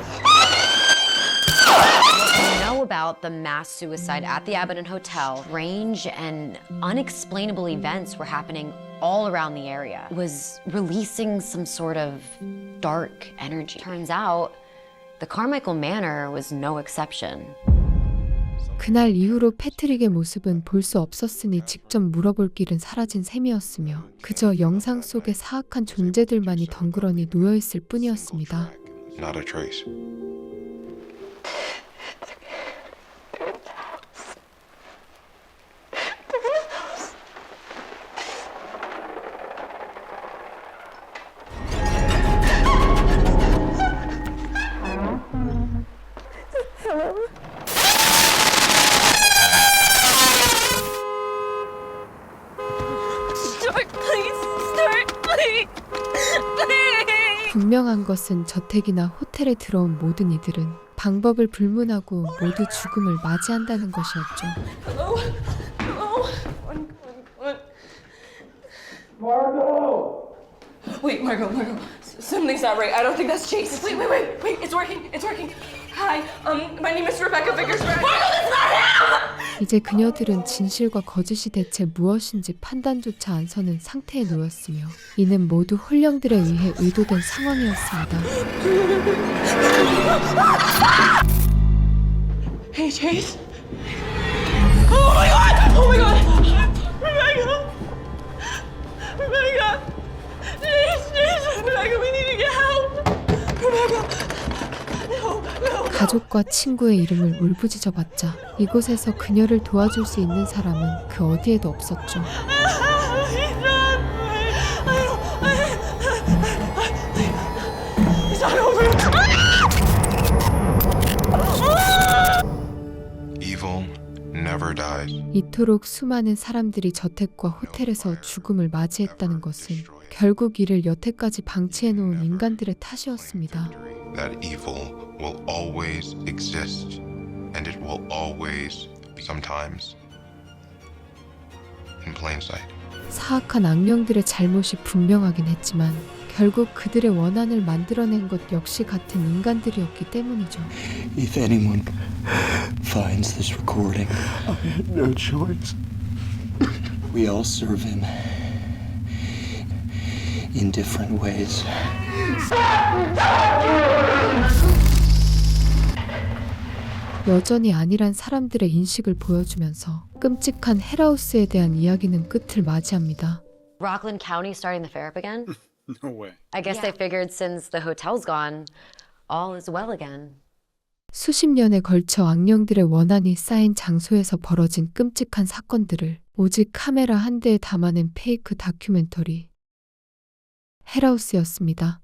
we know about the mass suicide at the Abaddon Hotel, strange and unexplainable events were happening all around the area. It was releasing some sort of dark energy. Turns out, the Carmichael Manor was no exception. 그날 이후로 패트릭의 모습은 볼 수 없었으니 직접 물어볼 길은 사라진 셈이었으며 그저 영상 속의 사악한 존재들만이 덩그러니 놓여있을 뿐이었습니다. Not a trace. 분명한 것은 저택이나 호텔에 들어온 모든 이들은 방법을 불문하고 모두 죽음을 맞이한다는 것이었죠. Hello? Hello? Margot! Wait, Margot. Something's not right. I don't think that's Chase. Wait. It's working. Hi, my name is Rebecca Vickers. Margot, that's not him! 이제 그녀들은 진실과 거짓이 대체 무엇인지 판단조차 안 서는 상태에 놓였으며 이는 모두 홀령들에 의해 의도된 상황이었습니다. Hey, Chase. Oh my god! Rebecca! Chase! Rebecca, we need to get help! Rebecca! No! 가족과 친구의 이름을 울부짖어봤자 이곳에서 그녀를 도와줄 수 있는 사람은 그 어디에도 없었죠. Evil never dies. 이토록 수많은 사람들이 저택과 호텔에서 죽음을 맞이했다는 것은 결국 이를 여태까지 방치해놓은 인간들의 탓이었습니다. That evil will always exist, and it will always, sometimes, in plain sight. 사악한 악령들의 잘못이 분명하긴 했지만 결국 그들의 원한을 만들어낸 것 역시 같은 인간들이었기 때문이죠. If anyone finds this recording, I had no choice. We all serve him in different ways. 여전히 안일한 사람들의 인식을 보여주면서 끔찍한 헬하우스에 대한 이야기는 끝을 맞이합니다. Rockland County starting the fair up again? No way. I guess they figured since the hotel's gone, all is well again. 수십 년에 걸쳐 악령들의 원한이 쌓인 장소에서 벌어진 끔찍한 사건들을 오직 카메라 한 대에 담아낸 페이크 다큐멘터리 헬하우스였습니다.